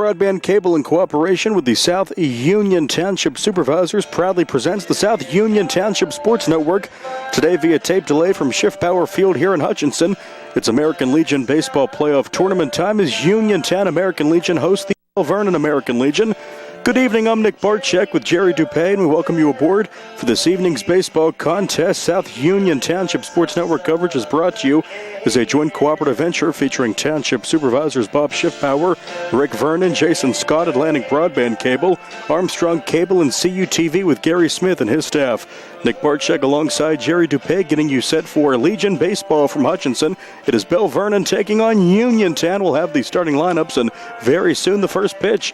Broadband Cable, in cooperation with the South Union Township Supervisors, proudly presents the South Union Township Sports Network. Today via tape delay from Shift Power Field here in Hutchinson. It's American Legion Baseball Playoff Tournament time as Uniontown American Legion hosts the Belle Vernon American Legion. Good evening, I'm Nick Barczyk with Jerry Dupay, and we welcome you aboard for this evening's baseball contest. South Union Township Sports Network coverage is brought to you as a joint cooperative venture featuring Township Supervisors Bob Schiffbauer, Rick Vernon, Jason Scott, Atlantic Broadband Cable, Armstrong Cable, and CUTV with Gary Smith and his staff. Nick Barczyk alongside Jerry Dupay getting you set for Legion Baseball from Hutchinson. It is Belle Vernon taking on Uniontown. We'll have the starting lineups and very soon the first pitch.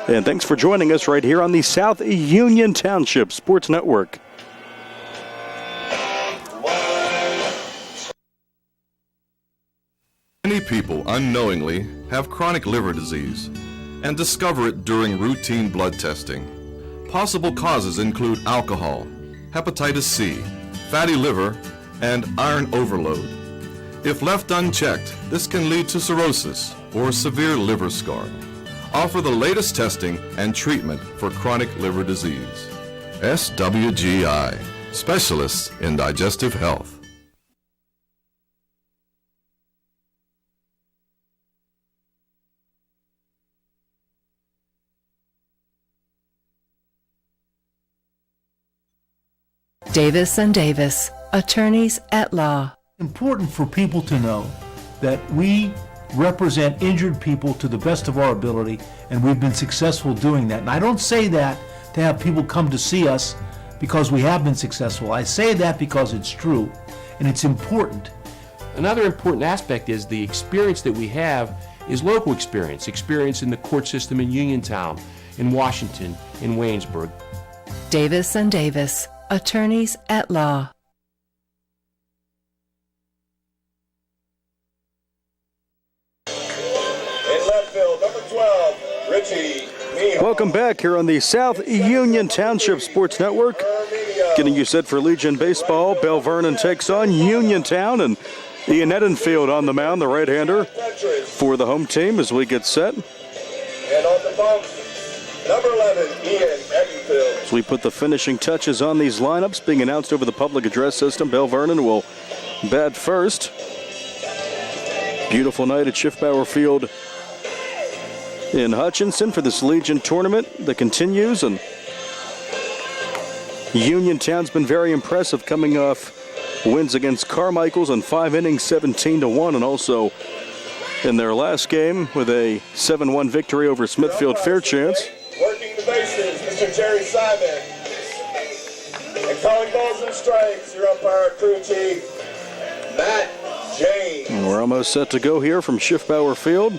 And thanks for joining us right here on the South Union Township Sports Network. Many people unknowingly have chronic liver disease and discover it during routine blood testing. Possible causes include alcohol, hepatitis C, fatty liver, and iron overload. If left unchecked, this can lead to cirrhosis or severe liver scarring. Offer the latest testing and treatment for chronic liver disease. SWGI, specialists in digestive health. Davis and Davis, attorneys at law. Important for people to know that we represent injured people to the best of our ability, and we've been successful doing that. And I don't say that to have people come to see us because we have been successful. I say that because it's true, and it's important. Another important aspect is the experience that we have is local experience in the court system in Uniontown, in Washington, in Waynesburg. Davis and Davis, attorneys at law. Welcome back here on the South Union Township Sports Network. Getting you set for Legion Baseball. Belle Vernon takes on Uniontown, and Ian Edenfield on the mound, the right-hander for the home team as we get set. And on the bump, number 11, Ian Edenfield. As we put the finishing touches on these lineups being announced over the public address system, Belle Vernon will bat first. Beautiful night at Schiffbauer Field in Hutchinson for this Legion tournament that continues, and Uniontown's been very impressive coming off wins against Carmichael's in 5 innings, 17-1, and also in their last game with a 7-1 victory over Smithfield Fairchance. Working the bases, Mr. Jerry Simon. And calling balls and strikes, your umpire crew chief, Matt James. And we're almost set to go here from Schiffbauer Field.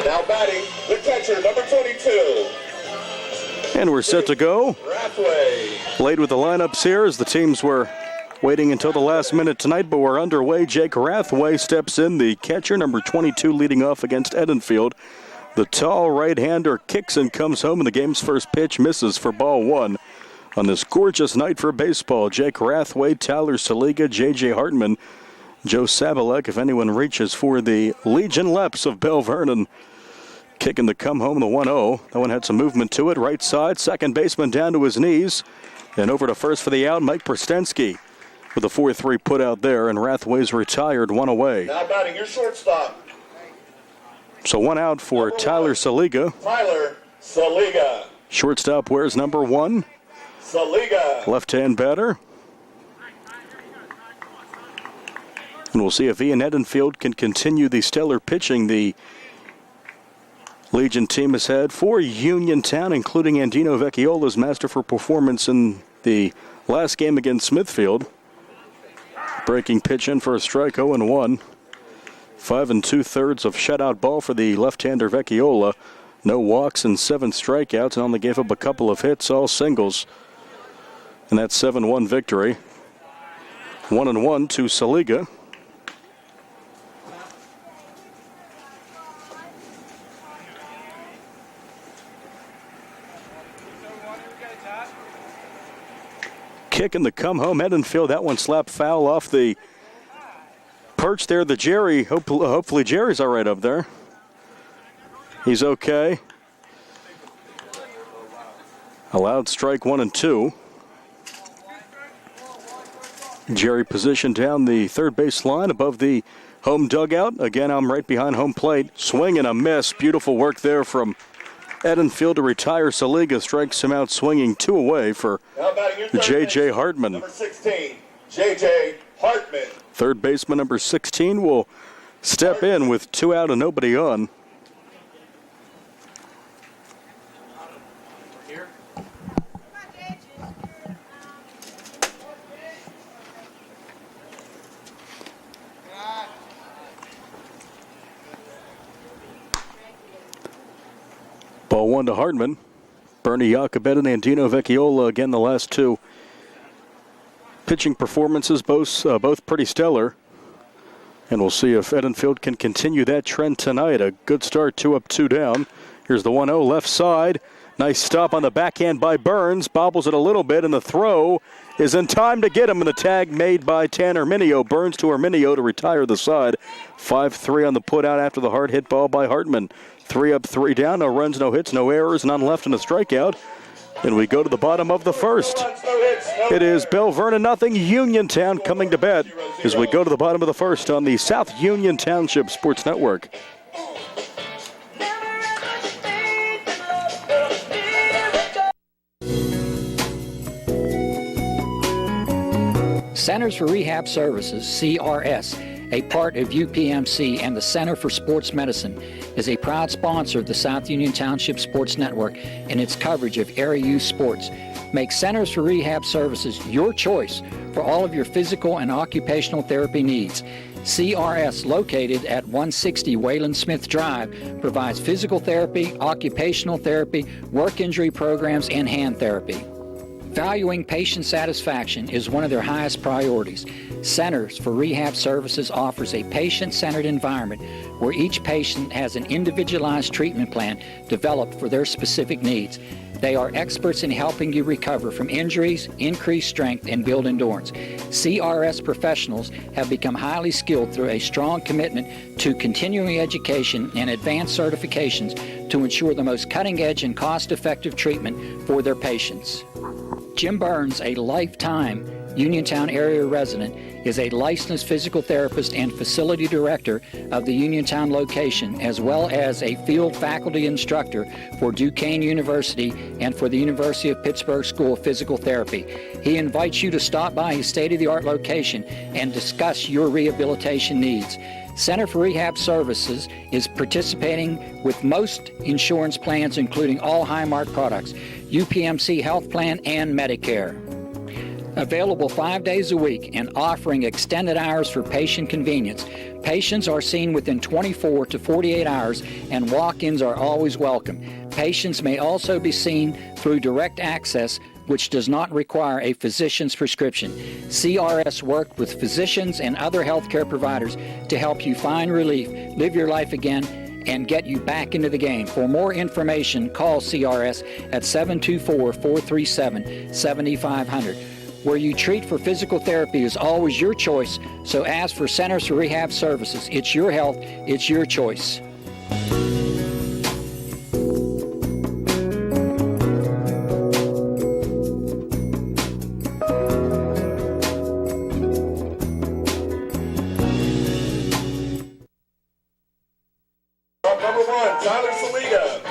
Now batting, the catcher, number 22. And we're set to go. Rathway. Late with the lineups here as the teams were waiting until the last minute tonight, but we're underway. Jake Rathway steps in, the catcher, number 22, leading off against Edenfield. The tall right-hander kicks and comes home, and the game's first pitch misses for ball one. On this gorgeous night for baseball, Jake Rathway, Tyler Saliga, J.J. Hartman, Joe Sabalek, if anyone reaches for the Legion Leps of Belle Vernon. Kicking to come home, the 1-0. That one had some movement to it. Right side, second baseman down to his knees. And over to first for the out, Mike Prostensky with a 4-3 put out there, and Rathway's retired, one away. Now batting, your shortstop. So one out for Tyler Saliga. Tyler Saliga. Shortstop wears number 1. Saliga. Left-hand batter. And we'll see if Ian Edenfield can continue the stellar pitching the Legion team has had for Uniontown, including Andino Vecchiola's masterful performance in the last game against Smithfield. Breaking pitch in for a strike, 0-1. 5 2/3 of shutout ball for the left-hander Vecchiola. No walks and 7 strikeouts, and only gave up a couple of hits, all singles. And that 7-1 victory. 1-1 to Saliga. kick in the come home Edenfield. That one slapped foul off the perch there. The Jerry, hopefully Jerry's all right up there. He's okay. Allowed strike 1 and 2. Jerry positioned down the third base line above the home dugout. Again, I'm right behind home plate. Swing and a miss. Beautiful work there from Edenfield to retire Saliga. Strikes him out swinging 2 away for J.J. Hartman. Number 16, J.J. Hartman. Third baseman number 16 will step in with 2 out and nobody on. Ball 1 to Hartman. Bernie Jacobet and Dino Vecchiola, again, the last 2 pitching performances, both pretty stellar. And we'll see if Edenfield can continue that trend tonight. A good start, 2 up, 2 down. Here's the 1-0 left side. Nice stop on the backhand by Burns. Bobbles it a little bit, and the throw is in time to get him. And the tag made by Tanner Minio. Burns to Arminio to retire the side. 5-3 on the putout after the hard hit ball by Hartman. 3 up, 3 down. No runs, no hits, no errors, none left in a strikeout. And we go to the bottom of the first. It is Belle Vernon nothing, Uniontown coming to bat as we go to the bottom of the first on the South Union Township Sports Network. Centers for Rehab Services, CRS, a part of UPMC and the Center for Sports Medicine, is a proud sponsor of the South Union Township Sports Network and its coverage of area youth sports. Make Centers for Rehab Services your choice for all of your physical and occupational therapy needs. CRS, located at 160 Wayland Smith Drive, provides physical therapy, occupational therapy, work injury programs, and hand therapy. Valuing patient satisfaction is one of their highest priorities. Centers for Rehab Services offers a patient-centered environment where each patient has an individualized treatment plan developed for their specific needs. They are experts in helping you recover from injuries, increase strength, and build endurance. CRS professionals have become highly skilled through a strong commitment to continuing education and advanced certifications to ensure the most cutting-edge and cost-effective treatment for their patients. Jim Burns, a lifetime Uniontown area resident, is a licensed physical therapist and facility director of the Uniontown location, as well as a field faculty instructor for Duquesne University and for the University of Pittsburgh School of Physical Therapy. He invites you to stop by his state-of-the-art location and discuss your rehabilitation needs. Center for Rehab Services is participating with most insurance plans, including all Highmark products, UPMC Health Plan, and Medicare. Available 5 days a week and offering extended hours for patient convenience. Patients are seen within 24 to 48 hours and walk-ins are always welcome. Patients may also be seen through direct access, which does not require a physician's prescription. CRS worked with physicians and other healthcare providers to help you find relief, live your life again, and get you back into the game. For more information, call CRS at 724-437-7500. Where you treat for physical therapy is always your choice, so ask for Centers for Rehab Services. It's your health, it's your choice. Number 1, Tyler Saliga.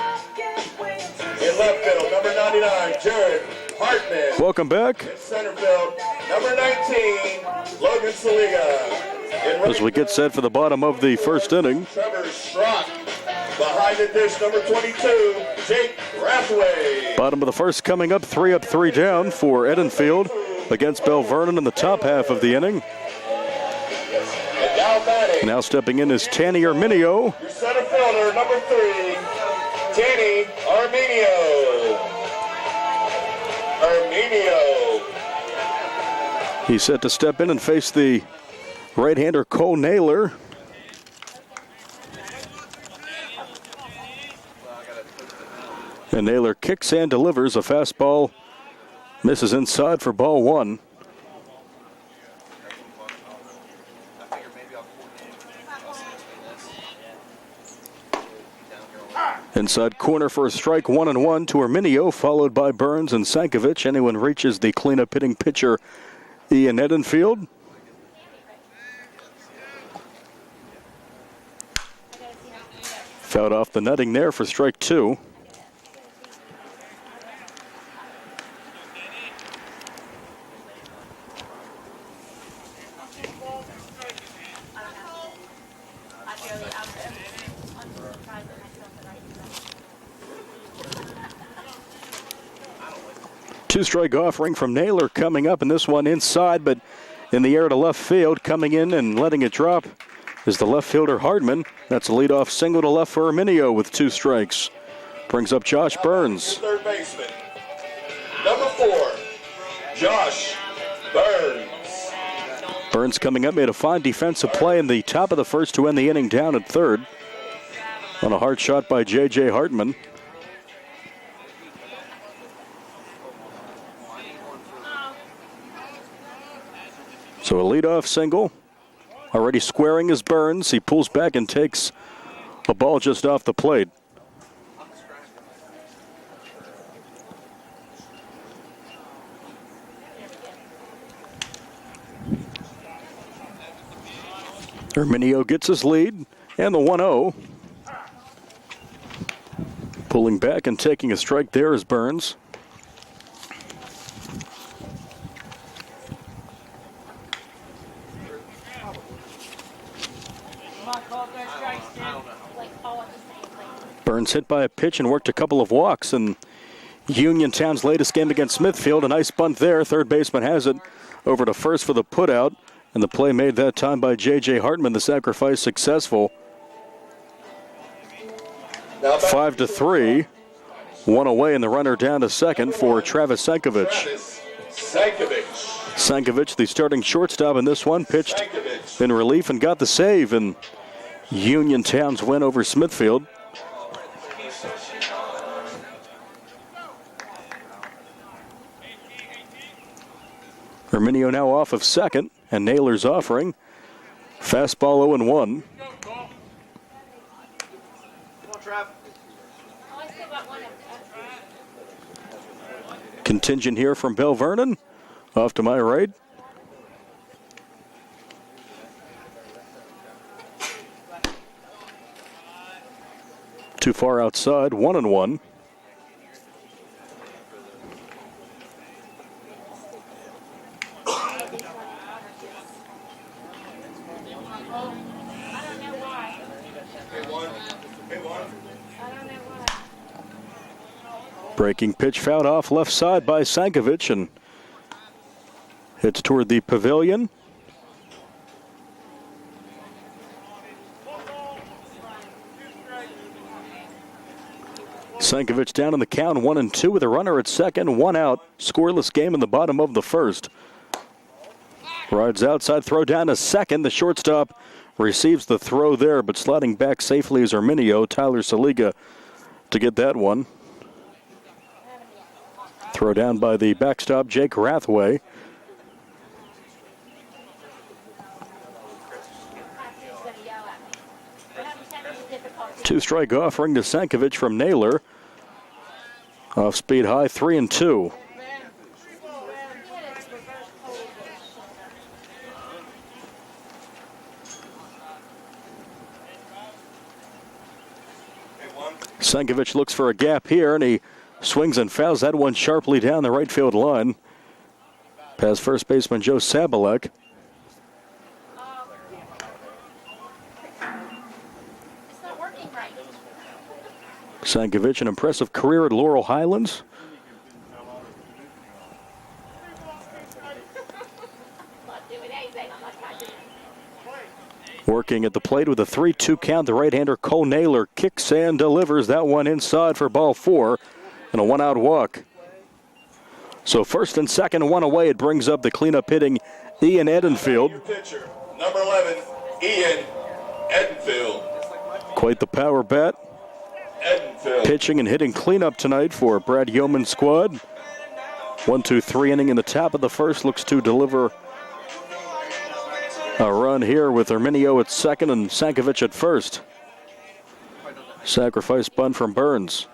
In left field, number 99, Jared Hartman. Welcome back. In center field, number 19, Logan Saliga. As we get set for the bottom of the first inning. Trevor Schrock. Behind the dish, number 22, Jake Rathway. Bottom of the first coming up, 3 up, 3 down for Edenfield against Belle Vernon in the top half of the inning. And now batting. Now stepping in is Tanny Arminio. Your center fielder, number 3, Tanny Arminio. He's set to step in and face the right-hander Cole Naylor. And Naylor kicks and delivers a fastball Misses inside for ball one. Inside corner for a strike, 1-1 to Herminio, followed by Burns and Sankovic. Anyone reaches the cleanup hitting pitcher, Ian Edenfield. Fouled off the netting there for strike two. Two-strike offering from Naylor coming up, and this one inside, but in the air to left field. Coming in and letting it drop is the left fielder Hardman. That's a leadoff single to left for Herminio with 2 strikes. Brings up Josh Burns. Third baseman, number 4, Josh Burns. Burns coming up made a fine defensive play in the top of the first to end the inning down at third on a hard shot by J.J. Hartman. So a leadoff single. Already squaring is Burns. He pulls back and takes a ball just off the plate. Herminio gets his lead and the 1-0. Pulling back and taking a strike there is Burns. Burns hit by a pitch and worked a couple of walks in Uniontown's latest game against Smithfield. A nice bunt there. Third baseman has it over to first for the putout. And the play made that time by J.J. Hartman. The sacrifice successful. 5-3. One away and the runner down to second for Travis Sankovic. Sankovic, the starting shortstop in this one, pitched in relief and got the save in Uniontown's win over Smithfield. Herminio now off of second, and Naylor's offering. Fastball 0-1. Contingent here from Belle Vernon. Off to my right. Too far outside, 1-1. Breaking pitch fouled off left side by Sankovic and hits toward the pavilion. Sankovic down in the count, 1-2 with a runner at second, 1 out. Scoreless game in the bottom of the first. Rides outside, throw down to second. The shortstop receives the throw there, but sliding back safely is Herminio, Tyler Saliga, to get that one. Throw down by the backstop, Jake Rathway. Two-strike offering to Sankovic from Naylor. Off speed high, 3-2. Sankovic looks for a gap here, and he swings and fouls that one sharply down the right field line. Past first baseman Joe Sabalek. Sankovic, an impressive career at Laurel Highlands. Working at the plate with a 3-2 count, the right-hander Cole Naylor kicks and delivers that one inside for ball 4 and a 1-out walk. So first and second, 1 away. It brings up the cleanup hitting Ian Edenfield. Your pitcher, number 11, Ian Edenfield. Quite the power bat. Edenfield. Pitching and hitting cleanup tonight for Brad Yeoman's squad. 1-2-3 inning in the top of the first looks to deliver a run here with Herminio at second and Sankovic at first. Sacrifice bunt from Burns.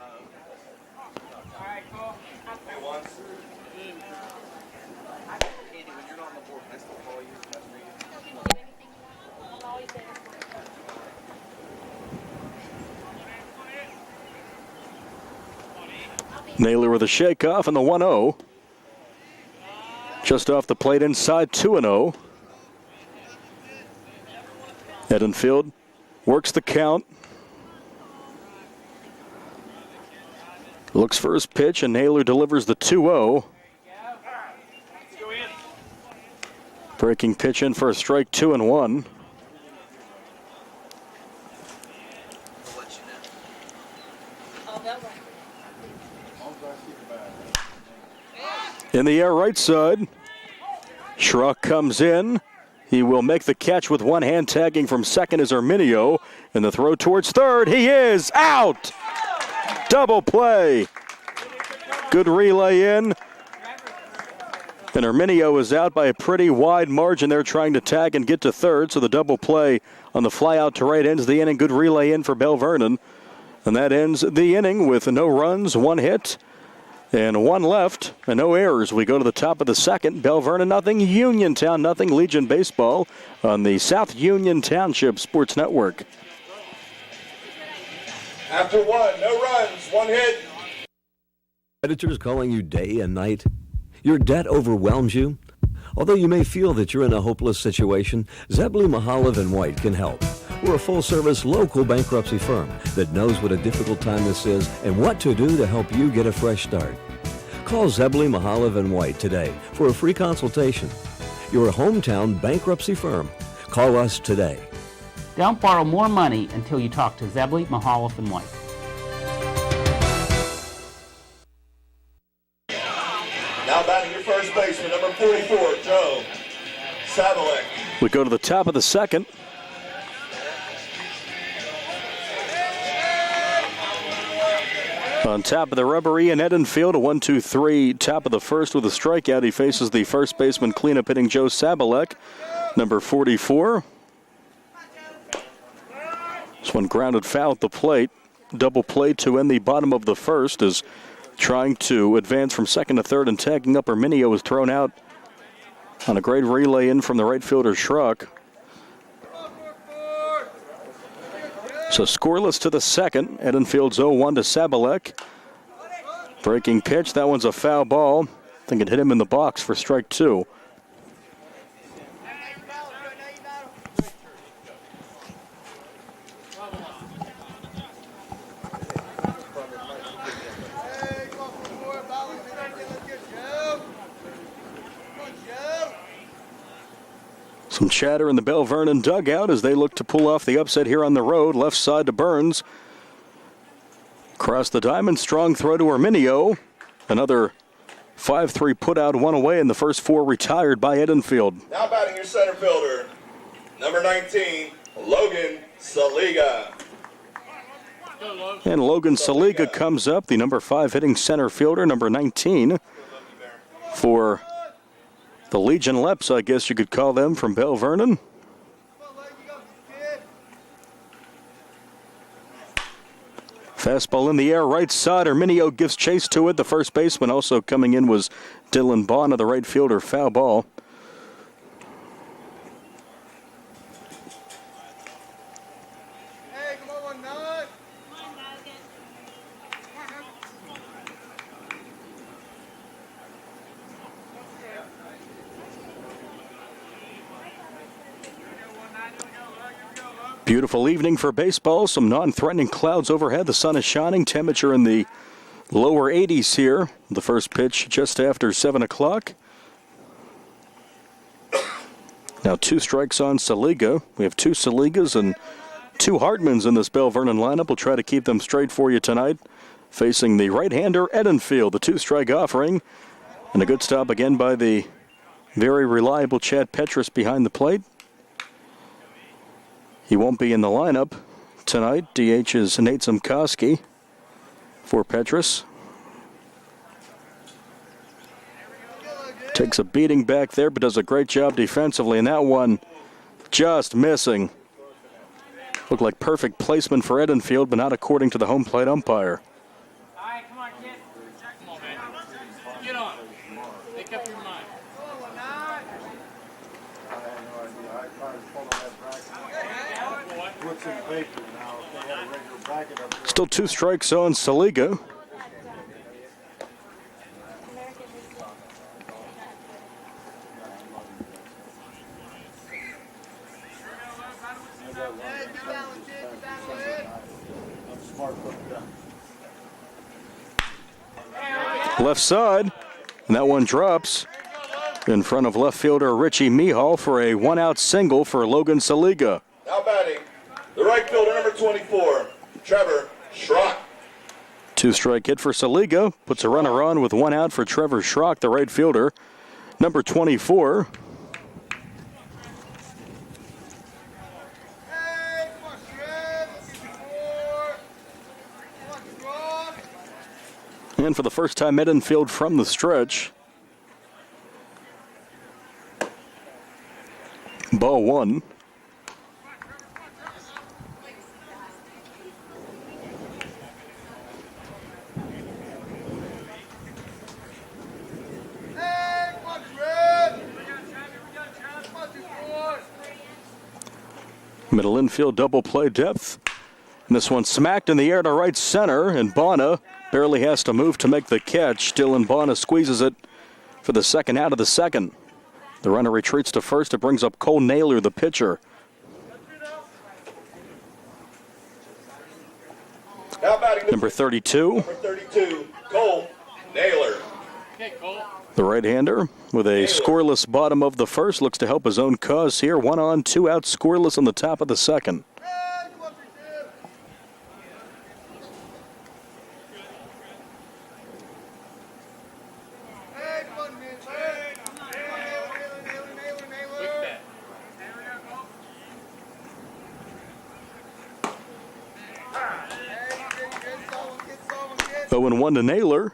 Naylor with a shakeoff and the 1-0. Just off the plate inside 2-0. Edenfield works the count. Looks for his pitch, and Naylor delivers the 2-0. Breaking pitch in for a strike, 2-1. In the air right side, Schrock comes in. He will make the catch with one hand. Tagging from second is Herminio. And the throw towards third. He is out. Double play. Good relay in. And Herminio is out by a pretty wide margin there, trying to tag and get to third. So the double play on the fly out to right ends the inning. Good relay in for Belle Vernon. And that ends the inning with no runs, one hit, and one left, and no errors. We go to the top of the second. Belle Vernon nothing, Uniontown nothing. Legion Baseball on the South Union Township Sports Network. After one, no runs, one hit. Creditors calling you day and night? Your debt overwhelms you? Although you may feel that you're in a hopeless situation, Zebley, Mahalev & White can help. We're a full-service local bankruptcy firm that knows what a difficult time this is and what to do to help you get a fresh start. Call Zebley, Mahalev & White today for a free consultation. Your hometown bankruptcy firm. Call us today. Don't borrow more money until you talk to Zebley, Mahalev & White. Now batting your first baseman, number 44, Joe Savalek. We go to the top of the second. On top of the rubber, Ian Edenfield, a 1-2-3 top of the first with a strikeout. He faces the first baseman cleanup hitting Joe Sabalek, number 44. This one grounded foul at the plate. Double play to end the bottom of the first is trying to advance from second to third, and tagging up Herminio was thrown out on a great relay in from the right fielder Schrock. So scoreless to the second. Edenfield's 0-1 to Sabalek. Breaking pitch. That one's a foul ball. I think it hit him in the box for strike two. Some chatter in the Belle Vernon dugout as they look to pull off the upset here on the road. Left side to Burns. Across the diamond, strong throw to Herminio. Another 5-3 put out, one away, and the first four retired by Edenfield. Now batting your center fielder, number 19, Logan Saliga. And Logan Saliga comes up, the number 5 hitting center fielder, number 19 for the Legion Leps, I guess you could call them, from Belle Vernon. Fastball in the air, right side. Herminio gives chase to it. The first baseman also coming in was Dylan Bond, the right fielder. Foul ball. Beautiful evening for baseball. Some non-threatening clouds overhead. The sun is shining. Temperature in the lower 80s here. The first pitch just after 7 o'clock. Now 2 strikes on Saliga. We have 2 Saligas and 2 Hartmans in this Belle Vernon lineup. We'll try to keep them straight for you tonight. Facing the right-hander Edenfield, the 2-strike offering. And a good stop again by the very reliable Chad Petrus behind the plate. He won't be in the lineup tonight. DH is Nate Zimkowski for Petrus. Takes a beating back there, but does a great job defensively, and that one just missing. Looked like perfect placement for Edenfield, but not according to the home plate umpire. All right, come on, kid. Come on, man. Get on. Make up your mind. Still 2 strikes on Saliga. Left side, and that one drops in front of left fielder Richie Mihal for a 1-out single for Logan Saliga. Now batting, the right fielder, number 24, Trevor Schrock. 2-strike hit for Saliga, puts a runner on with 1 out for Trevor Schrock, the right fielder, number 24. And for the first time, Edenfield from the stretch. Ball 1. Middle infield double play depth. And this one smacked in the air to right center, and Bonner barely has to move to make the catch. Dylan Bonner squeezes it for the second out of the second. The runner retreats to first. It brings up Cole Naylor, the pitcher. Number 32. Number 32, Cole Naylor. Okay, Cole. The right-hander with a scoreless bottom of the first looks to help his own cause here. 1 on, 2 out, scoreless on the top of the second. Oh, and 1 to Naylor.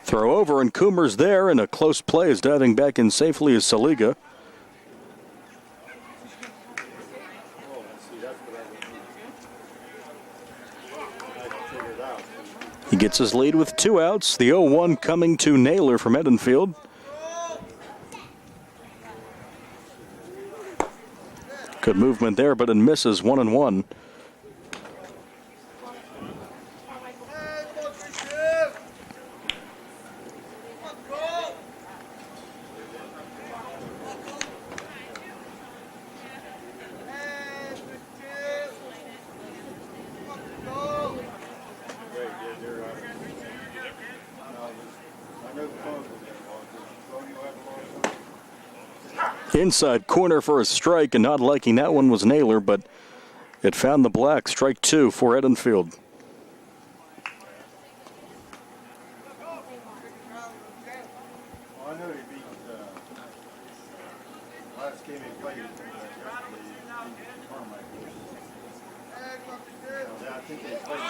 Throw over, and Coomer's there, and a close play is diving back in safely is Saliga. He gets his lead with 2 outs. The 0-1 coming to Naylor from Edenfield. Good movement there, but it misses 1-1. Inside corner for a strike, and not liking that one was Naylor, but it found the black. Strike 2 for Edenfield.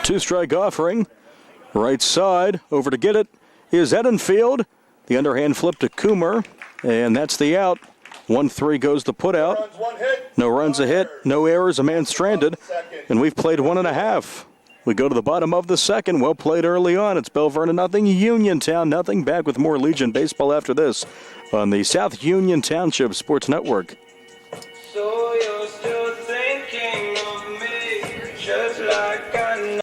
Two-strike offering. Right side, over to get it is Edenfield. The underhand flip to Coomer, and that's the out. 1-3 goes the put out. No runs a hit, no errors, a man stranded, and we've played 1.5. We go to the bottom of the second. Well played early on. It's Belle Vernon nothing, Uniontown nothing. Back with more Legion baseball after this on the South Union Township Sports Network. So you're still thinking of me, just like I know.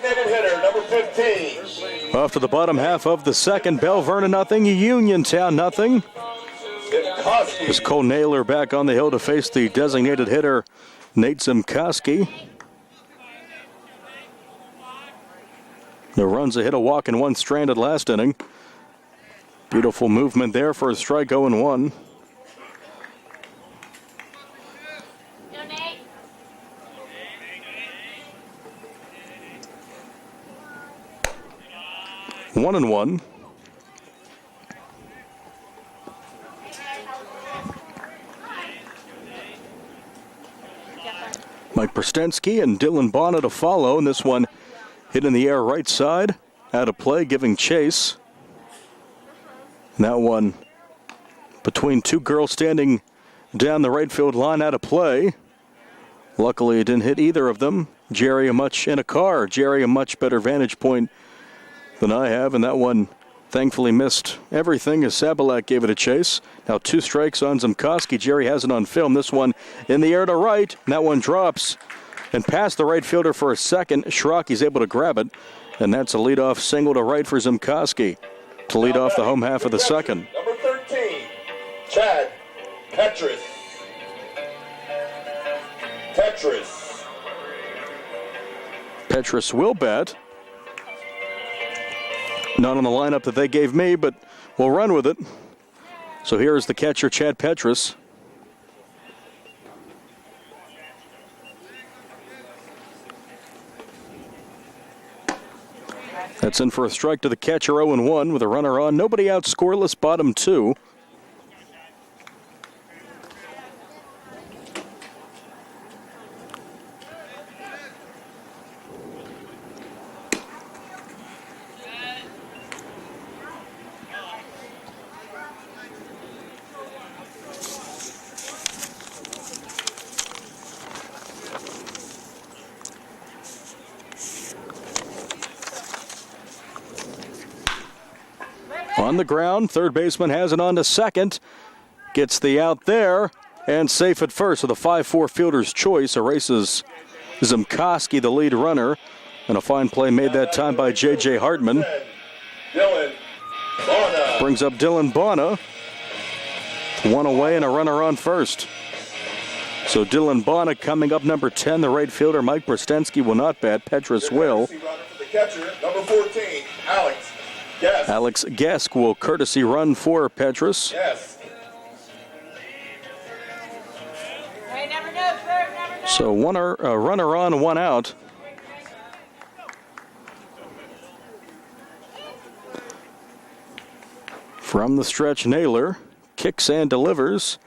Hitter, number 15. Off to the bottom half of the second, Belle Vernon nothing, Uniontown nothing. As Cole Naylor back on the hill to face the designated hitter, Nate Zimkoski. The runs a hit, a walk, and one stranded last inning. Beautiful movement there for a strike 0-1. One and one. Mike Prstensky and Dylan Bonner to follow, and this one hit in the air right side, out of play, giving chase. And that one between two girls standing down the right field line, out of play. Luckily, it didn't hit either of them. Jerry a much better vantage point than I have, and that one thankfully missed everything as Sabalak gave it a chase. Now 2 strikes on Zimkoski. Jerry has it on film. This one in the air to right, and that one drops and past the right fielder for a second. Schrocky's able to grab it, and that's a leadoff single to right for Zimkoski to lead off the home half of the second. Number 13, Chad Petrus. Petrus will bat. Not on the lineup that they gave me, but we'll run with it. So here is the catcher, Chad Petrus. That's in for a strike to the catcher, 0-1 with a runner on. Nobody out, scoreless, bottom 2. On the ground, third baseman has it on to second. Gets the out there and safe at first. So the 5-4 fielder's choice erases Zimkoski, the lead runner. And a fine play made that time by J.J. Hartman. Dylan Bonner. Brings up Dylan Bonner. 1 away and a runner on first. So Dylan Bonner coming up number 10. The right fielder, Mike Prstensky, will not bat. Petrus will. The catcher, number 14, Alex Gesk will courtesy run for Petrus. Yes. So a runner on, 1 out. From the stretch, Naylor kicks and delivers.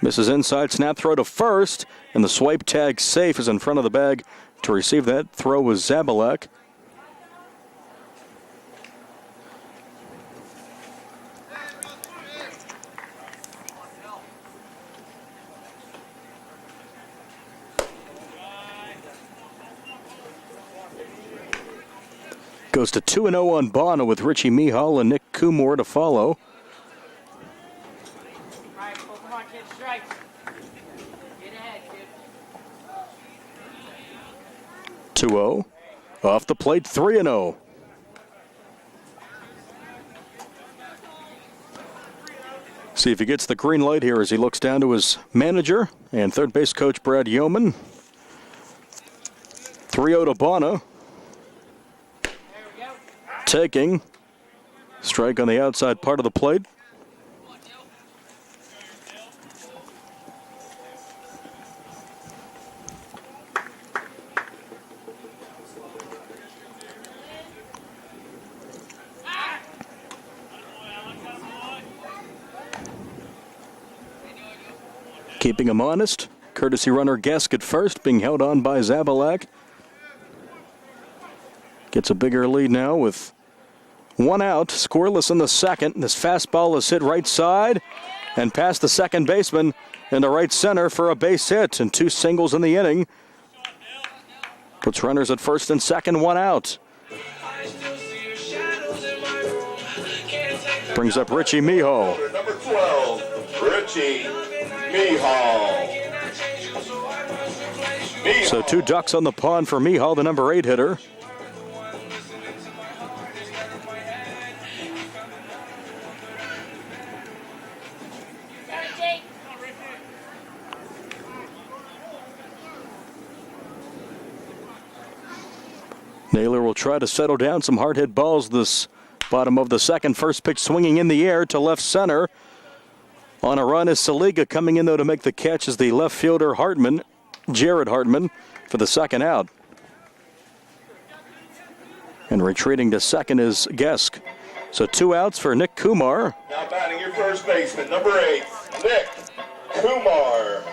Misses inside, snap throw to first, and the swipe tag safe is in front of the bag. To receive that throw was Zabalek. Goes to 2-0 on Bonner with Richie Mihal and Nick Kumor to follow. All right, come on, kid, strike. Get ahead, kid. 2-0. Off the plate, 3-0. See if he gets the green light here as he looks down to his manager and third base coach Brad Yeoman. 3-0 to Bonner. Taking. Strike on the outside part of the plate. Keeping him honest. Courtesy runner Gesk at first, being held on by Zabalak. Gets a bigger lead now with 1 out, scoreless in the second. This fastball is hit right side and past the second baseman into right center for a base hit and 2 singles in the inning. Puts runners at first and second, 1 out. Brings up Richie Mihal. Number 12, Richie Mihal. So 2 ducks on the pond for Mihal, the number 8 hitter. Naylor will try to settle down some hard hit balls this bottom of the second. First pitch swinging in the air to left center. On a run is Saliga. Coming in, though, to make the catch is the left fielder Jared Hartman, for the second out. And retreating to second is Gesk. So 2 outs for Nick Kumar. Now batting your first baseman, number 8, Nick Kumar.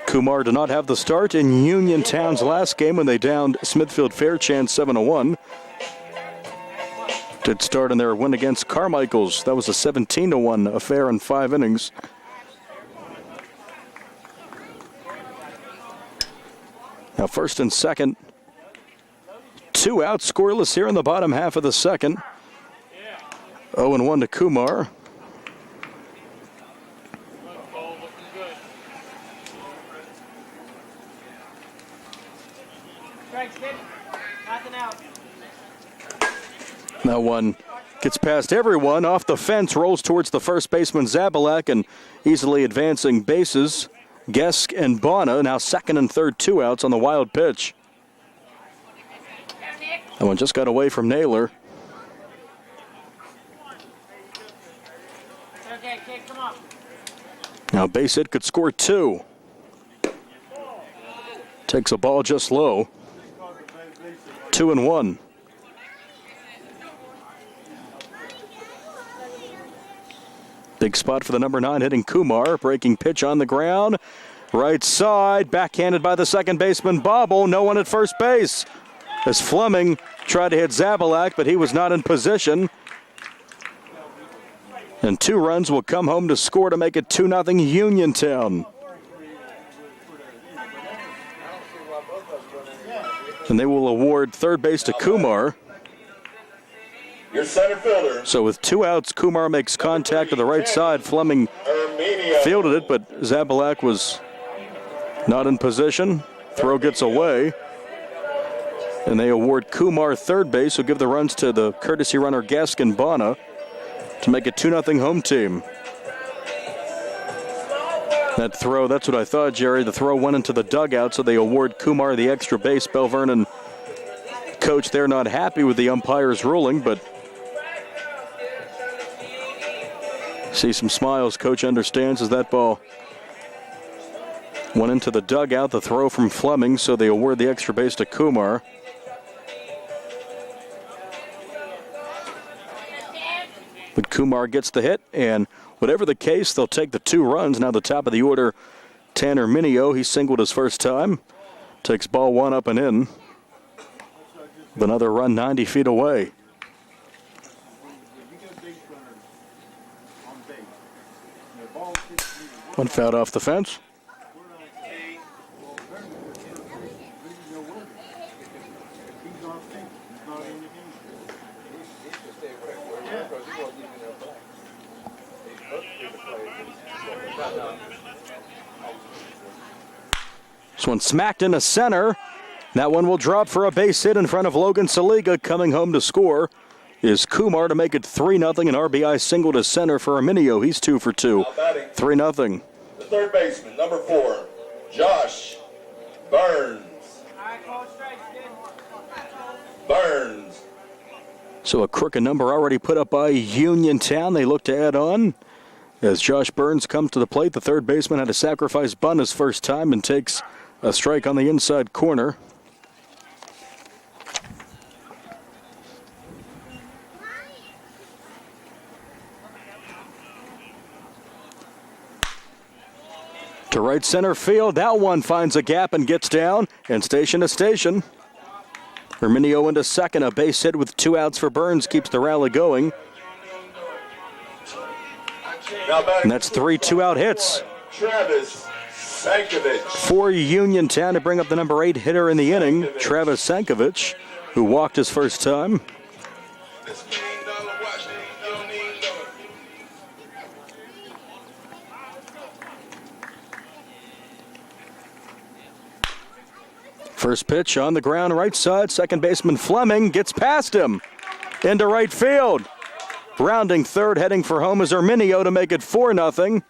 Kumar did not have the start in Uniontown's last game when they downed Smithfield Fairchance 7-1. Did start in their win against Carmichael's. That was a 17-1 affair in 5 innings. Now first and second. 2 outs, scoreless here in the bottom half of the second. 0-1 to Kumar. Now one gets past everyone, off the fence, rolls towards the first baseman Zabalak, and easily advancing bases. Gesk and Bona, now second and third, 2 outs on the wild pitch. That one just got away from Naylor. Now base hit could score 2. Takes a ball just low. 2-1. Big spot for the number 9 hitting Kumar. Breaking pitch on the ground. Right side, backhanded by the second baseman Bobble. No one at first base. As Fleming tried to hit Zabalak, but he was not in position. And 2 runs will come home to score to make it 2-0 Uniontown. And they will award third base to Kumar. Your center fielder. So with 2 outs, Kumar makes contact to the right side. Fleming fielded it, but Zabalak was not in position. Throw gets away. And they award Kumar third base, who give the runs to the courtesy runner Gesk and Bona to make it 2-0 home team. That throw, that's what I thought, Jerry. The throw went into the dugout, so they award Kumar the extra base. Belle Vernon coach, they're not happy with the umpire's ruling, but see some smiles. Coach understands as that ball went into the dugout. The throw from Fleming, so they award the extra base to Kumar. But Kumar gets the hit, and whatever the case, they'll take the 2 runs. Now the top of the order, Tanner Mineo. He singled his first time. Takes ball 1 up and in. With another run 90 feet away. One fouled off the fence. This one smacked into center. That one will drop for a base hit in front of Logan Saliga. Coming home to score is Kumar to make it 3-0. An RBI single to center for Arminio. He's 2 for 2. 3-0. The third baseman, number 4, Josh Burns. Burns. So a crooked number already put up by Uniontown. They look to add on. As Josh Burns comes to the plate, the third baseman had to sacrifice bunt his first time and takes a strike on the inside corner. To right center field, that one finds a gap and gets down, and station to station. Herminio into second, a base hit with 2 outs for Burns keeps the rally going. And that's 3 2-out hits. Travis Sankovic. For Uniontown to bring up the number 8 hitter in the inning, Travis Sankovic, who walked his first time. First pitch on the ground, right side. Second baseman Fleming gets past him into right field. Rounding third, heading for home is Arminio to make it 4-0.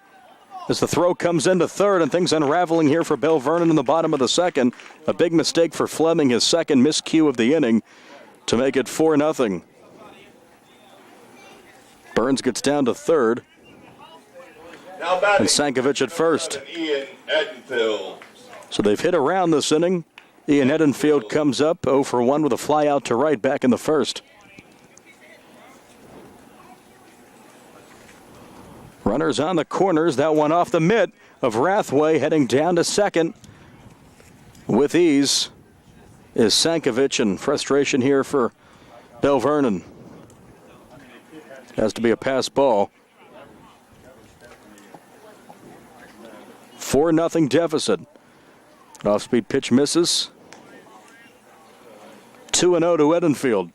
As the throw comes into third and things unraveling here for Belle Vernon in the bottom of the second. A big mistake for Fleming, his second miscue of the inning. to make it 4-0. Burns gets down to third. Now batting, And Sankovic at first. Ian Edenfield. So they've hit around this inning. Ian Edenfield comes up 0 for 1 with a fly out to right back in the first. Runners on the corners. That one off the mitt of Rathway, heading down to second. With ease is Sankovic, and frustration here for Belle Vernon. Has to be a pass ball. 4-0 deficit. An off-speed pitch misses. 2-0 to Edenfield.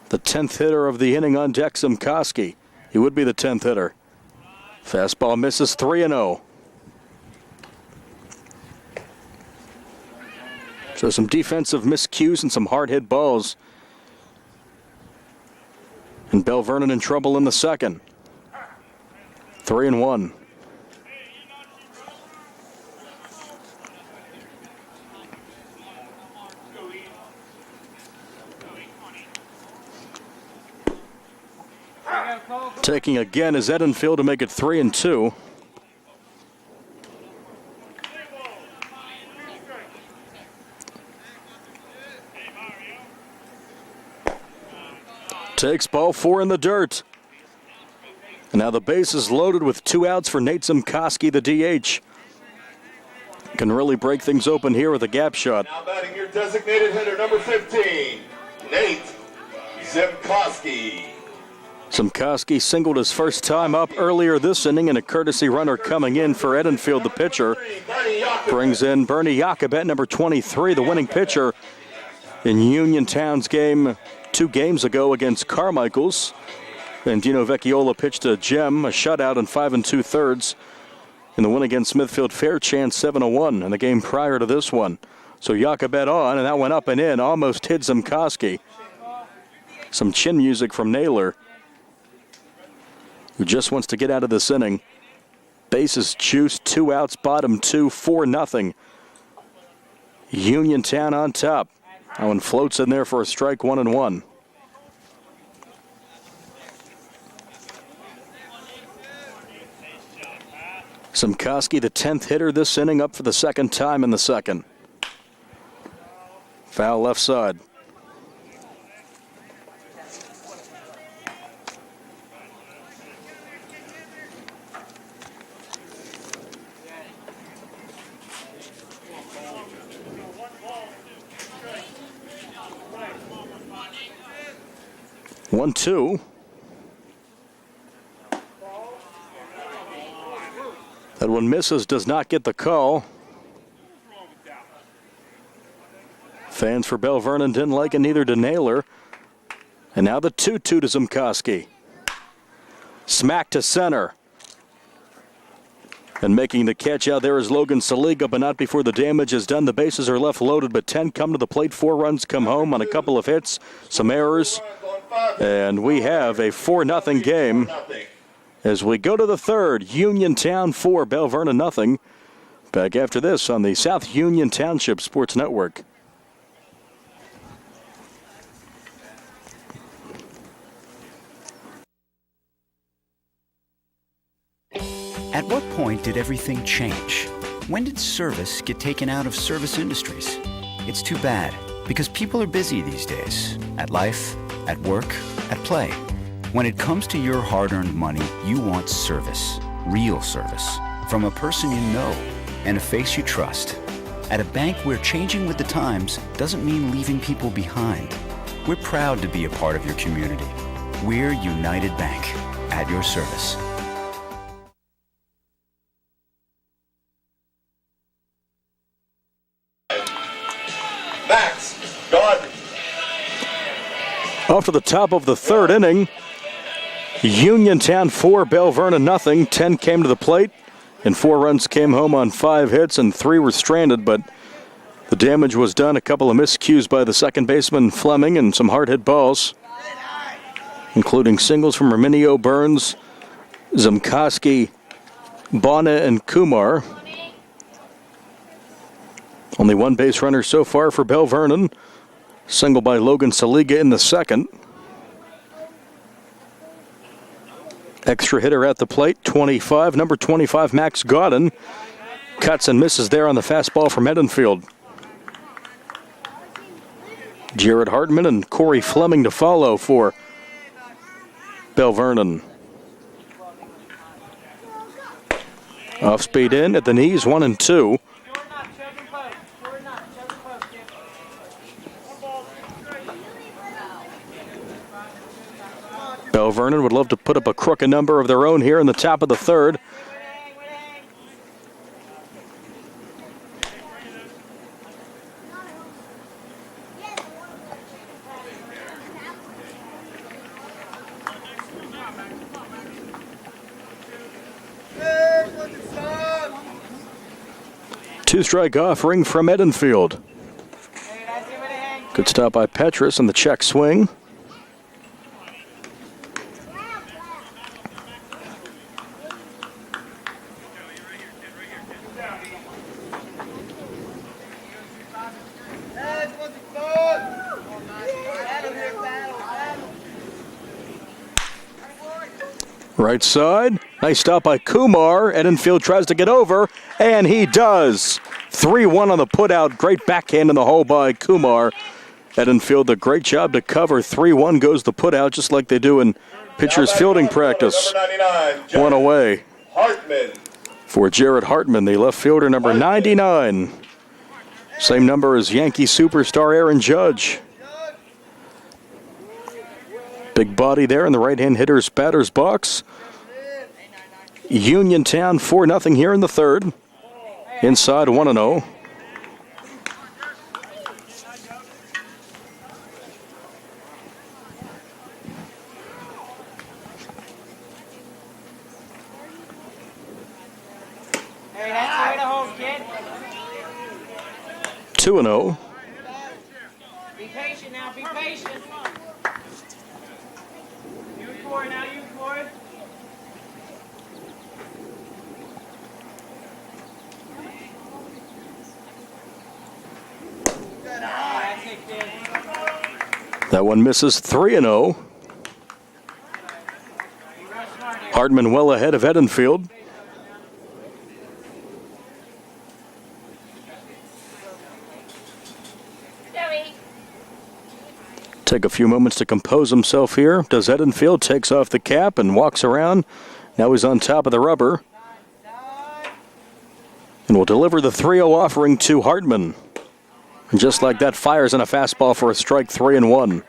The 10th hitter of the inning on deck, Simkoski. He would be the 10th hitter. Fastball misses, 3-0. So some defensive miscues and some hard hit balls. And Belle Vernon in trouble in the second. 3-1. Taking again is Edenfield to make it 3-2. Takes ball 4 in the dirt. And now the base is loaded with 2 outs for Nate Simkoski, the DH. Can really break things open here with a gap shot. Now batting your designated hitter, number 15, Nate Simkoski. Simkoski singled his first time up earlier this inning, and a courtesy runner coming in for Edenfield, the pitcher. Brings in Bernie Jacobet, number 23, the winning pitcher in Uniontown's game 2 games ago against Carmichael's. And Dino Vecchiola pitched a gem, a shutout in 5 2/3 in the win against Smithfield Fairchance 7-1 in the game prior to this one. So Jacobet on, and that went up and in, almost hit Simkoski. Some chin music from Naylor, who just wants to get out of this inning. Bases juiced, 2 outs, bottom 2, 4-0. Uniontown on top. That one floats in there for a strike, 1-1. Simkoski, the 10th hitter this inning, up for the second time in the second. Foul left side. One, two. That one misses, does not get the call. Fans for Belle Vernon didn't like it, neither did Naylor. And now the 2-2 to Simkoski. Smack to center. And making the catch out there is Logan Saliga, but not before the damage is done. The bases are left loaded, but 10 come to the plate. 4 runs come home on a couple of hits, some errors. And we have a 4-0 game as we go to the third. Uniontown 4, Belle Vernon 0. Back after this on the South Union Township Sports Network. At what point did everything change? When did service get taken out of service industries? It's too bad, because people are busy these days. At life, at work, at play. When it comes to your hard-earned money, you want service. Real service. From a person you know and a face you trust. At a bank where changing with the times doesn't mean leaving people behind. We're proud to be a part of your community. We're United Bank, at your service. Off to the top of the third inning. Uniontown 4, Belle Vernon 0. 10 came to the plate, and 4 runs came home on 5 hits, and 3 were stranded, but the damage was done. A couple of miscues by the second baseman Fleming and some hard hit balls, including singles from Herminio, Burns, Simkoski, Bona, and Kumar. Only 1 base runner so far for Belle Vernon. Single by Logan Saliga in the second. Extra hitter at the plate, 25. Number 25, Max Godin. Cuts and misses there on the fastball from Edenfield. Jared Hartman and Corey Fleming to follow for Belle Vernon. Off speed in at the knees, 1-2. Belle Vernon would love to put up a crooked number of their own here in the top of the third. Two-strike offering from Edenfield. Good stop by Petrus and the check swing. Right side, nice stop by Kumar. Edenfield tries to get over, and he does. 3-1 on the putout. Great backhand in the hole by Kumar. Edenfield, a great job to cover. 3-1 goes the putout, just like they do in pitcher's fielding practice. 1 away Hartman. For Jared Hartman, the left fielder, number 99. Same number as Yankee superstar Aaron Judge. Big body there in the right-hand hitter's batter's box. Uniontown 4-0 here in the third. Inside 1-0. Hey, that's the way to hold, kid. 2-0. Be patient now, be patient. You forward now, you forward. That one misses. 3-0. Hartman well ahead of Edenfield. Take a few moments to compose himself here. Does Edenfield, takes off the cap and walks around. Now he's on top of the rubber. And will deliver the 3-0 offering to Hartman. And just like that, fires in a fastball for a strike, 3-1.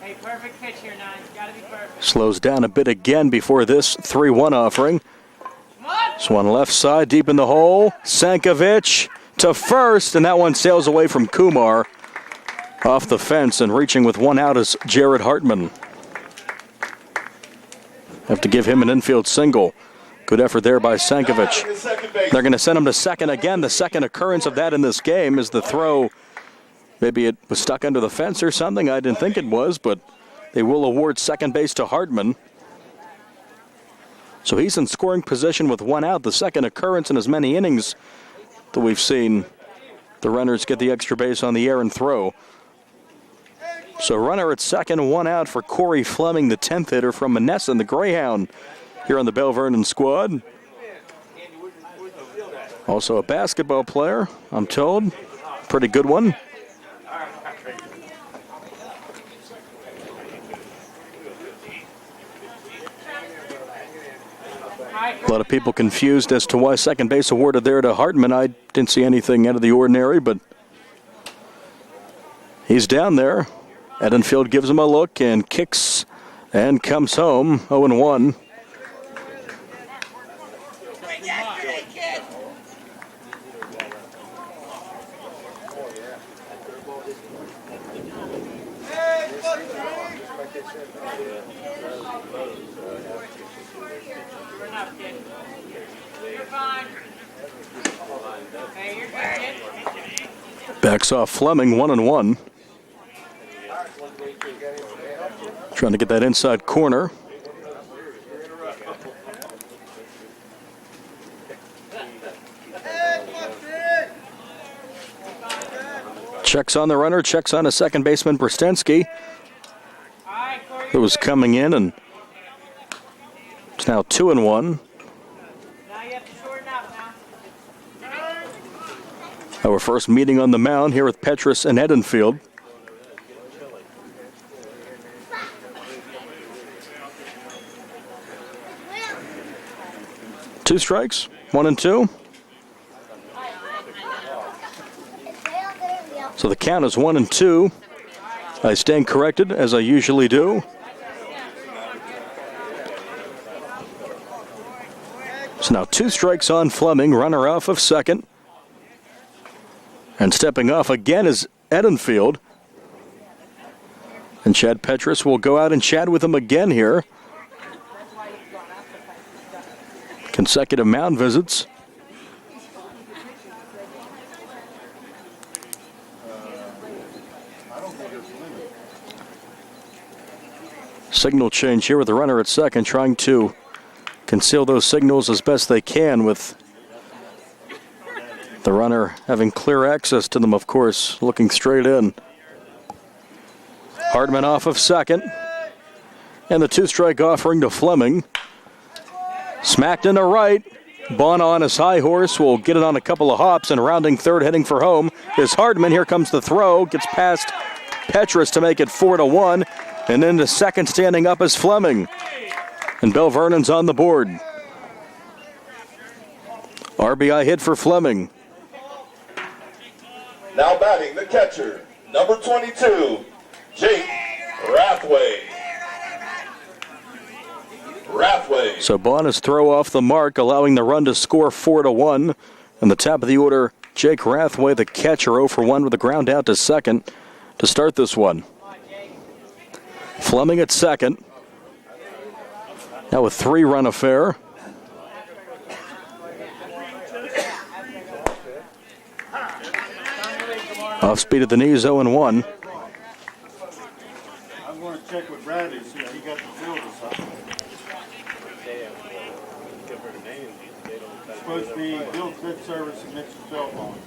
Hey, perfect pitch here, Nine. Gotta be perfect. Slows down a bit again before this 3-1 offering. This one left side, deep in the hole. Sankovic to first, and that one sails away from Kumar. Off the fence, and reaching with one out is Jared Hartman. Have to give him an infield single. Good effort there by Sankovic. They're going to send him to second again. The second occurrence of that in this game is the throw. Maybe it was stuck under the fence or something. I didn't think it was, but they will award second base to Hartman. So he's in scoring position with one out. The second occurrence in as many innings that we've seen the runners get the extra base on the errant throw. So runner at second, one out for Corey Fleming, the 10th hitter from Monessen, the Greyhound, here on the Belle Vernon squad. Also a basketball player, I'm told. Pretty good one. A lot of people confused as to why second base awarded there to Hartman. I didn't see anything out of the ordinary, but he's down there. Edenfield gives him a look and kicks and comes home 0-1. Backs off Fleming, 1-1. Trying to get that inside corner. Checks on the runner, checks on a second baseman, Brstensky, who was coming in, and it's now 2-1. Our first meeting on the mound here with Petrus and Edenfield. Two strikes, 1-2. So the count is 1-2. I stand corrected, as I usually do. So now 2 strikes on Fleming, runner off of second. And stepping off again is Edenfield. And Chad Petrus will go out and chat with him again here. Consecutive mound visits. Signal change here with the runner at second, trying to conceal those signals as best they can, with the runner having clear access to them, of course, looking straight in. Hardman off of second. And the 2-strike offering to Fleming. Smacked into right. Bon on his high horse will get it on a couple of hops, and rounding third, heading for home is Hardman. Here comes the throw. Gets past Petrus to make it 4-1. And then the second standing up is Fleming. And Belle Vernon's on the board. RBI hit for Fleming. Now batting the catcher, number 22, Jake Rathway. So Bonus throw off the mark, allowing the run to score 4-1. And the top of the order, Jake Rathway, the catcher, 0 for 1 with a ground out to second to start this one. Fleming at second. Now a 3-run affair. Off speed at the knees, 0-1. I'm going to check with Bradley, see if he got the field or something. It's supposed to be Bill Good Service and mix the cell phones.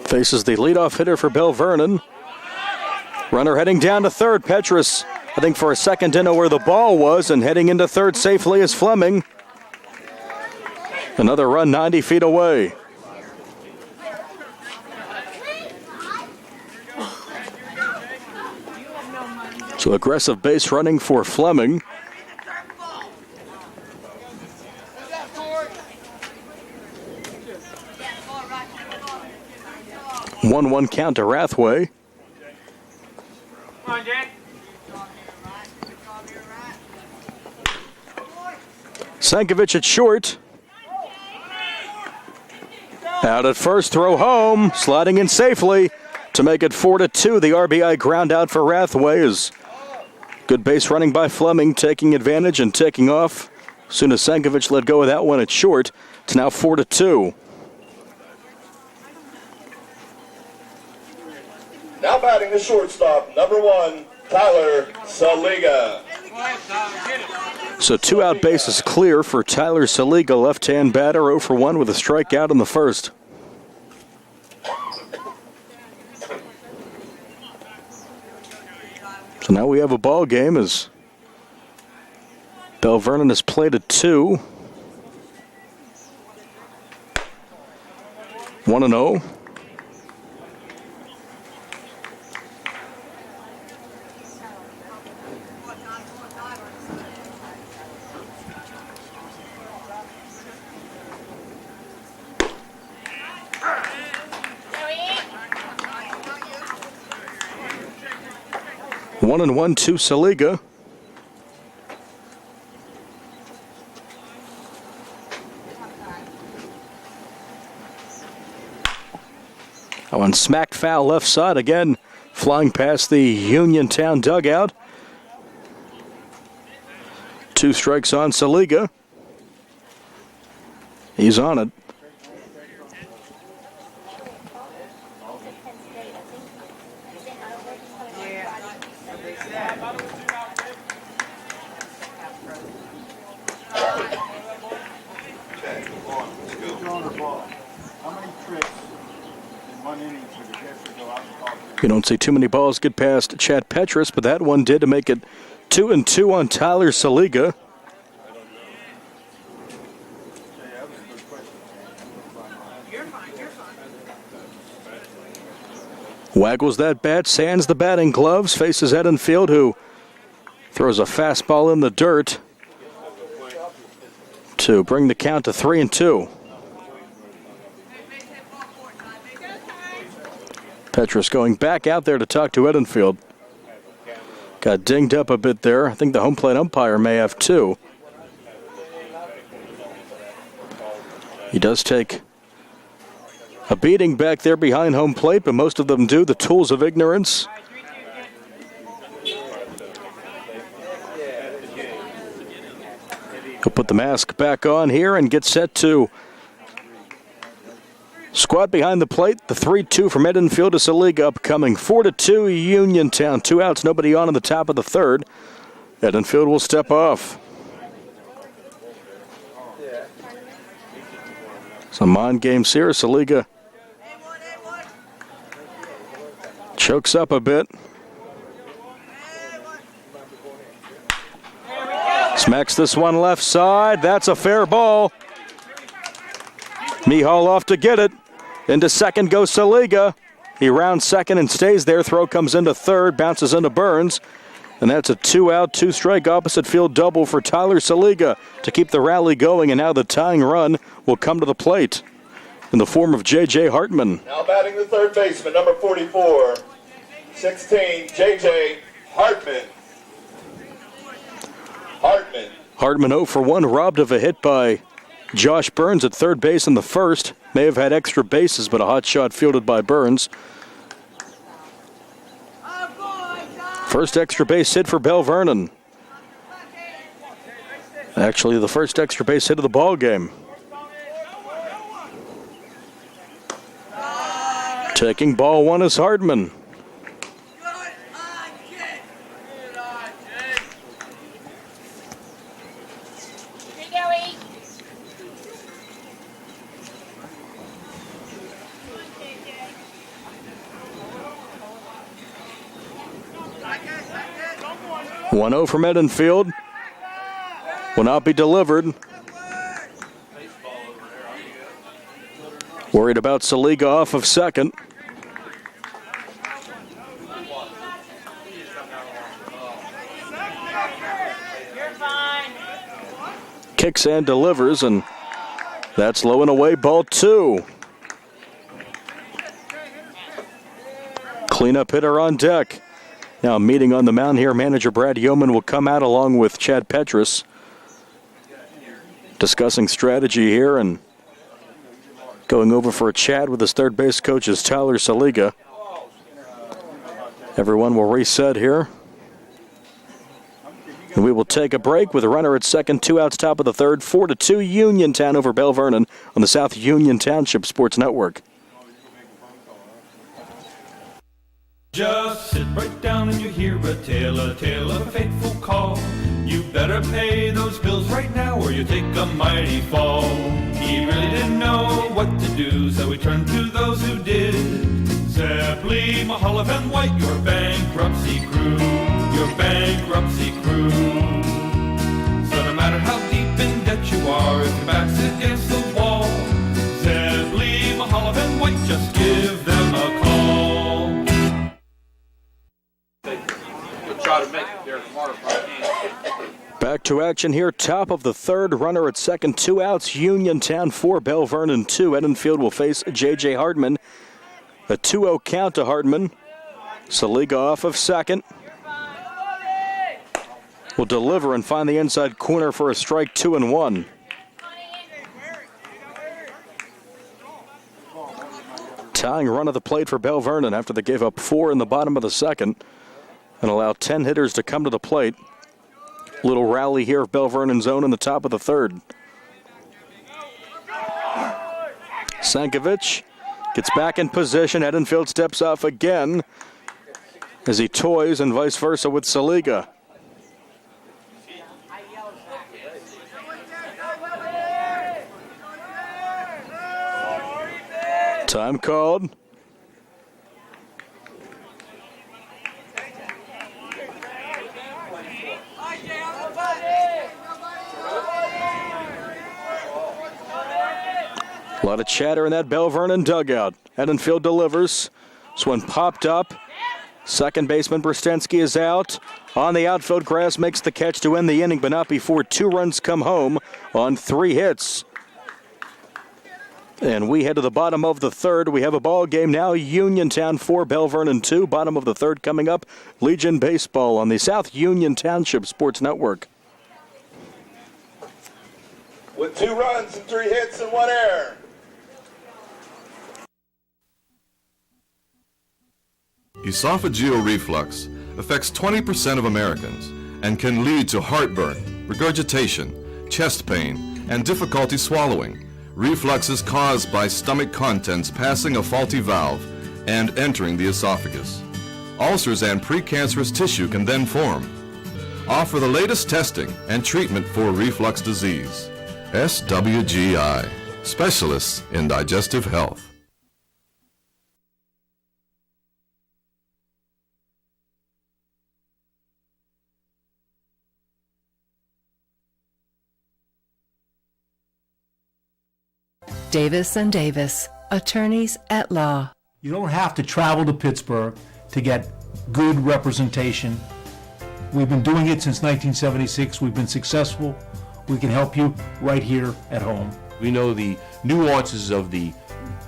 Faces the leadoff hitter for Belle Vernon. Runner heading down to third. Petrus, I think for a second, didn't know where the ball was, and heading into third safely is Fleming. Another run 90 feet away. So aggressive base running for Fleming. One count to Rathway. Come on, Jake. Sankovic at short. Out at first, throw home, sliding in safely to make it 4-2. The RBI ground out for Rathway is good base running by Fleming, taking advantage and taking off. As soon as Sankovic let go of that one at short, it's now 4-2. Now batting the shortstop, number 1, Tyler Saliga. So 2 out bases clear for Tyler Saliga, left-hand batter, 0 for 1 with a strikeout in the first. So now we have a ball game as Belle Vernon has played at 2. 1-0. One and 1 to Saliga. That one smacked foul left side again, flying past the Uniontown dugout. 2 strikes on Saliga. He's on it. You don't see too many balls get past Chad Petrus, but that one did to make it 2-2 on Tyler Saliga. Waggles that bat, sands the batting gloves, faces Edenfield, who throws a fastball in the dirt to bring the count to 3-2. Petrus going back out there to talk to Edenfield. Got dinged up a bit there. I think the home plate umpire may have too. He does take a beating back there behind home plate, but most of them do. The tools of ignorance. He'll put the mask back on here and get set to squat behind the plate. The 3-2 from Edenfield to Saliga upcoming. 4-2 Uniontown. 2 outs, nobody on in the top of the third. Edenfield will step off. Some mind games here. Saliga chokes up a bit. Smacks this one left side. That's a fair ball. Mihal off to get it. Into second goes Saliga. He rounds second and stays there. Throw comes into third, bounces into Burns. And that's a 2-out, 2-strike opposite field double for Tyler Saliga to keep the rally going. And now the tying run will come to the plate in the form of J.J. Hartman. Now batting the third baseman, number 44, 16, J.J. Hartman. Hartman 0 for 1, robbed of a hit by Josh Burns at third base in the first. May have had extra bases, but a hot shot fielded by Burns. First extra base hit for Belle Vernon. Actually, the first extra base hit of the ball game. Taking ball one is Hartman. One 0 from Edenfield. Will not be delivered. Worried about Saliga off of second. Kicks and delivers, and that's low and away, ball 2. Cleanup hitter on deck. Now, meeting on the mound here, manager Brad Yeoman will come out along with Chad Petrus, discussing strategy here and going over for a chat with his third base coach is Tyler Saliga. Everyone will reset here. And we will take a break with a runner at second, 2 outs, top of the third. 4-2 Uniontown over Belle Vernon on the South Union Township Sports Network. Just sit right down and you hear a tale of a fateful call. You better pay those bills right now or you take a mighty fall. He really didn't know what to do, so he turned to those who did. Zeppeli, Mahalev, and White, your bankruptcy crew, your bankruptcy crew. So no matter how deep in debt you are, if your back's against the wall, Zeppeli, Mahalev, and White, just give them a call. Back to action here, top of the third, runner at second, 2 outs, Uniontown 4, Belle Vernon 2. Edenfield will face J.J. Hartman. A 2-0 count to Hartman. Saliga off of second. Will deliver and find the inside corner for a strike, 2-1. Tying run of the plate for Belle Vernon after they gave up 4 in the bottom of the second and allowed 10 hitters to come to the plate. Little rally here of Belle Vernon's own in the top of the third. Sankovic gets back in position. Edenfield steps off again as he toys and vice versa with Saliga. Time called. A lot of chatter in that Belle Vernon dugout. Edenfield delivers. This one popped up. Second baseman Brostensky is out. On the outfield, Grass makes the catch to end the inning, but not before 2 runs come home on 3 hits. And we head to the bottom of the third. We have a ball game now. Uniontown 4, Belle Vernon 2. Bottom of the third coming up. Legion Baseball on the South Union Township Sports Network. With 2 runs and 3 hits and 1 error. Esophageal reflux affects 20% of Americans and can lead to heartburn, regurgitation, chest pain, and difficulty swallowing. Reflux is caused by stomach contents passing a faulty valve and entering the esophagus. Ulcers and precancerous tissue can then form. Offer the latest testing and treatment for reflux disease. SWGI, specialists in digestive health. Davis and Davis, attorneys at law. You don't have to travel to Pittsburgh to get good representation. We've been doing it since 1976. We've been successful. We can help you right here at home. We know the nuances of the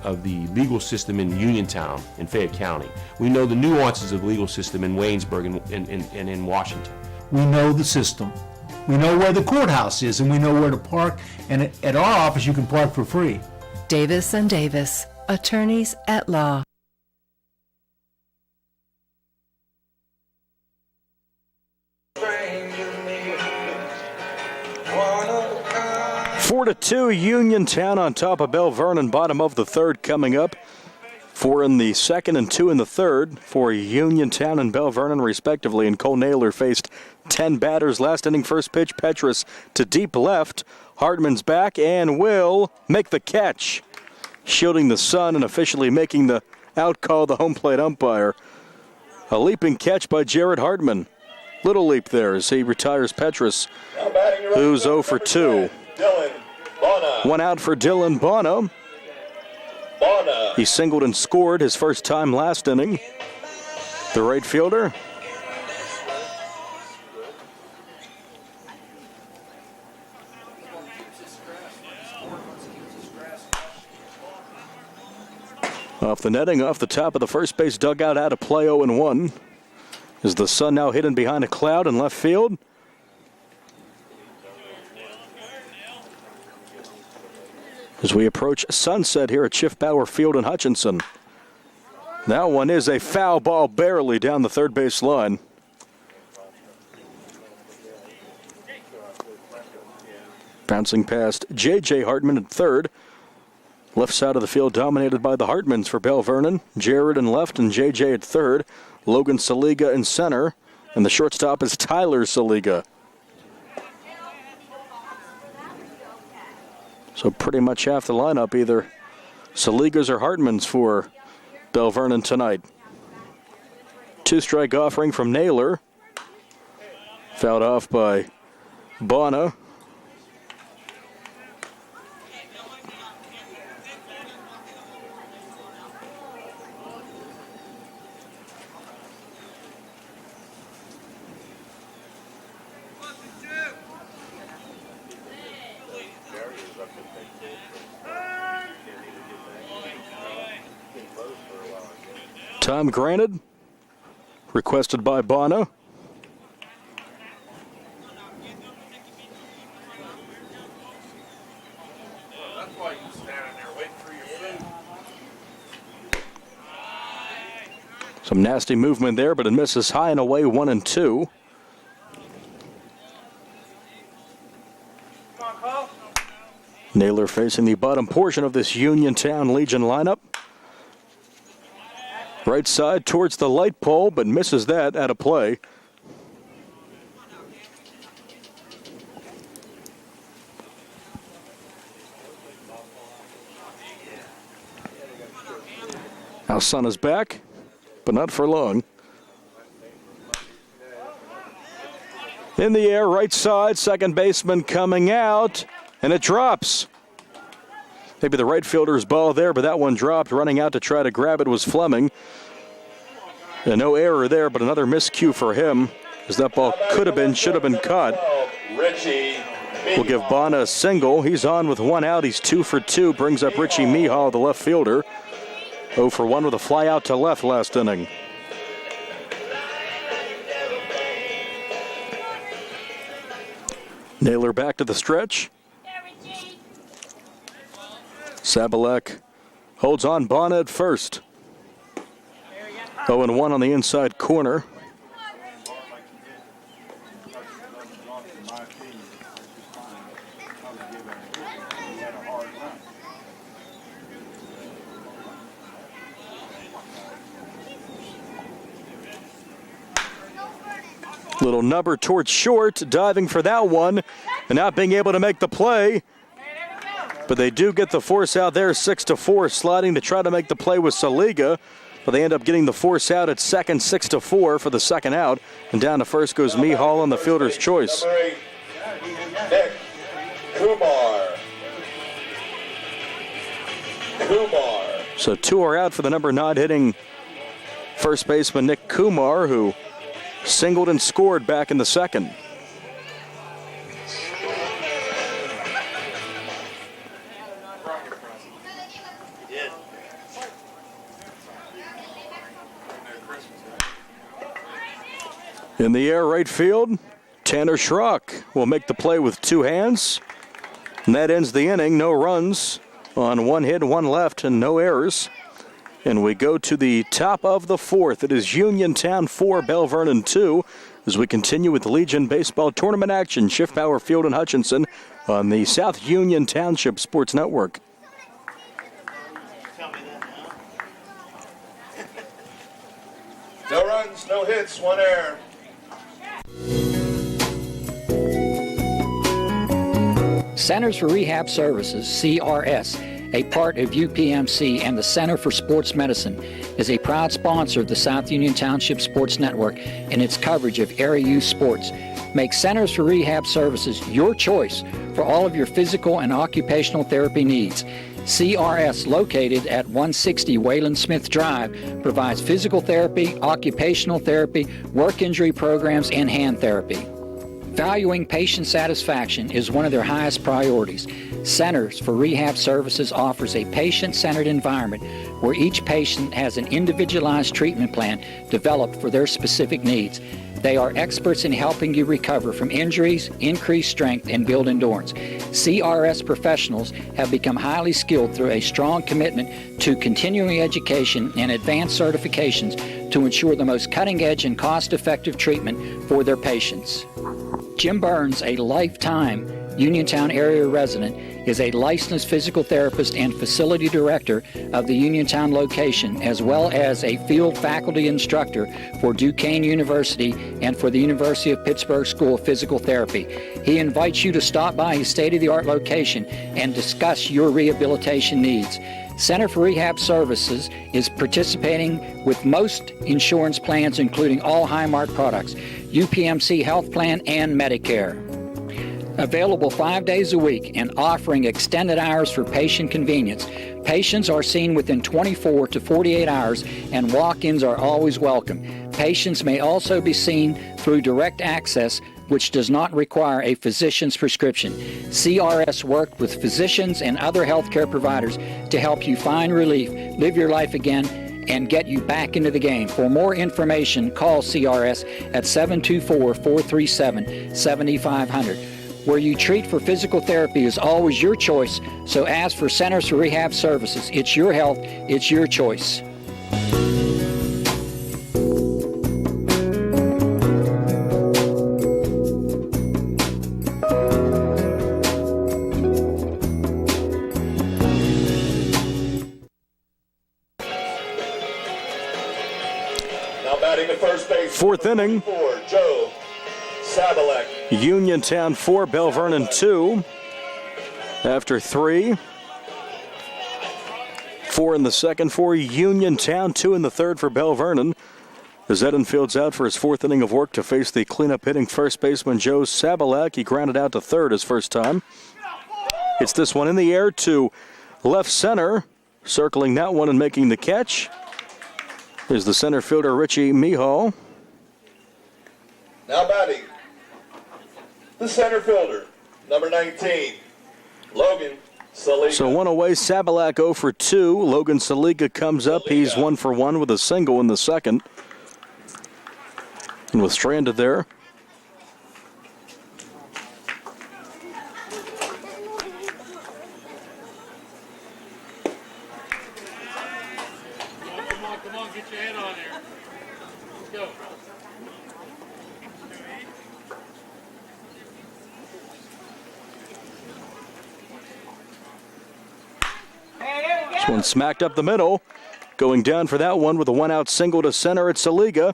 legal system in Uniontown in Fayette County. We know the nuances of the legal system in Waynesburg and in Washington. We know the system. We know where the courthouse is, and we know where to park. And at our office, you can park for free. Davis and Davis, attorneys at law. Four to 2, Uniontown on top of Belle Vernon. Bottom of the third coming up. 4 in the second and 2 in the third for Uniontown and Belle Vernon respectively. And Cole Naylor faced 10 batters. Last inning, first pitch, Petrus to deep left. Hartman's back and will make the catch. Shielding the sun and officially making the out call, the home plate umpire. A leaping catch by Jared Hartman. Little leap there as he retires Petrus, who's 0 for 2. One out for Dylan Bono. He singled and scored his first time last inning. The right fielder. Off the netting, off the top of the first base dugout, out of play 0-1. Is the sun now hidden behind a cloud in left field? As we approach sunset here at Schiffbauer Field in Hutchinson. That one is a foul ball barely down the third base line. Bouncing past J.J. Hartman at third. Left side of the field dominated by the Hartmans for Belle Vernon. Jared in left and J.J. at third. Logan Saliga in center. And the shortstop is Tyler Saliga. So pretty much half the lineup, either Saligas or Hartmans for Belle Vernon tonight. 2-strike offering from Naylor. Fouled off by Bono. Time granted. Requested by Bono. Some nasty movement there, but it misses high and away, 1-2. Naylor facing the bottom portion of this Uniontown Legion lineup. Right side towards the light pole, but misses that out of play. Now sun is back, but not for long. In the air, right side, second baseman coming out, and it drops. Maybe the right fielder's ball there, but that one dropped. Running out to try to grab it was Fleming. And no error there, but another miscue for him, as that ball should have been caught. We'll give Bonner a single. He's on with one out. He's 2 for 2. Brings up Richie Mihal, the left fielder. 0 for 1 with a fly out to left last inning. Naylor back to the stretch. Sabalek holds on. Bonner at first. 0-1 on the inside corner. Little number towards short, diving for that one, and not being able to make the play. But they do get the force out there, 6-4, sliding to try to make the play with Saliga. But they end up getting the force out at second, 6-4 for the second out. And down to first goes Mihal on the fielder's choice. Nick Kumar. So 2 are out for the number 9 hitting first baseman Nick Kumar, who singled and scored back in the second. In the air, right field, Tanner Schrock will make the play with 2 hands. And that ends the inning. No runs on 1 hit, 1 left, and no errors. And we go to the top of the 4th. It is Uniontown 4, Belle Vernon 2, as we continue with the Legion Baseball Tournament action. Schiff Power Field in Hutchinson on the South Union Township Sports Network. No runs, no hits, 1 error. Centers for Rehab Services, CRS, a part of UPMC and the Center for Sports Medicine, is a proud sponsor of the South Union Township Sports Network and its coverage of area youth sports. Make Centers for Rehab Services your choice for all of your physical and occupational therapy needs. CRS, located at 160 Wayland Smith Drive, provides physical therapy, occupational therapy, work injury programs, and hand therapy. Valuing patient satisfaction is one of their highest priorities. Centers for Rehab Services offers a patient-centered environment where each patient has an individualized treatment plan developed for their specific needs. They are experts in helping you recover from injuries, increase strength, and build endurance. CRS professionals have become highly skilled through a strong commitment to continuing education and advanced certifications to ensure the most cutting-edge and cost-effective treatment for their patients. Jim Burns, a lifetime Uniontown area resident, is a licensed physical therapist and facility director of the Uniontown location, as well as a field faculty instructor for Duquesne University and for the University of Pittsburgh School of Physical Therapy. He invites you to stop by his state-of-the-art location and discuss your rehabilitation needs. Center for Rehab Services is participating with most insurance plans, including all Highmark products, UPMC Health Plan, and Medicare. Available 5 days a week and offering extended hours for patient convenience. Patients are seen within 24 to 48 hours, and walk-ins are always welcome. Patients may also be seen through direct access, which does not require a physician's prescription. CRS worked with physicians and other healthcare providers to help you find relief, live your life again, and get you back into the game. For more information, call CRS at 724-437-7500. Where you treat for physical therapy is always your choice, so ask for Centers for Rehab Services. It's your health, it's your choice. Now batting to first base. 4th inning. For Joe Sabalek. Uniontown 4, Belle Vernon 2. After 3. 4 in the second for Uniontown, 2 in the third for Belle Vernon. As Edenfield's out for his 4th inning of work to face the cleanup hitting first baseman Joe Sabalek. He grounded out to third his first time. It's this one in the air to left center. Circling that one and making the catch is the center fielder, Richie Mihal. Now batting, the center fielder, number 19, Logan Saliga. So one away, Sabalak 0 for 2. Logan Saliga comes up. He's 1 for 1 with a single in the second. And was stranded there. Come on, get your head on there. Let's go. This one smacked up the middle. Going down for that one with a 1-out single to center at Saliga.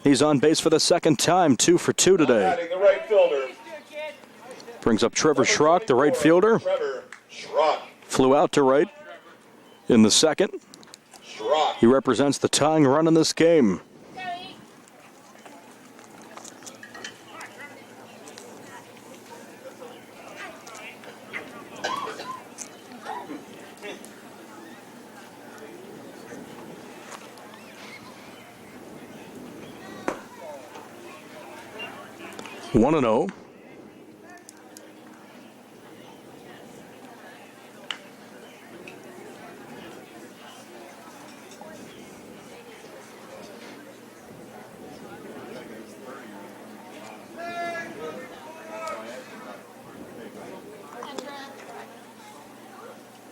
He's on base for the second time, 2 for 2 today. The right fielder. Brings up Trevor Schrock, the right fielder. Trevor Schrock. Flew out to right in the second. Schrock. He represents the tying run in this game. One and 0.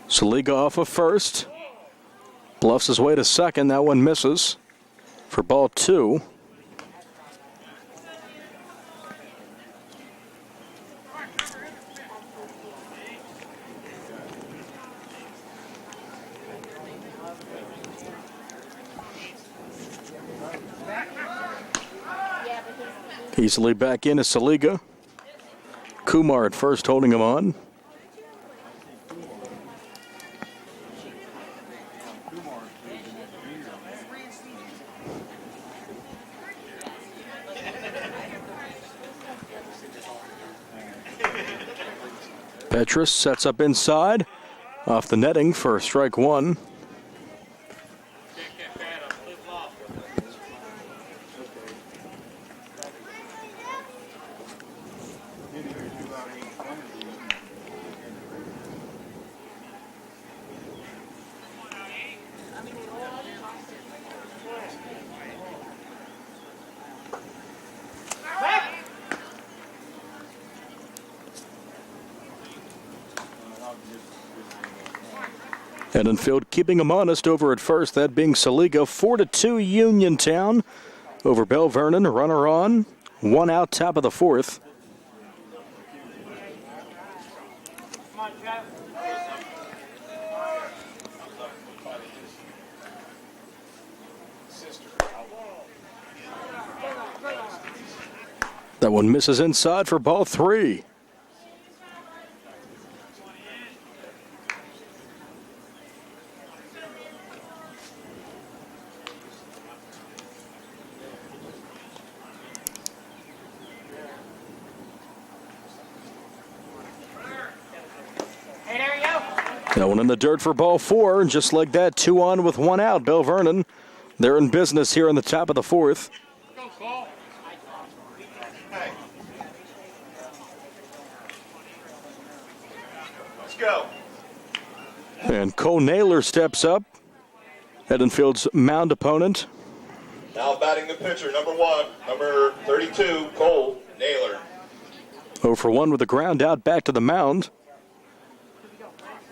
Saliga off of first. Bluffs his way to second. That one misses for ball 2. Easily back in is Saliga. Kumar at first holding him on. Petrus sets up inside. Off the netting for strike 1. Edenfield keeping him honest over at first, that being Saliga. 4-2 Uniontown over Belle Vernon. Runner on, 1 out, top of the 4th. That one misses inside for ball 3. That one in the dirt for ball 4, and just like that, 2 on with 1 out. Belle Vernon, they're in business here in the top of the 4th. Let's go. And Cole Naylor steps up, Edenfield's mound opponent. Now batting the pitcher, number 1, number 32, Cole Naylor. 0 for 1 with the ground out, back to the mound.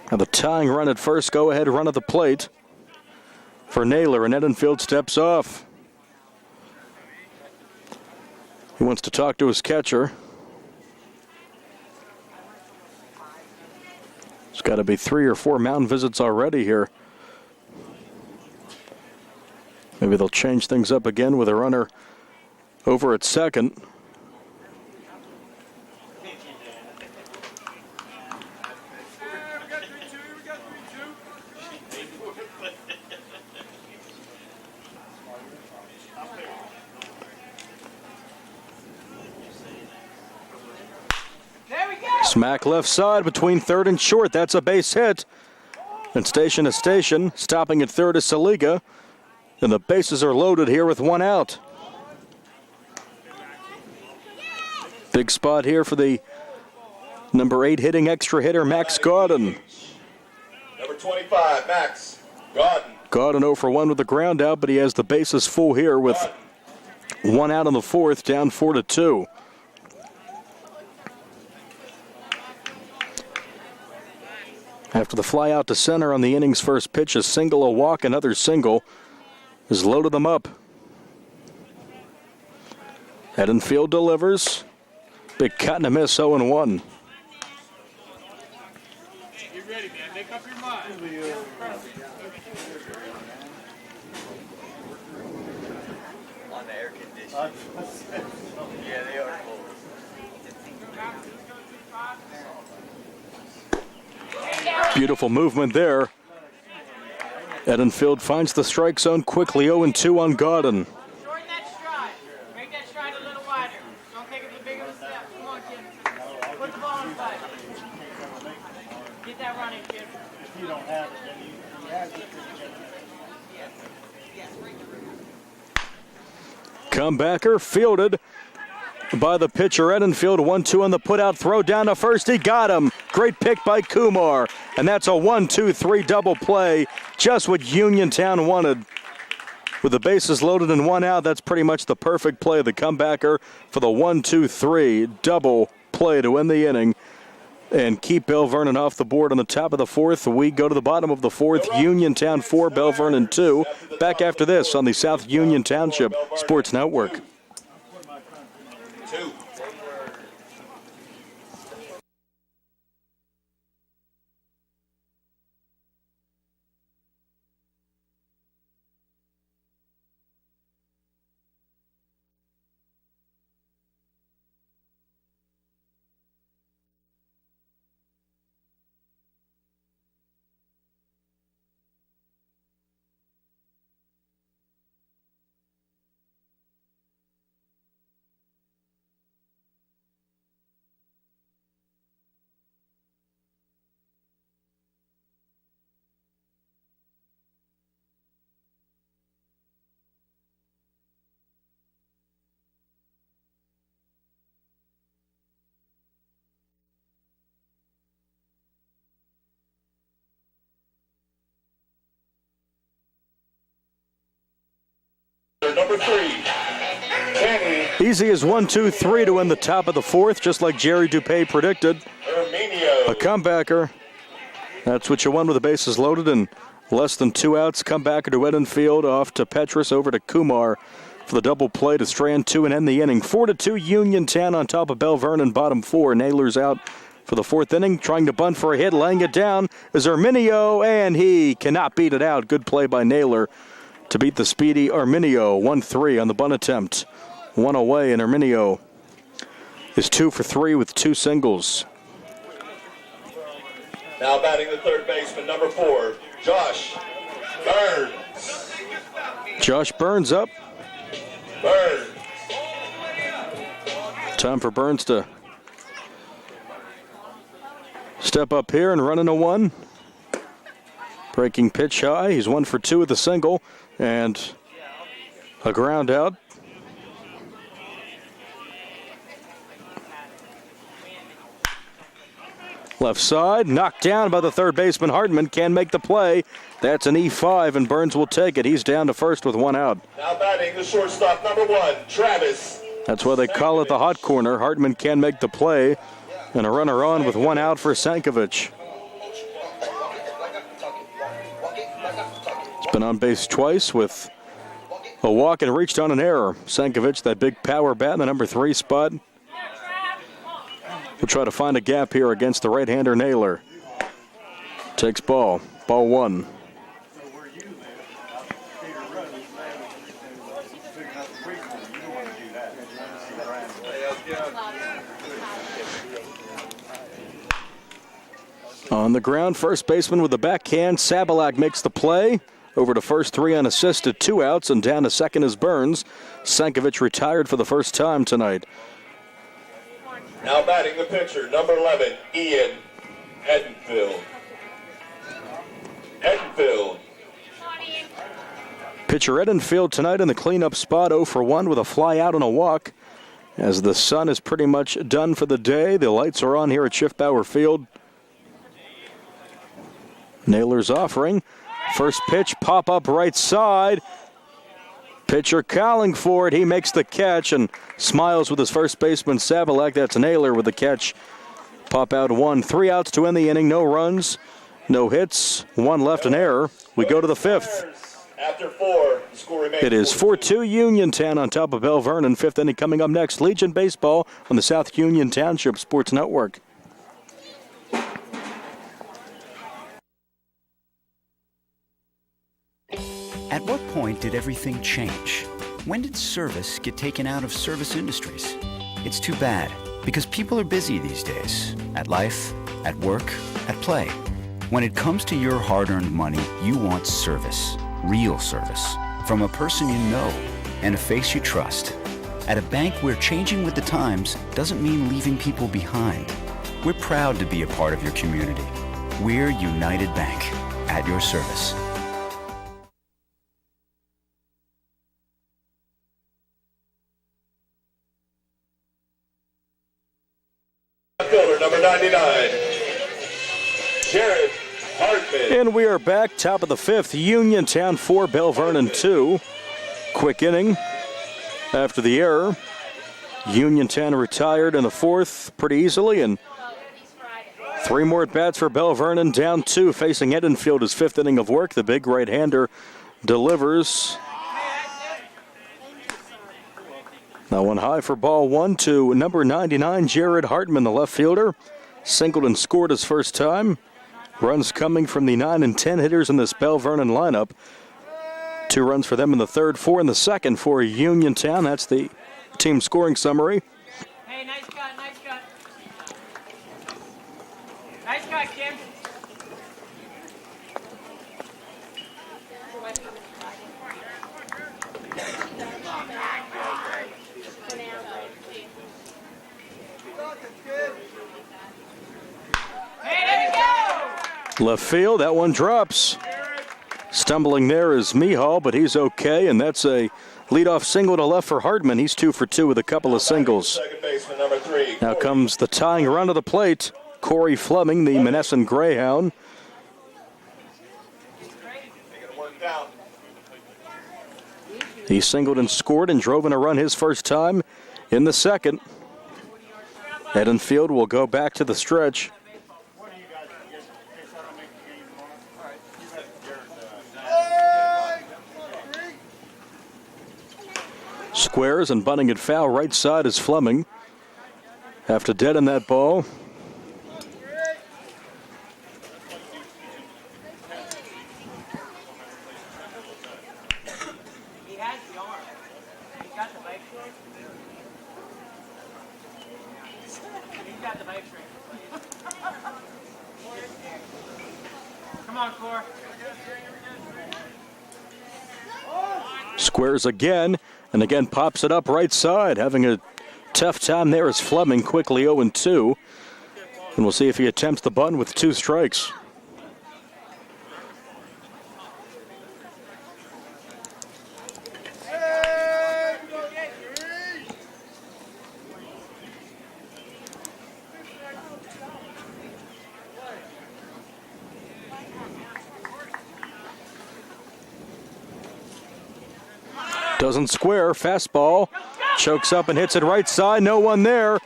Now the tying run at first, go-ahead run at the plate for Naylor, and Edenfield steps off. He wants to talk to his catcher. It's got to be 3 or 4 mound visits already here. Maybe they'll change things up again with a runner over at second. Smack left side between third and short. That's a base hit. And station to station, stopping at third is Saliga. And the bases are loaded here with one out. Big spot here for the number 8 hitting extra hitter, Max Gauden. Number 25, Max Gauden. Gauden 0 for 1 with the ground out, but he has the bases full here with one out in the fourth, down 4-2. After the fly out to center on the inning's first pitch, a single, a walk, another single has loaded them up. Edenfield delivers. Big cut and a miss, 0-1. Get ready, man. Make up your mind. On the air conditioning. Yeah, they are cold. Beautiful movement there. Edenfield finds the strike zone quickly, 0-2 on Gauden. Shorten that stride. Make that stride a little wider. Don't take it too big of a step. Come on, kid. Put the ball in play. Get that running, kid. If you don't have it, then you have it. Comebacker fielded by the pitcher Edenfield. 1-2 on the put-out throw down to first. He got him. Great pick by Kumar. And that's a 1-2-3 double play. Just what Uniontown wanted. With the bases loaded and one out, that's pretty much the perfect play of the comebacker for the 1-2-3 double play to end the inning and keep Belle Vernon off the board on the top of the fourth. We go to the bottom of the fourth. Uniontown 4, Belle Vernon 2. Back after this on the South Union Township Sports Network. 2. Number 3, Kenny Easy as 1-2-3 to win the top of the fourth, just like Jerry Dupay predicted. Herminio. A comebacker. That's what you won with the bases loaded and less than 2 outs. Comebacker to Edenfield, off to Petrus, over to Kumar for the double play to strand 2 and end the inning. 4-2 Uniontown on top of Belle Vernon, bottom 4. Naylor's out for the fourth inning, trying to bunt for a hit, laying it down is Herminio, and he cannot beat it out. Good play by Naylor to beat the speedy Herminio. 1-3 on the bunt attempt. 1 away, and Herminio is 2 for 3 with 2 singles. Now batting the third baseman, number 4, Josh Burns. Josh Burns up. Burns. Time for Burns to step up here and run into 1. Breaking pitch high. He's 1 for 2 with a single and a ground out. Left side, knocked down by the third baseman. Hartman can make the play. That's an E5, and Burns will take it. He's down to first with 1 out. Now batting the shortstop, number 1, Travis. That's why they call it the hot corner. Hartman can make the play, and a runner on with 1 out for Sankovic. He's been on base twice with a walk and reached on an error. Sankovic, that big power bat in the number 3 spot. We'll try to find a gap here against the right-hander Naylor. Takes ball. Ball 1. On the ground, first baseman with the backhand. Sabalak makes the play. Over to first, 3 unassisted, 2 outs, and down to second is Burns. Sankovic retired for the first time tonight. Now batting the pitcher, number 11, Ian Edenfield. Edenfield. Pitcher Edenfield tonight in the cleanup spot, 0 for 1 with a fly out and a walk. As the sun is pretty much done for the day, the lights are on here at Schiffbauer Field. Naylor's offering. First pitch, pop up right side. Pitcher calling for it. He makes the catch and smiles with his first baseman, Savalak. That's Naylor with the catch. Pop out 1. 3 outs to end the inning. No runs, no hits, 1 left, an error. We go to the 5th. After 4, the score remains. It is 4-2 Uniontown on top of Belle Vernon. 5th inning coming up next. Legion Baseball on the South Union Township Sports Network. At what point did everything change? When did service get taken out of service industries? It's too bad, because people are busy these days. At life, at work, at play. When it comes to your hard-earned money, you want service. Real service. From a person you know and a face you trust. At a bank where changing with the times doesn't mean leaving people behind. We're proud to be a part of your community. We're United Bank, at your service. Fielder number 99, Jared Hartman. And we are back, top of the 5th. Uniontown 4, Belle Vernon 2. Quick inning after the error. Uniontown retired in the 4th pretty easily, and 3 more at-bats for Belle Vernon. Down 2, facing Edenfield, his 5th inning of work. The big right-hander delivers. Now one high for ball 1 to number 99, Jared Hartman, the left fielder. Singled and scored his first time. Runs coming from the 9 and 10 hitters in this Belle Vernon lineup. 2 runs for them in the 3rd, 4 in the 2nd for Uniontown. That's the team scoring summary. Hey, nice cut, nice cut. Nice cut, Kim. Left field, that one drops. Stumbling there is Mihal, but he's okay, and that's a leadoff single to left for Hartman. He's 2 for 2 with a couple of singles. Second baseman number 3. Now comes the tying run to the plate. Corey Fleming, the Monessen Greyhound. He singled and scored and drove in a run his first time in the 2nd. Edenfield will go back to the stretch. Squares and bunting it foul. Right side is Fleming. Have to deaden that ball. He has the arm. He's got the bike strength. He's got the bike strength. Come on, Cor. Squares again, and again pops it up right side. Having a tough time there is Fleming, quickly 0-2. And we'll see if he attempts the bunt with 2 strikes. Doesn't square, fastball, chokes up and hits it right side, no one there.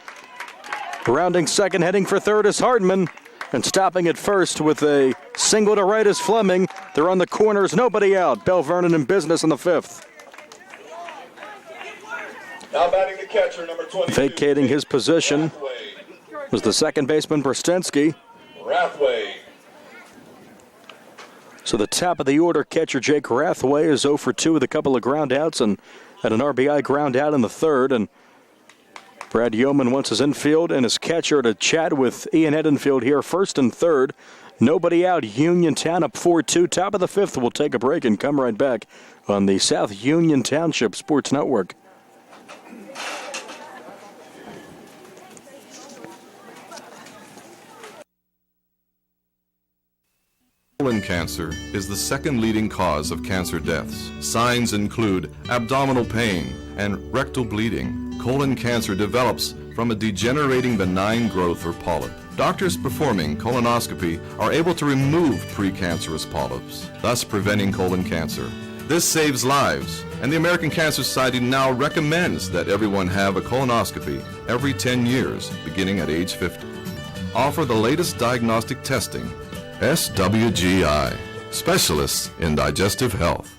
Rounding second, heading for third is Hartman, and stopping at first with a single to right is Fleming. They're on the corners, nobody out. Belle Vernon in business in the 5th. Now batting the catcher, number 22. Vacating his position was the second baseman, Brostensky. Rathway. So the top of the order, catcher Jake Rathway is 0 for 2 with a couple of ground outs and had an RBI ground out in the 3rd. And Brad Yeoman wants his infield and his catcher to chat with Ian Edenfield here, 1st and 3rd. Nobody out. Uniontown up 4-2. Top of the 5th. We'll take a break and come right back on the South Union Township Sports Network. Colon cancer is the second leading cause of cancer deaths. Signs include abdominal pain and rectal bleeding. Colon cancer develops from a degenerating benign growth or polyp. Doctors performing colonoscopy are able to remove precancerous polyps, thus preventing colon cancer. This saves lives, and the American Cancer Society now recommends that everyone have a colonoscopy every 10 years, beginning at age 50. Offer the latest diagnostic testing. SWGI, specialists in digestive health.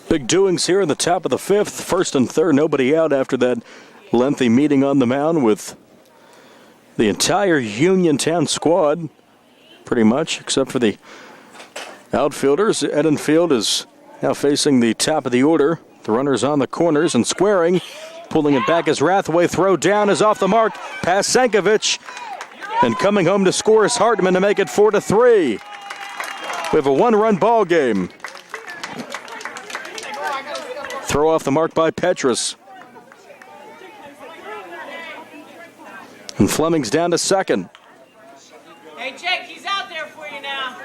Big doings here in the top of the fifth. First and third, nobody out after that lengthy meeting on the mound with the entire Uniontown squad, pretty much, except for the outfielders. Edenfield is now facing the top of the order. The runner's on the corners and squaring. Pulling it back as Rathway. Throw down is off the mark. Past Sankovic. And coming home to score is Hartman to make it 4-3. We have a one-run ball game. Throw off the mark by Petrus. And Fleming's down to second. Hey, Jake, he's out there for you now.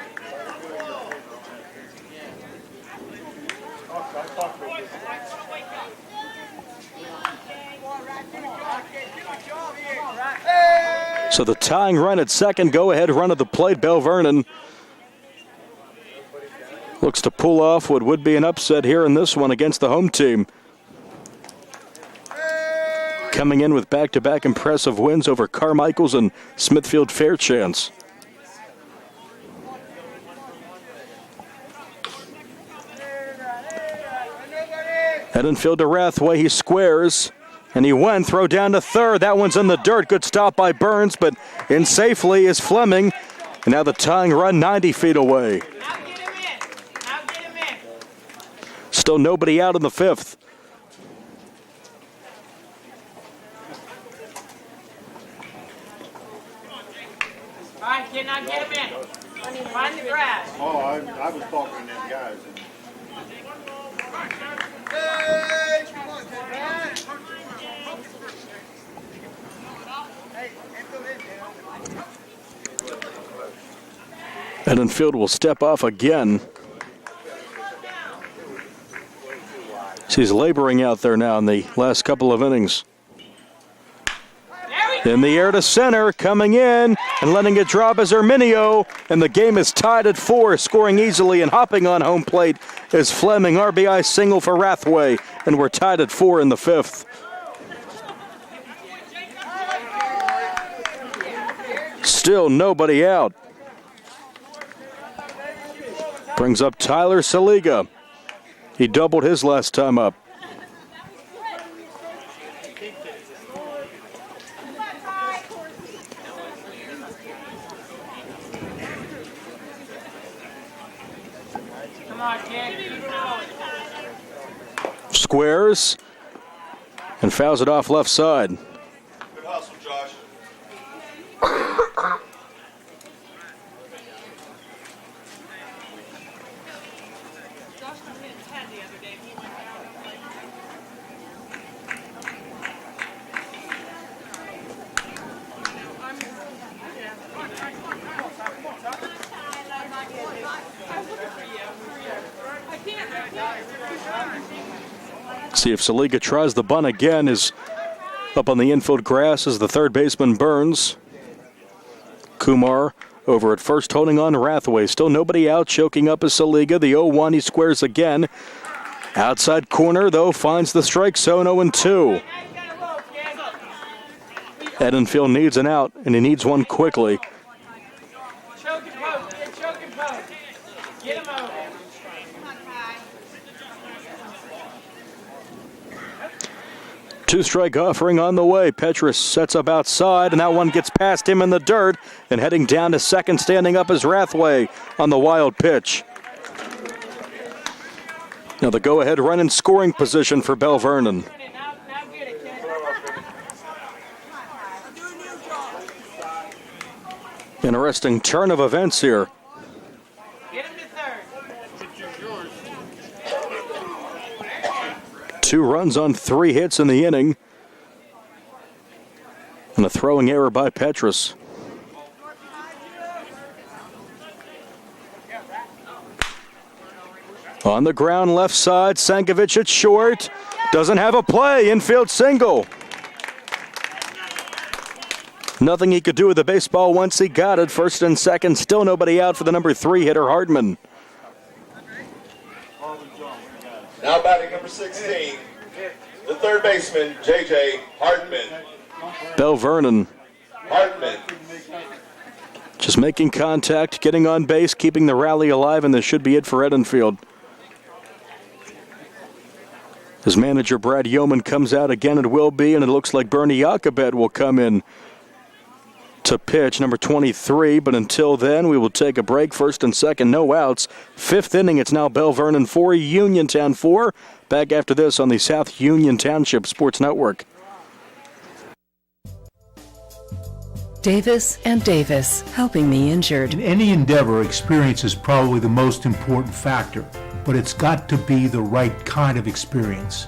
So the tying run at second, go-ahead run at the plate. Belle Vernon looks to pull off what would be an upset here in this one against the home team. Coming in with back-to-back impressive wins over Carmichaels and Smithfield Fairchance. Edenfield to Rathway, he squares, and he went, throw down to third. That one's in the dirt. Good stop by Burns, but in safely is Fleming. And now the tying run 90 feet away. Still nobody out in the fifth. All right, kid, now get him in. Find the grass. Oh, I was talking to them guys. Edenfield will step off again. He's laboring out there now in the last couple of innings. In the air to center, coming in and letting it drop is Herminio, and the game is tied at 4, scoring easily and hopping on home plate is Fleming. RBI single for Rathway, and we're tied at 4 in the fifth. Still nobody out. Brings up Tyler Saliga. He doubled his last time up. Come on, kid. Squares and fouls it off left side. Good hustle, Josh. See if Saliga tries the bunt again. Is up on the infield grass as the third baseman Burns. Kumar over at first holding on to Rathway. Still nobody out, choking up is Saliga. The 0-1, he squares again. Outside corner, though, finds the strike zone, 0-2. Edenfield needs an out, and he needs one quickly. Two-strike offering on the way. Petrus sets up outside, and that one gets past him in the dirt. And heading down to second, standing up is Rathway on the wild pitch. Now the go-ahead run in scoring position for Belle Vernon. Interesting turn of events here. Two runs on 3 hits in the inning. And a throwing error by Petrus. On the ground, left side, Sankovic at short. Doesn't have a play, infield single. Nothing he could do with the baseball once he got it. First and second, still nobody out for the number 3 hitter, Hartman. Now batting number 16, the third baseman, J.J. Hartman. Belle Vernon Hartman. just making contact, getting on base, keeping the rally alive, and this should be it for Edenfield. His manager, Brad Yeoman, comes out again. It will be, and it looks like Bernie Jacobet will come in to pitch, number 23. But until then, we will take a break. First and second, no outs. 5th inning, it's now Belle Vernon 4, Uniontown 4. Back after this on the South Union Township Sports Network. Davis and Davis, helping the injured. In any endeavor, experience is probably the most important factor, but it's got to be the right kind of experience.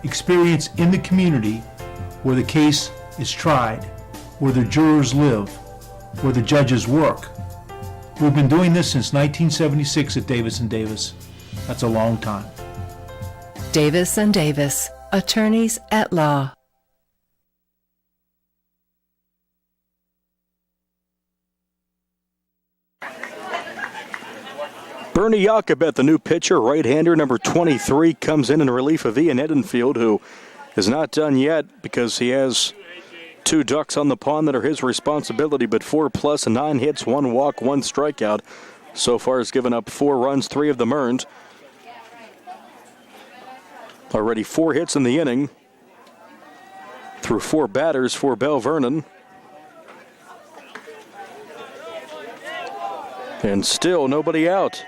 Experience in the community where the case is tried, where the jurors live, where the judges work. We've been doing this since 1976 at Davis and Davis. That's a long time. Davis and Davis, attorneys at law. Bernie Jacobet, the new pitcher, right-hander, number 23, comes in relief of Ian Edenfield, who is not done yet because he has 2 ducks on the pond that are his responsibility, but 4+ and 9 hits, 1 walk, 1 strikeout. So far has given up 4 runs, 3 of them earned. Already 4 hits in the inning through 4 batters for Belle Vernon. And still nobody out.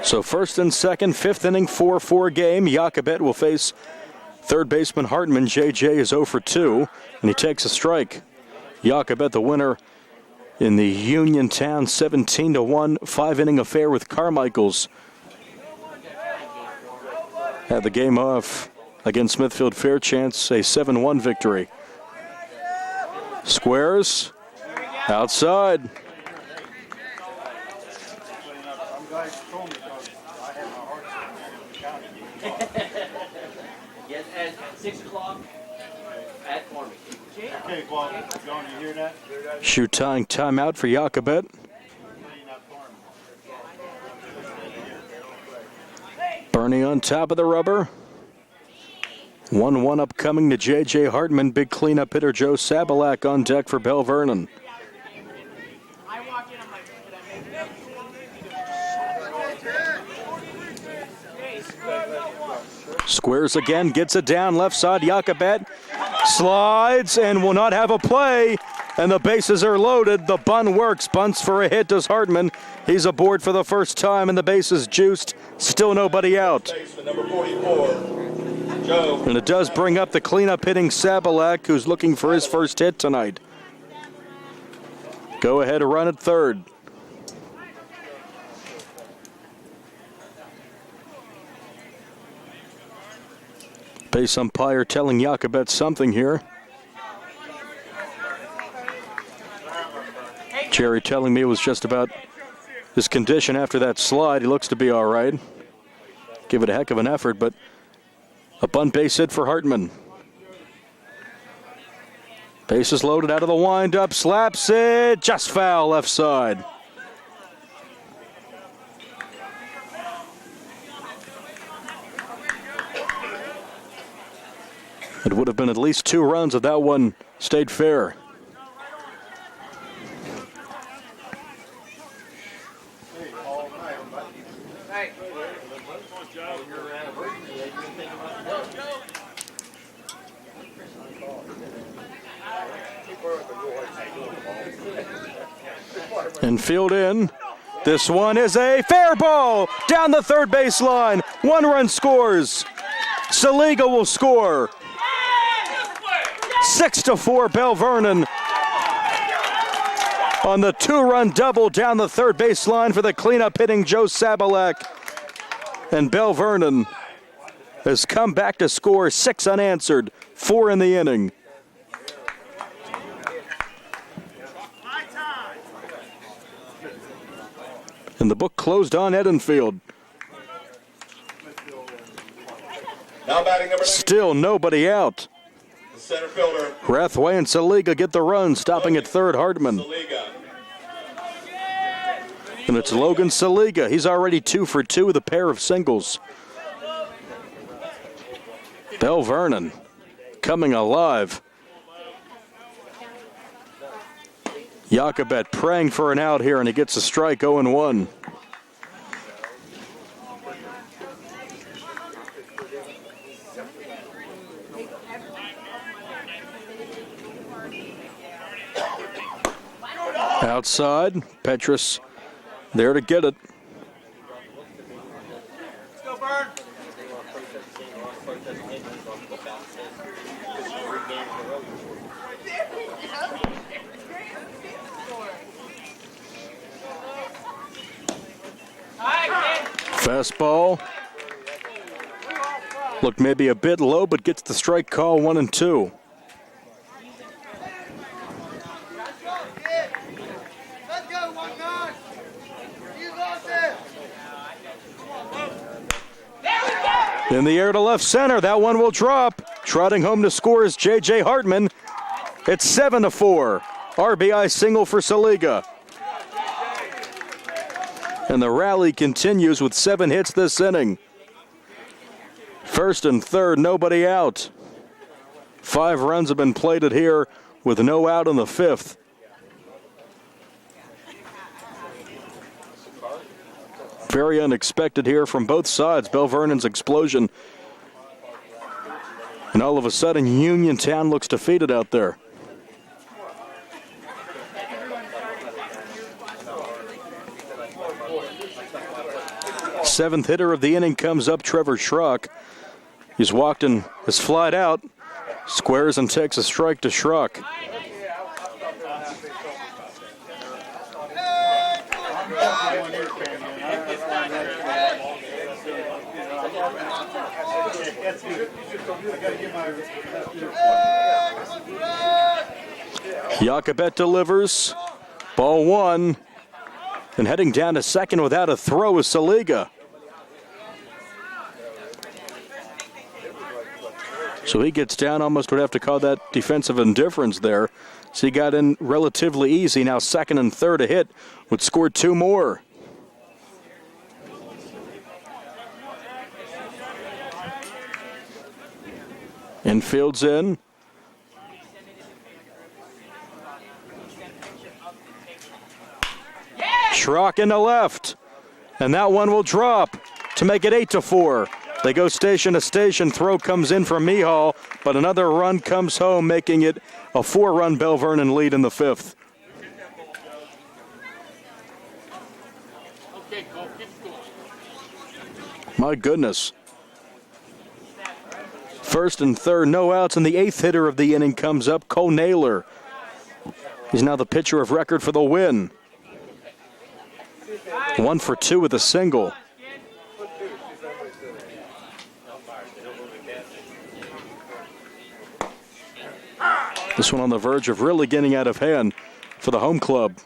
So first and second, 5th inning, 4-4 game. Jacobet will face third baseman Hartman. JJ is 0 for 2, and he takes a strike. Jacobet, the winner in the Uniontown 17-1 5-inning affair with Carmichael's. Had the game off against Smithfield Fairchance, a 7-1 victory. Squares outside. Yes, at 6 o'clock at Farmington. Okay, Bob, John, you hear that? Shoot tying timeout for Jacobet. Bernie on top of the rubber. 1-1 upcoming to J.J. Hartman. Big cleanup hitter Joe Sabalak on deck for Belle Vernon. Squares again, gets it down left side. Jacobet slides and will not have a play. And the bases are loaded. The bunt works. Bunts for a hit does Hartman. He's aboard for the first time, and the bases juiced. Still nobody out. Number 44, Joe. And it does bring up the cleanup hitting Sabalak, who's looking for his first hit tonight. Go ahead and run at third. Base umpire telling Jacobet something here. Jerry telling me it was just about his condition after that slide. He looks to be all right. Give it a heck of an effort, but a bunt base hit for Hartman. Bases loaded out of the windup, slaps it, just foul left side. It would have been at least 2 runs if that one stayed fair. Infield in. This one is a fair ball down the third baseline. 1 run scores. Saliga will score. 6-4 Belle Vernon on the 2-run double down the third baseline for the cleanup hitting Joe Sabalak. And Belle Vernon has come back to score 6 unanswered, 4 in the inning. And the book closed on Edenfield. Now batting number 9. Still nobody out. The center fielder. Rathway and Saliga get the run, stopping at third Hartman. Saliga. And it's Logan Saliga. He's already 2 for 2 with a pair of singles. Belle Vernon coming alive. Jakobet praying for an out here, and he gets a strike 0-1. Outside, Petrus there to get it. Let's go, Bird. Fastball. Looked maybe a bit low, but gets the strike call 1-2. In the air to left center, that one will drop. Trotting home to score is J.J. Hartman. It's 7-4. RBI single for Saliga. And the rally continues with 7 hits this inning. First and third, nobody out. 5 runs have been plated here with no out in the 5th. Very unexpected here from both sides. Belle Vernon's explosion. And all of a sudden, Uniontown looks defeated out there. Seventh hitter of the inning comes up, Trevor Schrock. He's walked and has flied out. Squares and takes a strike to Schrock. Jakobet delivers. Ball 1. And heading down to second without a throw is Saliga. So he gets down, almost would have to call that defensive indifference there. So he got in relatively easy. Now second and third a hit would score 2 more. Infield's in. Schrock in the left. And that one will drop to make it 8-4. They go station to station. Throw comes in from Mihal, but another run comes home, making it a 4-run Belle Vernon lead in the 5th. My goodness. First and third, no outs, and the 8th hitter of the inning comes up, Cole Naylor. He's now the pitcher of record for the win. 1 for 2 with a single. This one on the verge of really getting out of hand for the home club.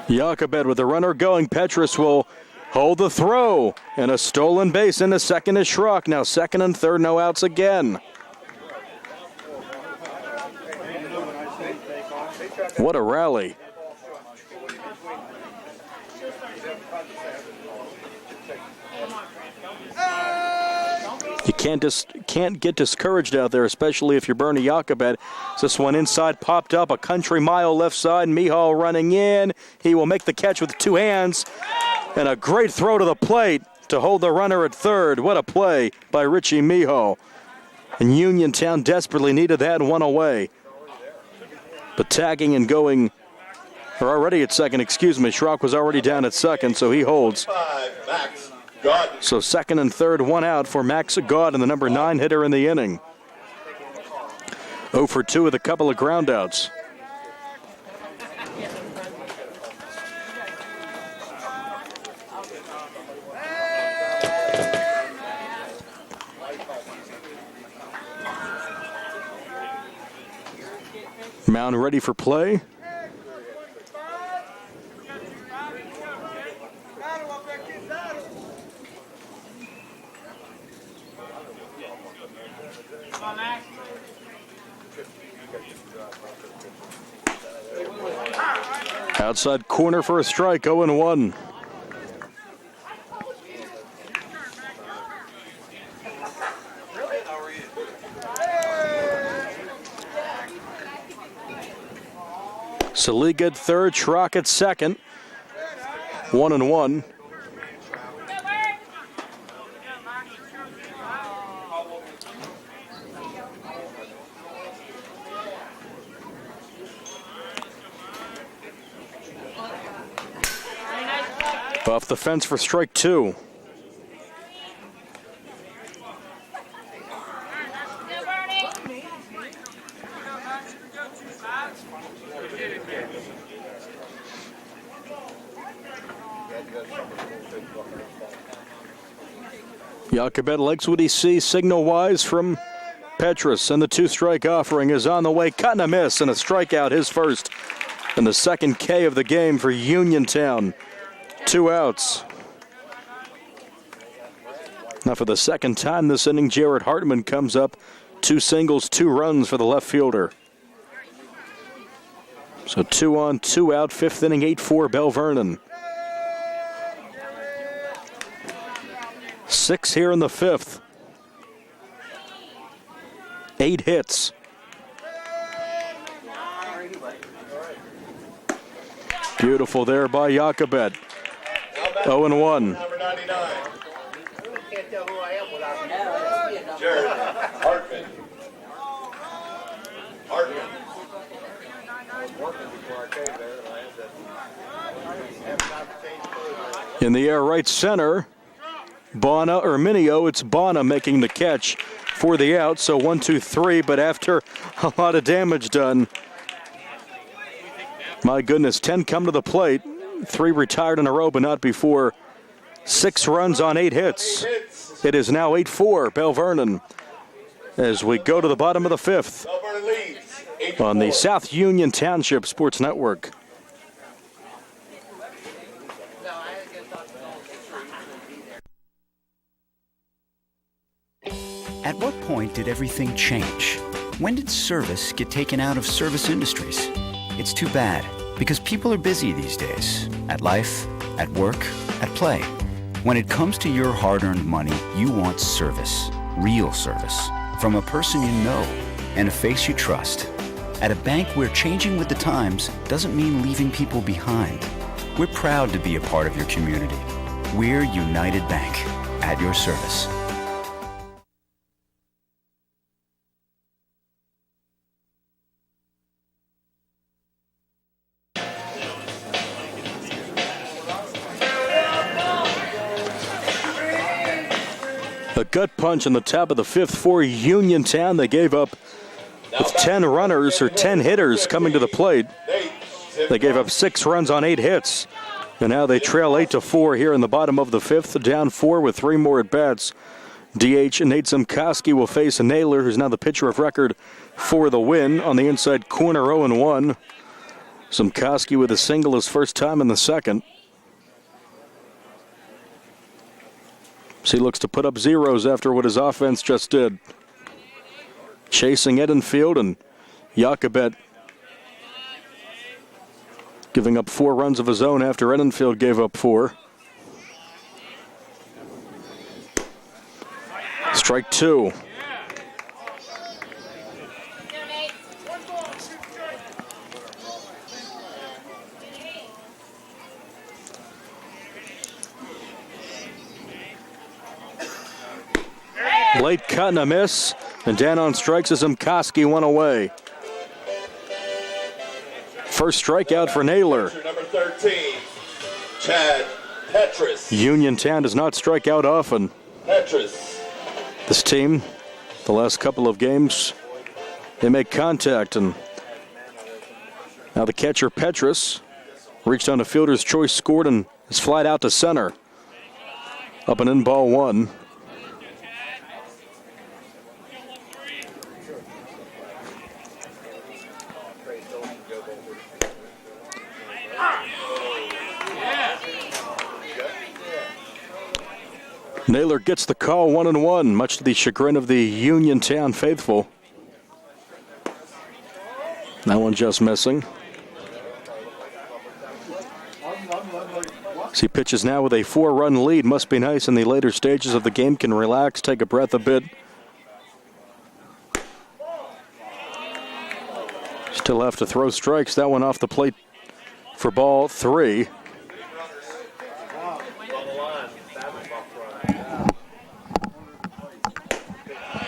Jakobet with the runner going. Petrus will hold the throw. And a stolen base into second is Schrock. Now second and third, no outs again. What a rally. You can't get discouraged out there, especially if you're Bernie Jacobet. This one inside popped up, a country mile left side. Mihal running in. He will make the catch with two hands. And a great throw to the plate to hold the runner at third. What a play by Richie Mihal. And Uniontown desperately needed that one away. But tagging and going, or already at second, Schrock was already down at second, so he holds. So second and third, one out for Max Godin, the number 9 hitter in the inning. 0 for 2 with a couple of groundouts. Mound ready for play. Outside corner for a strike, 0-1. Saliga at third, Schrock at second. 1-1. Off the fence for strike 2. Jacobet likes what he sees signal-wise from Petrus, and the 2-strike offering is on the way. Cut and a miss, and a strikeout, his first, and the second K of the game for Uniontown. 2 outs. Now for the second time this inning, Jared Hartman comes up. 2 singles, 2 runs for the left fielder. So 2 on, 2 out, 5th inning, 8-4 Belle Vernon. 6 here in the 5th. 8 hits. Beautiful there by Jacobet. 0-1. Number 99. Jared Hartman. In the air right center, Bona or Minio, it's Bona making the catch for the out. So 1-2-3, but after a lot of damage done. My goodness, 10 come to the plate. 3 retired in a row, but not before. 6 runs on 8 hits. It is now 8-4 Belle Vernon as we go to the bottom of the 5th on the South Union Township Sports Network. At what point did everything change? When did service get taken out of service industries? It's too bad, because people are busy these days. At life, at work, at play. When it comes to your hard-earned money, you want service. Real service. From a person you know and a face you trust. At a bank where changing with the times doesn't mean leaving people behind. We're proud to be a part of your community. We're United Bank, at your service. A gut punch in the top of the 5th for Uniontown. They gave up with 10 runners or 10 hitters coming to the plate. They gave up 6 runs on 8 hits. And now they trail 8-4 here in the bottom of the 5th. Down 4 with 3 more at bats. DH Nate Zimkoski will face a Naylor, who's now the pitcher of record for the win. On the inside corner, 0-1. Zimkoski with a single his first time in the 2nd. So he looks to put up zeros after what his offense just did. Chasing Edenfield, and Jacobet giving up 4 runs of his own after Edenfield gave up 4. Strike two. Late cut and a miss, and down on strikes as Mkoski one away. First strikeout for Naylor. Number 13, Chad Petrus. Uniontown does not strike out often. Petrus. This team, the last couple of games, they make contact, and now the catcher Petrus reached on a fielder's choice, scored, and is flied out to center. Up and in, ball one. Naylor gets the call 1-1, much to the chagrin of the Uniontown faithful. That one just missing. As he pitches now with a 4-run lead. Must be nice in the later stages of the game. Can relax, take a breath a bit. Still have to throw strikes. That one off the plate for ball three.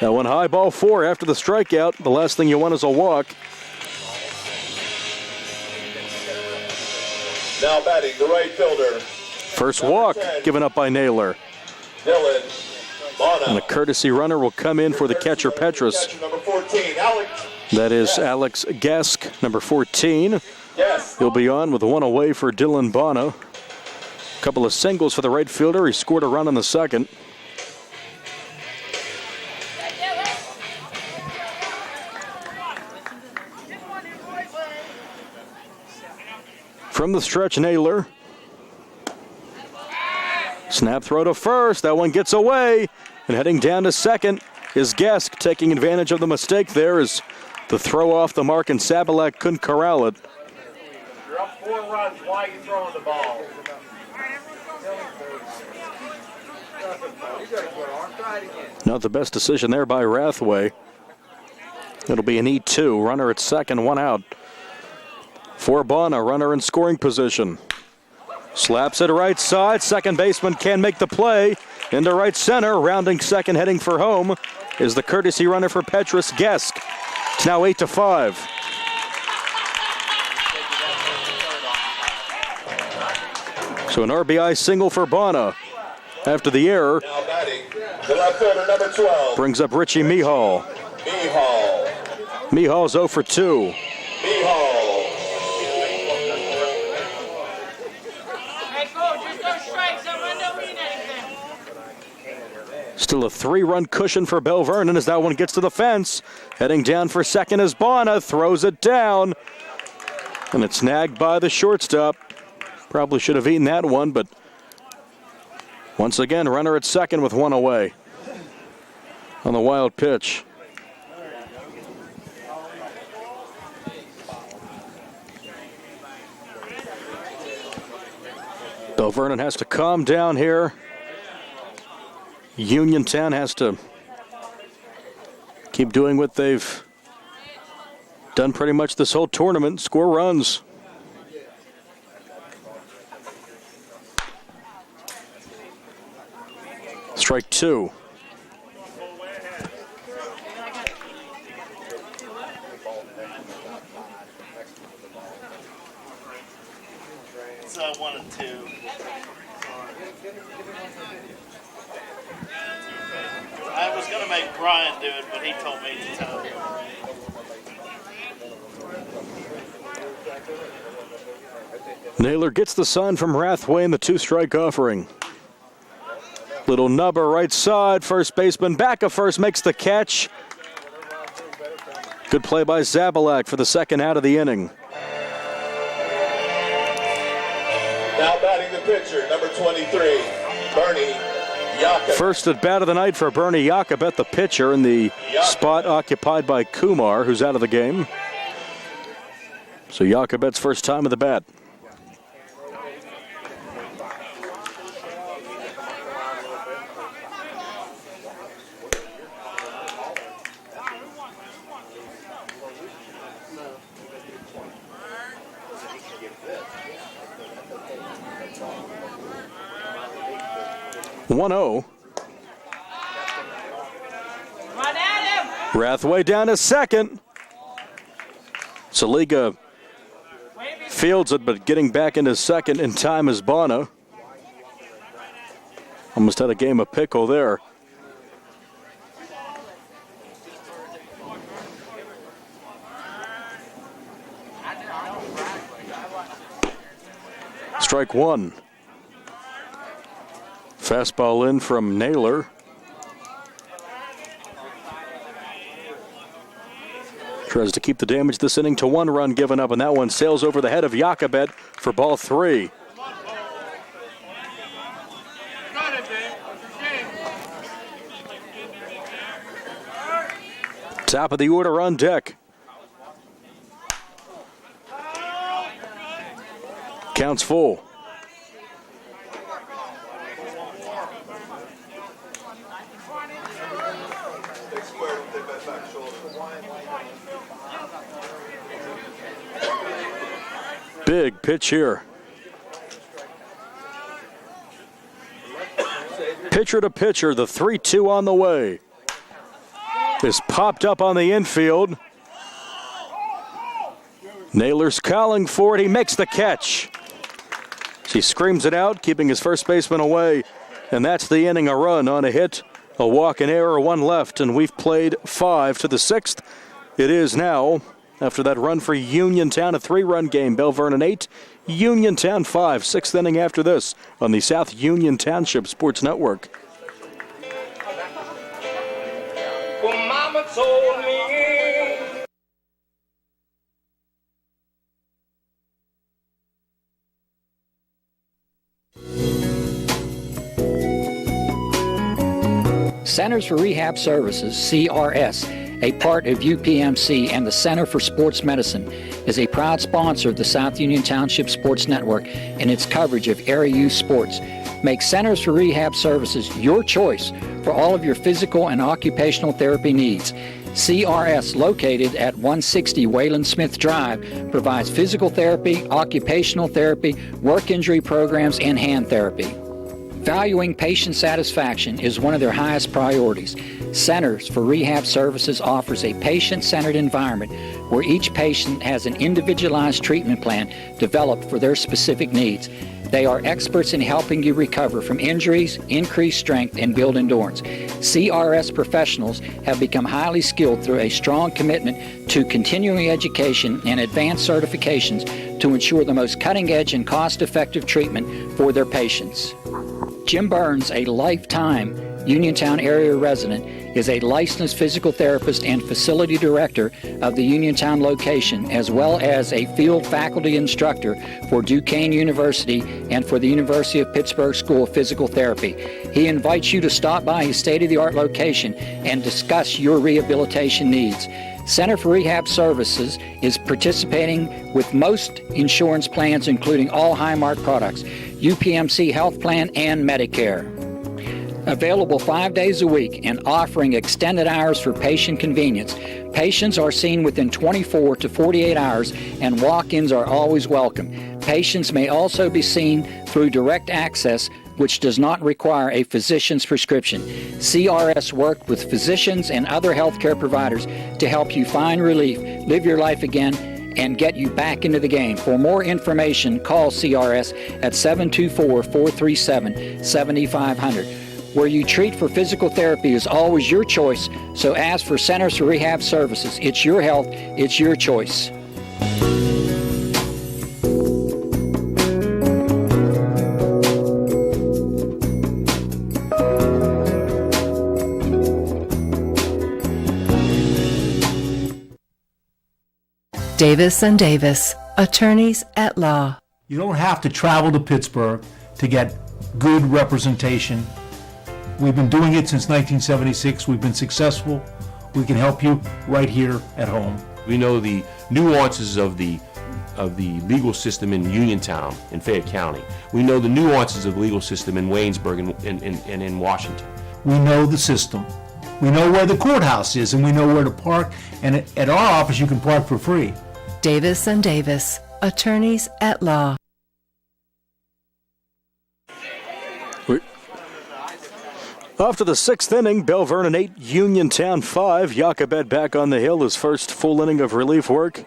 That one high, ball four after the strikeout. The last thing you want is a walk. Now batting the right fielder. First walk given up by Naylor. Dylan Bono. And a courtesy runner will come in for the catcher Petrus. Number 14, Alex. That is Alex Gesk, number 14. Yes. He'll be on with one away for Dylan Bono. A couple of singles for the right fielder. He scored a run in the second. From the stretch, Naylor. Snap throw to first. That one gets away. And heading down to second is Gesk, taking advantage of the mistake there as the throw off the mark, and Sabalak couldn't corral it. You're up 4 runs. Why are you throwing the ball? Not the best decision there by Rathway. It'll be an E2. Runner at second, one out. For Bono, runner in scoring position. Slaps it right side. Second baseman can make the play. Into right center. Rounding second, heading for home, is the courtesy runner for Petrus, Gesk. It's now 8-5. So an RBI single for Bono. After the error, Now batting the left fielder, number 12. brings up Richie Mihal. Mihal's 0 for 2. Still a 3-run cushion for Belle Vernon as that one gets to the fence. Heading down for second is Bono, throws it down. And it's snagged by the shortstop. Probably should have eaten that one, but once again, runner at second with one away on the wild pitch. Belle Vernon has to calm down here. Uniontown has to keep doing what they've done pretty much this whole tournament, score runs. Strike two. It's 1-2. I was going to make Brian do it, but he told me to tell him. Naylor gets the sign from Rathway in the 2-strike offering. Little nubber right side. First baseman back of first makes the catch. Good play by Zabalak for the second out of the inning. Now batting the pitcher, number 23, Bernie Yakub. First at bat of the night for Bernie Yakubet, the pitcher, in the spot occupied by Kumar, who's out of the game. So Yakubet's first time at the bat. 1-0. Run at him! Rathway down to second. Saliga fields it, but getting back into second in time is Bono. Almost had a game of pickle there. Strike one. Fastball in from Naylor. Tries to keep the damage this inning to 1 run given up, and that one sails over the head of Jakobet for ball 3. Top of the order on deck. Counts full. Big pitch here. Pitcher to pitcher, the 3-2 on the way. Is popped up on the infield. Naylor's calling for it. He makes the catch. He screams it out, keeping his first baseman away. And that's the inning. A run on a hit, a walk, an error, 1 left. And we've played 5 to the 6th. It is now, after that run for Uniontown, a 3-run game. Belle Vernon 8, Uniontown 5. 6th inning after this on the South Union Township Sports Network. Well, Mama told me. Centers for Rehab Services, CRS, a part of UPMC and the Center for Sports Medicine, is a proud sponsor of the South Union Township Sports Network and its coverage of area youth sports. Make Centers for Rehab Services your choice for all of your physical and occupational therapy needs. CRS, located at 160 Wayland Smith Drive, provides physical therapy, occupational therapy, work injury programs, and hand therapy. Valuing patient satisfaction is one of their highest priorities. Centers for Rehab Services offers a patient-centered environment where each patient has an individualized treatment plan developed for their specific needs. They are experts in helping you recover from injuries, increase strength, and build endurance. CRS professionals have become highly skilled through a strong commitment to continuing education and advanced certifications to ensure the most cutting-edge and cost-effective treatment for their patients. Jim Burns, a lifetime Uniontown area resident, is a licensed physical therapist and facility director of the Uniontown location, as well as a field faculty instructor for Duquesne University and for the University of Pittsburgh School of Physical Therapy. He invites you to stop by his state-of-the-art location and discuss your rehabilitation needs. Center for Rehab Services is participating with most insurance plans, including all Highmark products, UPMC Health Plan, and Medicare. Available 5 days a week and offering extended hours for patient convenience. Patients are seen within 24 to 48 hours, and walk-ins are always welcome. Patients may also be seen through direct access, which does not require a physician's prescription. CRS worked with physicians and other healthcare providers to help you find relief, live your life again, and get you back into the game. For more information, call CRS at 724-437-7500. Where you treat for physical therapy is always your choice, so ask for Centers for Rehab Services. It's your health, it's your choice. Davis and Davis, attorneys at law. You don't have to travel to Pittsburgh to get good representation. We've been doing it since 1976. We've been successful. We can help you right here at home. We know the nuances of the legal system in Uniontown in Fayette County. We know the nuances of the legal system in Waynesburg and in Washington. We know the system. We know where the courthouse is, and we know where to park. And at our office, you can park for free. Davis and Davis, attorneys at law. Off to the 6th inning, Belle Vernon 8, Uniontown 5. Jochebed back on the hill, his first full inning of relief work.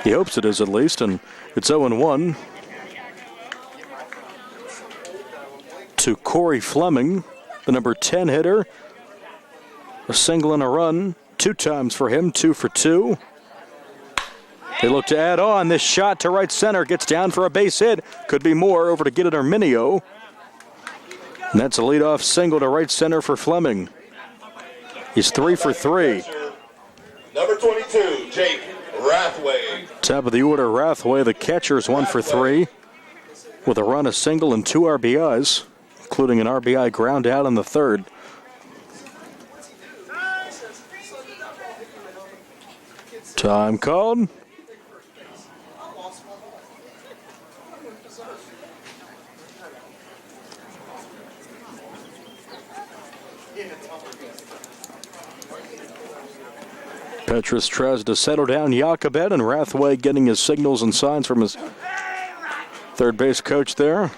He hopes it is at least, and it's 0-1. To Corey Fleming, the number 10 hitter. A single and a run, 2 times for him, 2 for 2. They look to add on. This shot to right center gets down for a base hit. Could be more over to get it Arminio. And that's a leadoff single to right center for Fleming. He's 3 for 3. Number 22, Jake Rathway. Top of the order, Rathway, the catcher's 1 for 3. With a run, a single, and 2 RBIs, including an RBI ground out in the 3rd. Time called. Petrus tries to settle down Jochebed, and Rathway getting his signals and signs from his third base coach there.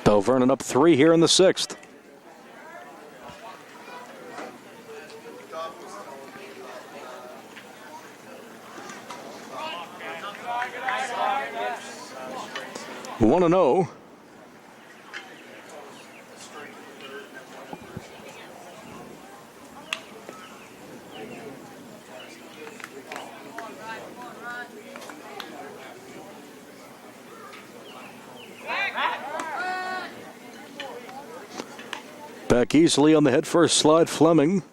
Belle Vernon up 3 here in the 6th. One and 0. Back easily on the head first slide, Fleming.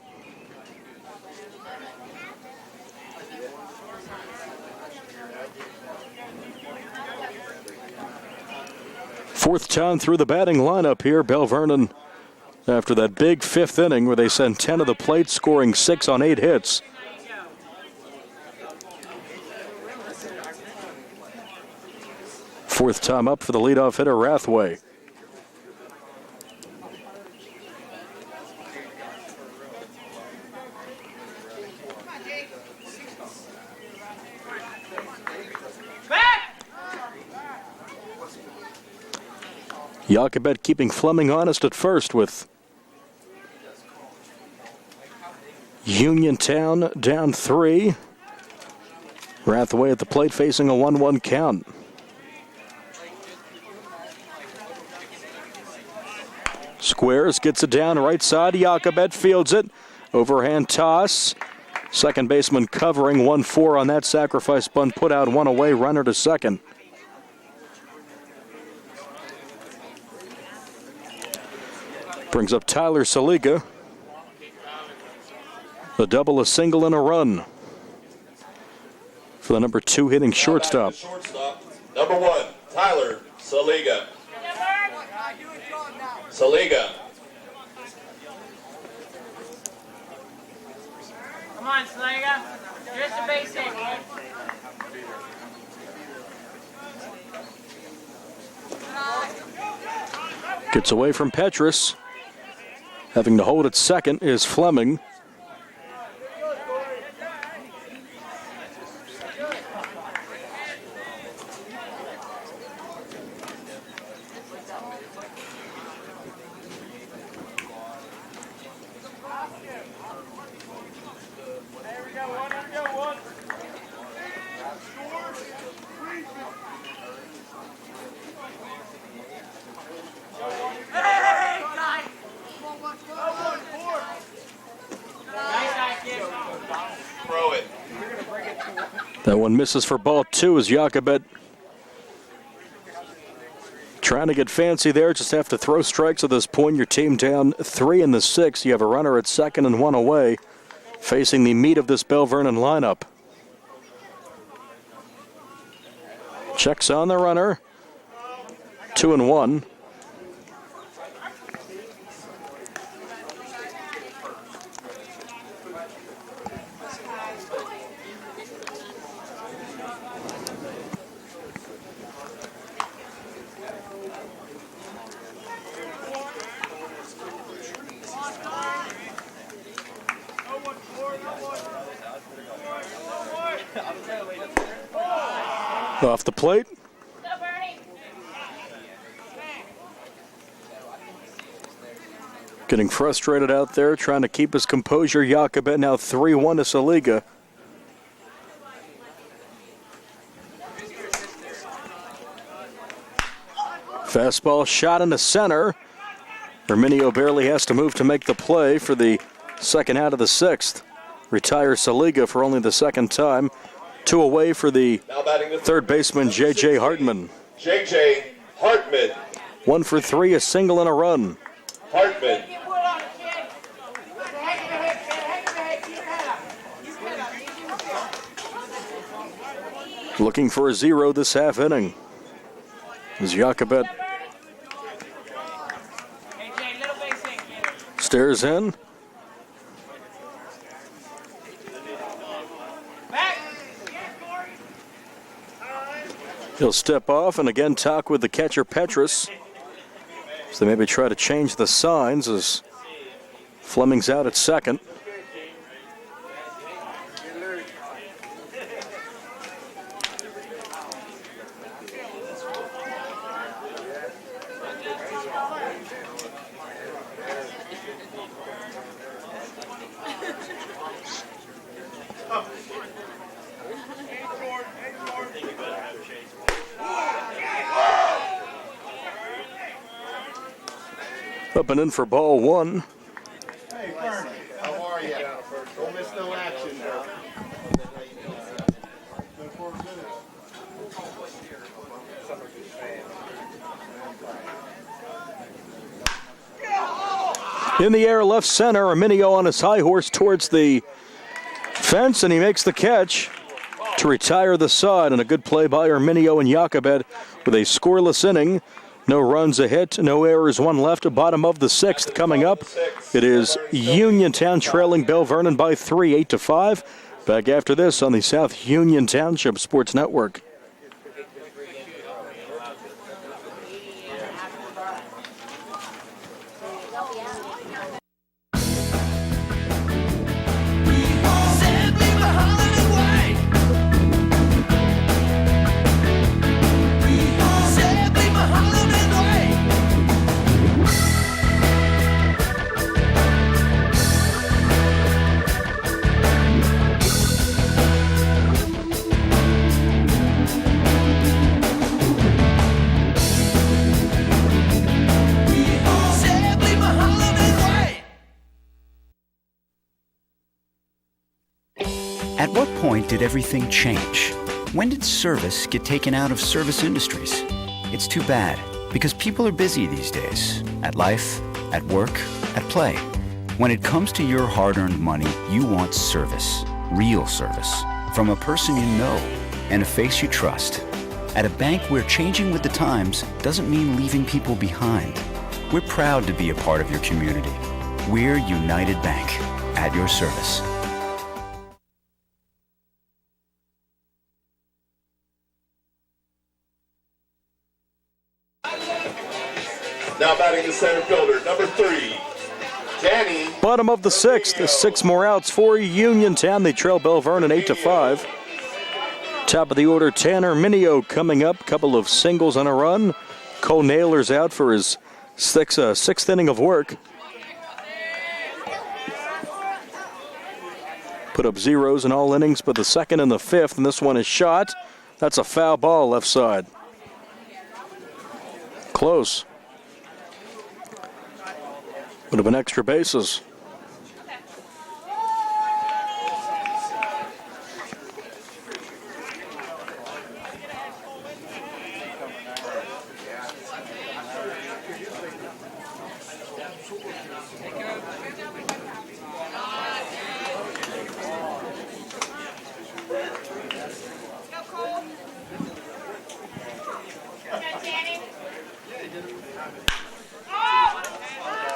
Fourth time through the batting lineup here, Belle Vernon, after that big 5th inning where they sent 10 to the plate, scoring 6 on 8 hits. Fourth time up for the leadoff hitter, Rathway. Jochebed keeping Fleming honest at first with Uniontown down 3. Rathway at the plate facing a 1-1 count. Squares, gets it down right side. Jochebed fields it. Overhand toss. Second baseman covering 1-4 on that sacrifice bunt. Put out 1 away. Runner to second. Brings up Tyler Saliga. A double, a single, and a run for the number 2 hitting shortstop. Number 1, Tyler Saliga. Saliga. Come on, Saliga. Here's the base hit. Gets away from Petrus. Having to hold at second is Fleming. That one misses for ball 2 as Jochebed trying to get fancy there. Just have to throw strikes at this point. Your team down 3 in the 6th. You have a runner at second and 1 away, facing the meat of this Belle Vernon lineup. Checks on the runner. 2-1. Off the plate. Getting frustrated out there, trying to keep his composure. Jakobet now 3-1 to Saliga. Fastball shot in the center. Verminio barely has to move to make the play for the second out of the sixth. Retires Saliga for only the second time. 2 away for the third baseman, J.J. Hartman. J.J. Hartman. 1 for 3, a single and a run. Hartman. Looking for a 0 this half inning. As Jakobet stares in. He'll step off and again talk with the catcher, Petrus. So they maybe try to change the signs as Fleming's out at second. Up and in for ball 1. Hey, Vernon, how are you? Don't miss no action, bro. In the air, left center, Arminio on his high horse towards the fence, and he makes the catch to retire the side. And a good play by Arminio and Jakobet with a scoreless inning. No runs, a hit, no errors, 1 left. Bottom of the 6th coming up. It is Uniontown trailing Belle Vernon by 3, 8-5. Back after this on the South Union Township Sports Network. At what point did everything change? When did service get taken out of service industries? It's too bad, because people are busy these days. At life, at work, at play. When it comes to your hard-earned money, you want service. Real service. From a person you know and a face you trust. At a bank where changing with the times doesn't mean leaving people behind. We're proud to be a part of your community. We're United Bank, at your service. Now batting the center fielder, number 3, Danny. Bottom of the 6th, 6 more outs for Uniontown. They trail Belle Vernon 8-5. Top of the order, Tanner Minio coming up. Couple of singles on a run. Cole Naylor's out for his sixth inning of work. Put up zeros in all innings, but the second and the 5th, and this one is shot. That's a foul ball left side. Close. Would have been extra bases.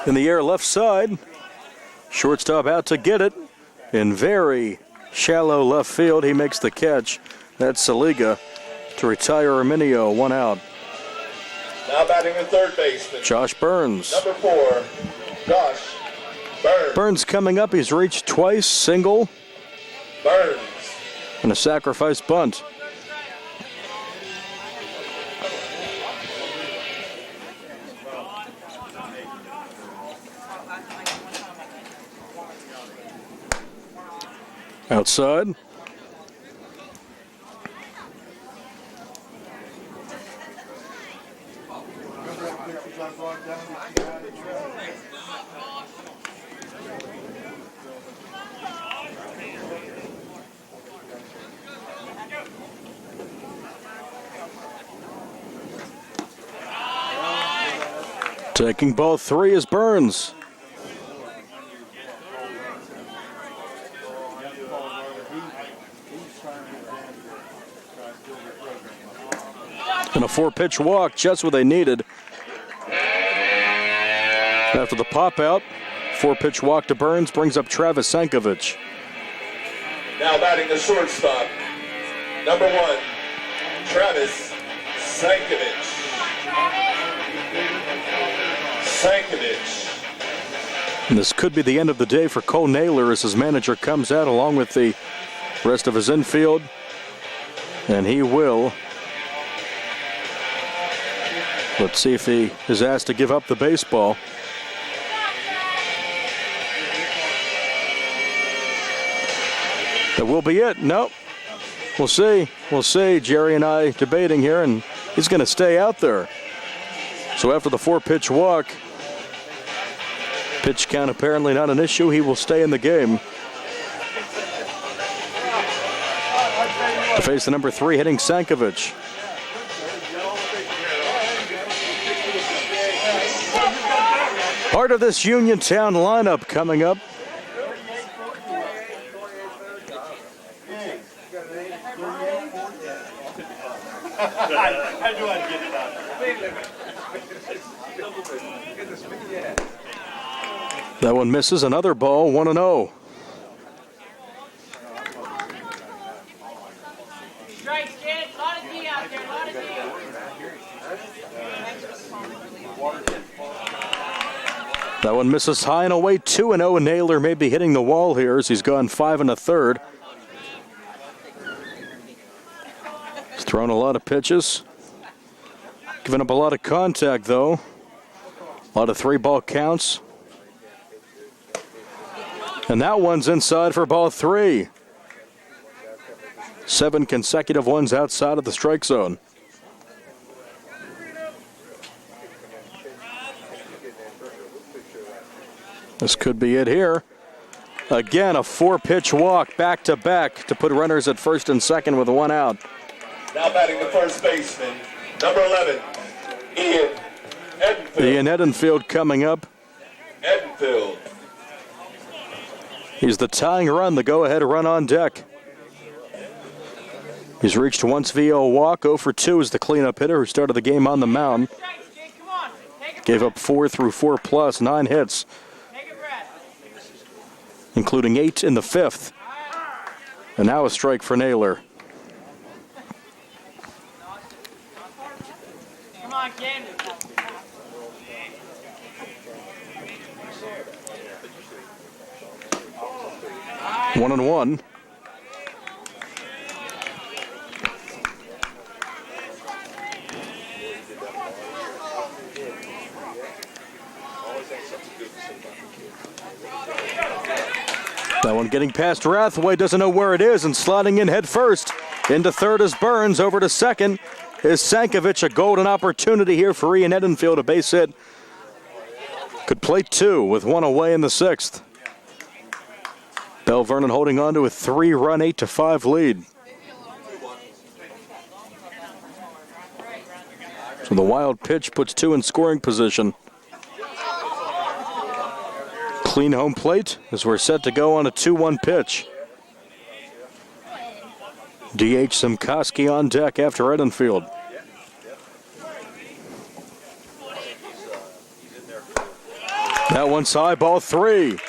In the air left side. Shortstop out to get it. In very shallow left field, he makes the catch. That's Saliga to retire Arminio, 1 out. Now batting the third baseman, Josh Burns. number 4, Josh Burns. Burns coming up. He's reached twice, single. Burns. And a sacrifice bunt. Outside. Taking ball 3 is Burns. And a 4-pitch walk, just what they needed. After the pop out, 4-pitch walk to Burns brings up Travis Sankovic. Now batting the shortstop, number 1, Travis Sankovic. And this could be the end of the day for Cole Naylor as his manager comes out along with the rest of his infield. And he will. Let's see if he is asked to give up the baseball. That will be it. Nope. We'll see. We'll see. Jerry and I debating here, and he's going to stay out there. So after the 4-pitch walk, pitch count apparently not an issue. He will stay in the game. To face the number 3 hitting Sankovic. Part of this Uniontown lineup coming up. How do I get it out? That one misses. Another ball, 1-0. Strikes, kid. A lot of D out there. A lot of D. That one misses high and away, 2-0, and Naylor may be hitting the wall here as he's gone 5 1/3. He's thrown a lot of pitches. Giving up a lot of contact, though. A lot of 3-ball counts. And that one's inside for ball 3. 7 consecutive ones outside of the strike zone. This could be it here. Again, a 4-pitch walk back-to-back to put runners at first and second with 1 out. Now batting the first baseman, number 11, Ian Edenfield. Ian Edenfield coming up. Edenfield. He's the tying run, the go-ahead run on deck. He's reached once via a walk. 0 for 2 is the cleanup hitter who started the game on the mound. Gave up 4 through 4+, 9 hits, including 8 in the 5th. And now a strike for Naylor. Come on, kid. 1-1. That one getting past Rathway, doesn't know where it is, and sliding in head first. Into third is Burns, over to second is Sankovic. A golden opportunity here for Ian Edenfield, a base hit. Could play 2 with 1 away in the 6th. Belle Vernon holding on to a 3-run, 8-5 lead. So the wild pitch puts 2 in scoring position. Clean home plate as we're set to go on a 2-1 pitch. D.H. Simkoski on deck after Edenfield. That one's high, ball 3.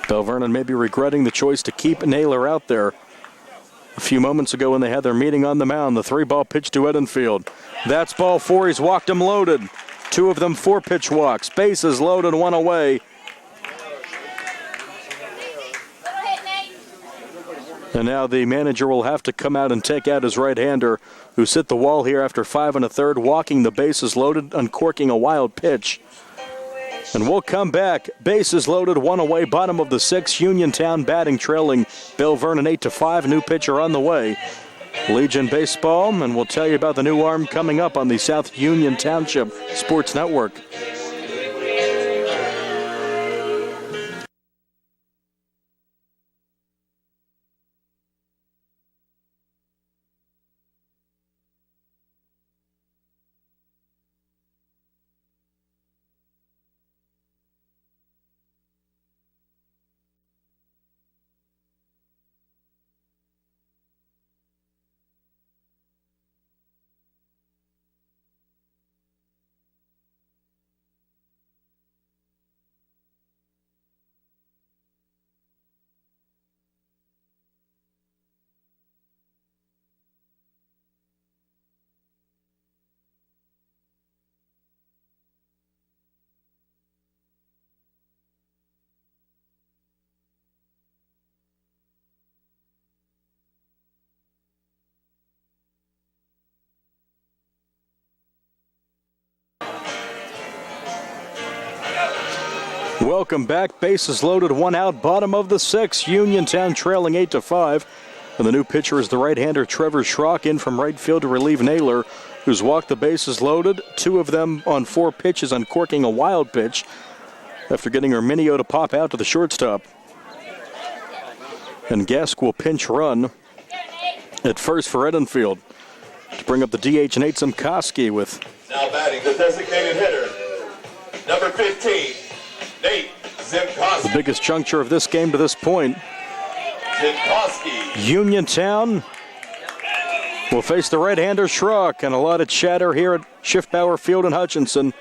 Belle Vernon may be regretting the choice to keep Naylor out there. A few moments ago when they had their meeting on the mound, the 3-ball pitch to Edenfield. That's ball 4. He's walked him loaded. 2 of them 4-pitch walks. Bases loaded, 1 away. And now the manager will have to come out and take out his right-hander, who's hit the wall here after 5 1/3, walking the bases loaded, uncorking a wild pitch. And we'll come back. Bases loaded, one away, bottom of the 6th. Uniontown batting, trailing Belle Vernon 8-5. New pitcher on the way. Legion Baseball, and we'll tell you about the new arm coming up on the South Union Township Sports Network. Welcome back. Bases loaded, one out, bottom of the 6th. Uniontown trailing 8-5. And the new pitcher is the right-hander Trevor Schrock, in from right field to relieve Naylor, who's walked the bases loaded, 2 of them on 4 pitches, uncorking a wild pitch after getting Herminio to pop out to the shortstop. And Gask will pinch run at first for Edenfield to bring up the DH Nate Zimkoski with. Now batting the designated hitter, number 15. Nate Zimkoski. The biggest juncture of this game to this point. Zimkoski. Uniontown will face the right-hander Schrock, and a lot of chatter here at Schiffbauer Field in Hutchinson.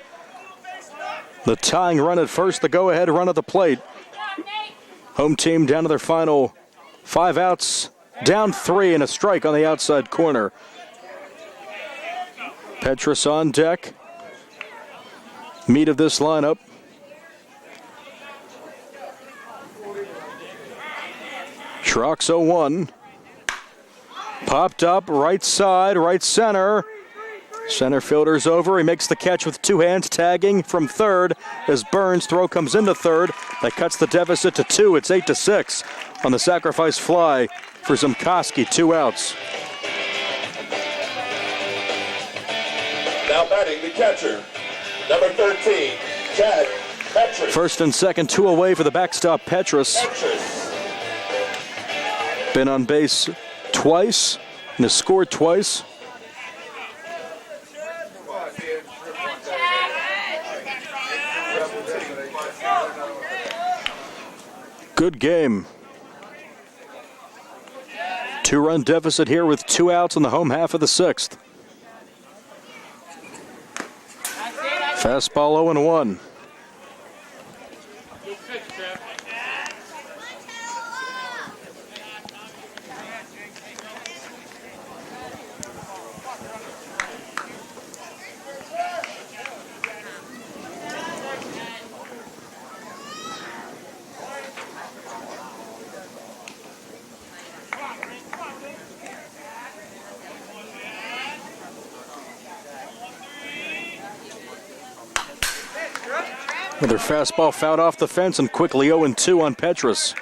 The tying run at first, the go-ahead run at the plate. Home team down to their final 5 outs, down 3 and a strike on the outside corner. Petrus on deck. Meat of this lineup. Schrock's 0-1. Popped up, right side, right center. Center fielder's over. He makes the catch with 2 hands, tagging from third as Burns' throw comes into third. That cuts the deficit to 2. It's 8-6 on the sacrifice fly for Zimkoski. 2 outs. Now batting the catcher, number 13, Chad Petrus. First and second, 2 away for the backstop Petrus. Been on base twice and has scored twice. Good game. 2-run deficit here with 2 outs in the home half of the 6th. Fastball 0-1. Another fastball fouled off the fence and quickly 0-2 on Petrus.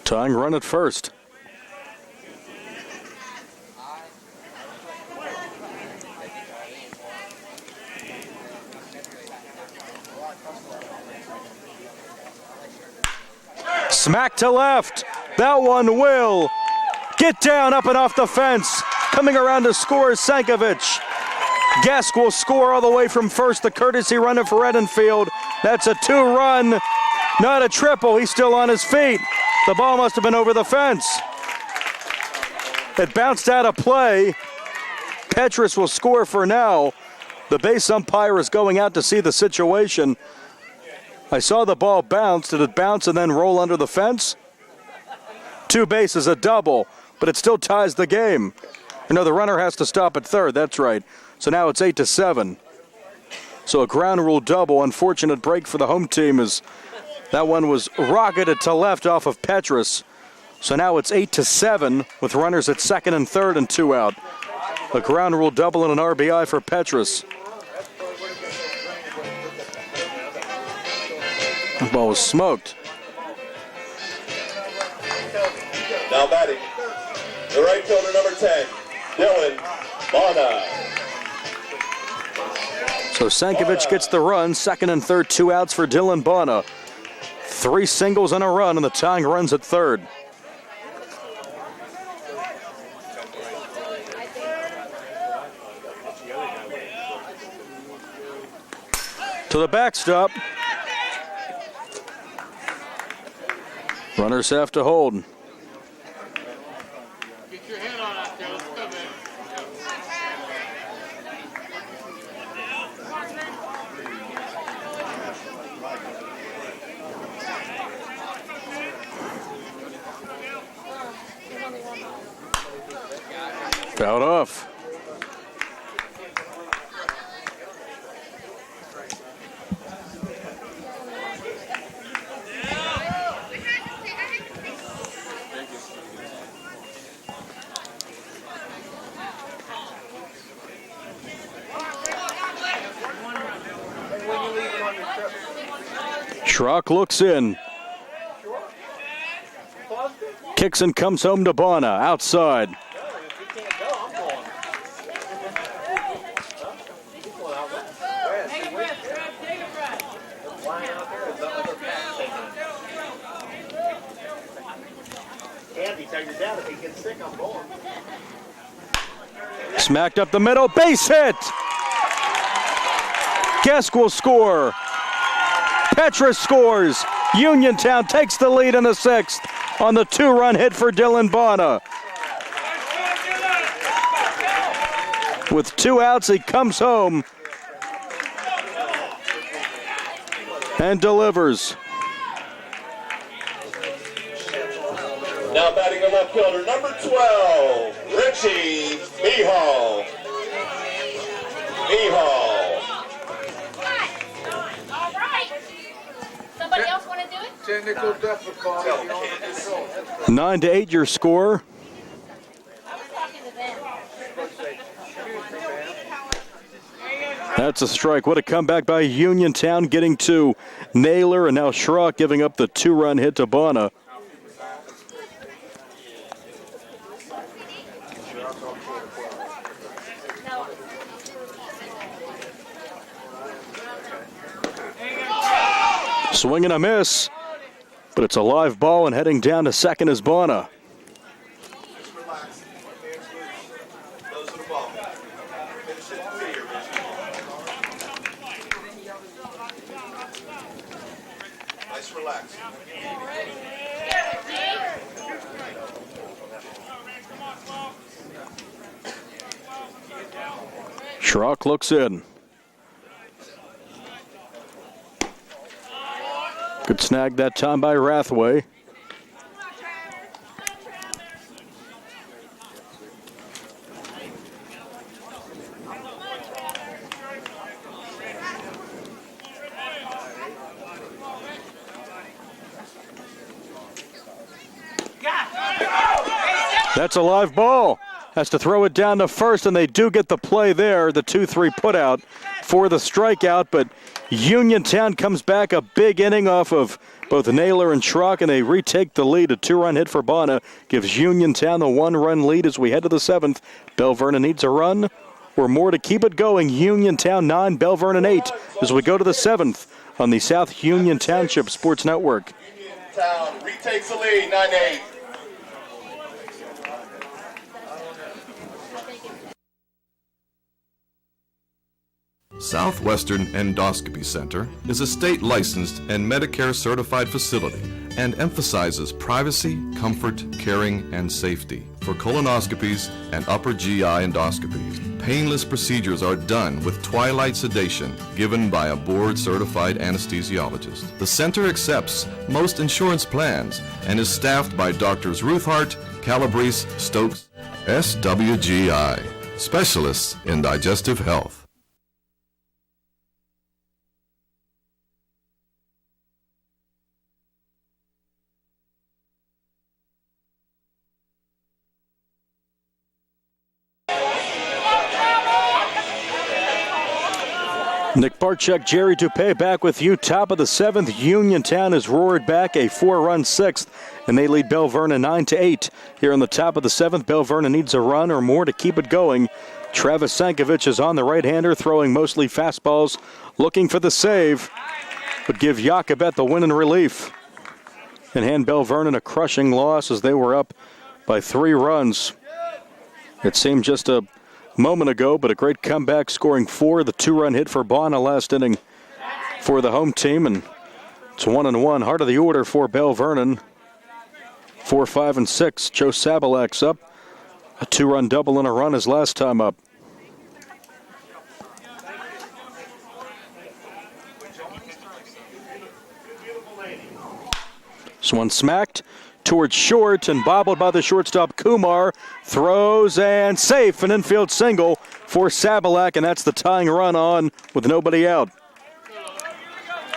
Tying run at first. Smack to left. That one will get down up and off the fence. Coming around to score is Sankovic. Gask will score all the way from first. The courtesy runner for Edenfield. That's a 2-run, not a triple. He's still on his feet. The ball must have been over the fence. It bounced out of play. Petrus will score for now. The base umpire is going out to see the situation. I saw the ball bounce. Did it bounce and then roll under the fence? 2 bases, a double, but it still ties the game. No, the runner has to stop at third. That's right. So now it's 8-7. So a ground rule double. Unfortunate break for the home team as that one was rocketed to left off of Petrus. So now it's 8-7 with runners at second and third and 2 out. A ground rule double and an RBI for Petrus. The ball was smoked. Now batting, the right fielder, number 10, Dylan Bona. So Sankovic gets the run, second and third, 2 outs for Dylan Bona. 3 singles and a run, and the tying runs at third. To the backstop. Runners have to hold. Get your head on out there. Let's go, man. Fouled off. Schrock looks in. Kicks and comes home to Bona, outside. Smacked up the middle, base hit! Gesk will score. Petrus scores. Uniontown takes the lead in the 6th on the 2-run hit for Dylan Bona. With 2 outs, he comes home and delivers. Now batting the left fielder, number 12, Richie Mihal. All right. Somebody else want to do it? Technical difficulty. 9-8 your score. I was talking to them. That's a strike. What a comeback by Uniontown, getting to Naylor, and now Schrock giving up the 2-run hit to Bona. Swing and a miss, but it's a live ball, and heading down to second is Bona. Schrock looks in. Good snag that time by Rathway. That's a live ball. Has to throw it down to first, and they do get the play there, the 2-3 put out for the strikeout, but Uniontown comes back a big inning off of both Naylor and Schrock, and they retake the lead. A 2-run hit for Bona gives Uniontown the 1-run lead as we head to the 7th. Belle Vernon needs a run or more to keep it going. Uniontown 9, Belle Vernon 8 as we go to the 7th on the South Union Township Sports Network. Uniontown retakes the lead, 9-8. Southwestern Endoscopy Center is a state-licensed and Medicare-certified facility and emphasizes privacy, comfort, caring, and safety for colonoscopies and upper GI endoscopies. Painless procedures are done with twilight sedation given by a board-certified anesthesiologist. The center accepts most insurance plans and is staffed by Doctors Ruthhart, Calabrese, Stokes, SWGI, specialists in digestive health. Nick Barczyk, Jerry Dupé back with you. Top of the 7th, Uniontown has roared back a 4-run 6th, and they lead Belle Vernon 9-8. Here in the top of the 7th, Belle Vernon needs a run or more to keep it going. Travis Sankovic is on the right-hander, throwing mostly fastballs, looking for the save, but give Jakobet the win in relief. And hand Belle Vernon a crushing loss as they were up by 3 runs. It seemed just a moment ago, but a great comeback, scoring 4. The 2-run hit for Bonner last inning for the home team, and it's 1-1. Heart of the order for Belle Vernon. 4, 5, and 6. Joe Sabalak's up. A 2-run double and a run his last time up. This one smacked towards short and bobbled by the shortstop. Kumar throws and safe, an infield single for Sabalak, and that's the tying run on with nobody out.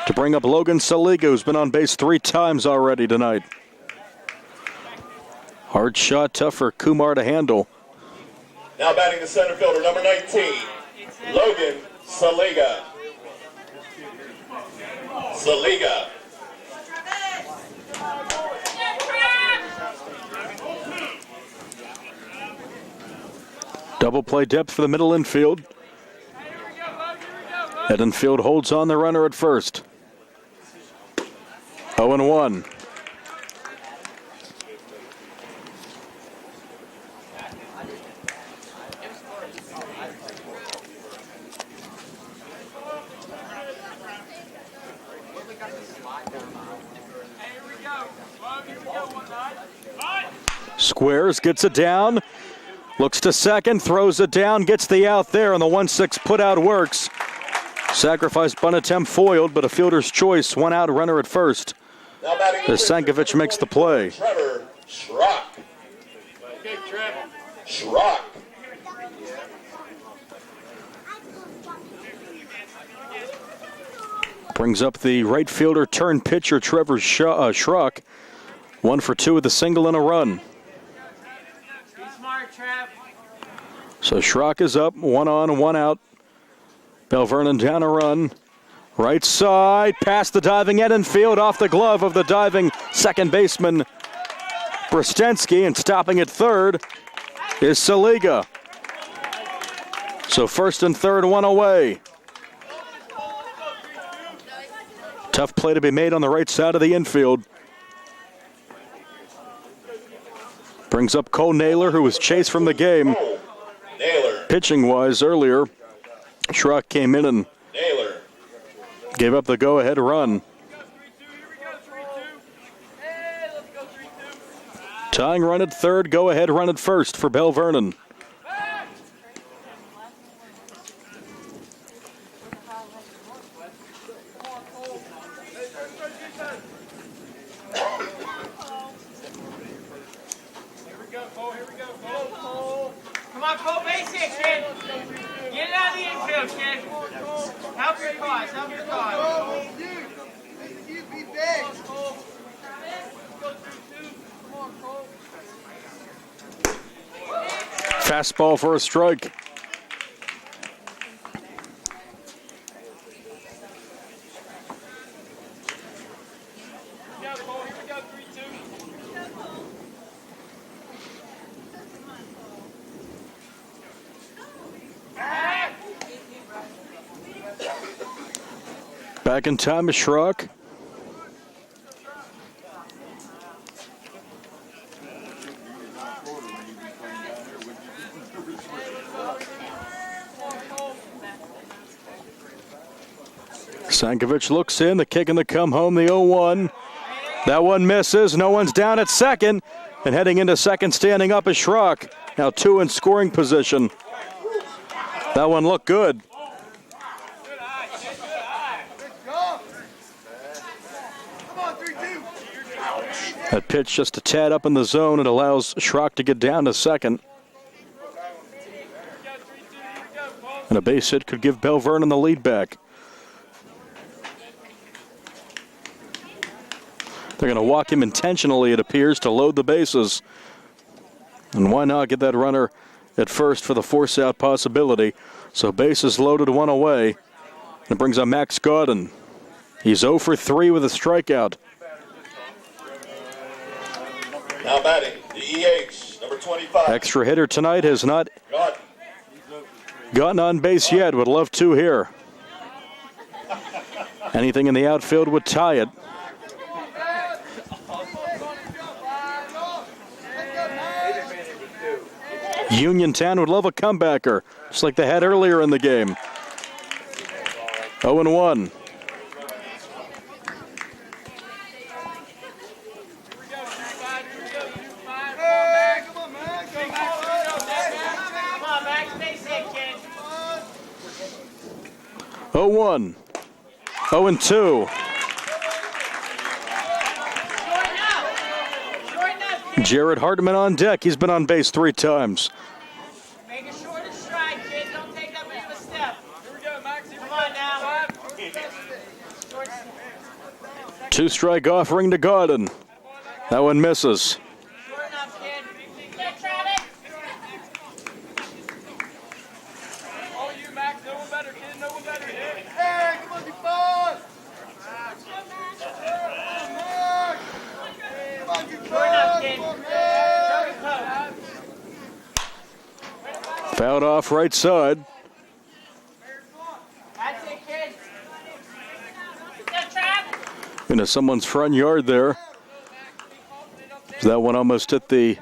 To bring up Logan Saliga, who's been on base 3 times already tonight. Hard shot, tough for Kumar to handle. Now batting the center fielder, number 19, Logan Saliga. Saliga. Double play depth for the middle infield. Edenfield holds on the runner at first. 0-1. Squares, gets it down. Looks to second, throws it down, gets the out there, and the 1-6 put out works. Sacrifice bunt attempt foiled, but a fielder's choice. 1 out, runner at first. As Sankovic makes the play. Trevor Schrock. Okay, Trevor. Schrock. Brings up the right fielder turn pitcher, Trevor Schrock. 1 for 2 with a single and a run. So Schrock is up, 1 on, 1 out. Belle Vernon down a run. Right side, past the diving Edenfield, off the glove of the diving second baseman Brostensky, and stopping at third is Saliga. So first and third, 1 away. Tough play to be made on the right side of the infield. Brings up Cole Naylor, who was chased from the game. Pitching-wise earlier, Schrock came in and gave up the go-ahead run. Tying run at third, go-ahead run at first for Belle Vernon. Come on, Cole, base hit, kid. Get it out of the infield, kid. Help your cause, help your cause. You be big. Fastball for a strike. Back in time is Schrock. Sankovic looks in, the kick and the come home, the 0-1. That one misses, no one's down at second. And heading into second, standing up is Schrock. Now 2 in scoring position. That one looked good. That pitch just a tad up in the zone. It allows Schrock to get down to second. And a base hit could give Belle Vernon the lead back. They're going to walk him intentionally, it appears, to load the bases. And why not get that runner at first for the force-out possibility? So bases loaded, 1 away. It brings up Max Gaudin. He's 0 for 3 with a strikeout. Now batting, the EH, number 25. Extra hitter tonight has not gotten on base yet. Would love to here. Anything in the outfield would tie it. Uniontown would love a comebacker, just like they had earlier in the game. 0-1. Oh, 1. 0-2. Jared Hartman on deck. He's been on base 3 times. Make a shorter stride, kid. Don't take that much of a step. Here we go, Max. Come on now. 2-strike offering to Gaudin. That one misses. Short enough, kid. Yeah, Travis. All you, Max. No one better, kid. No one better. Hey, come on, you boss. Short enough, kid. Fouled off right side. That's it, kid. Into someone's front yard there. That one almost hit the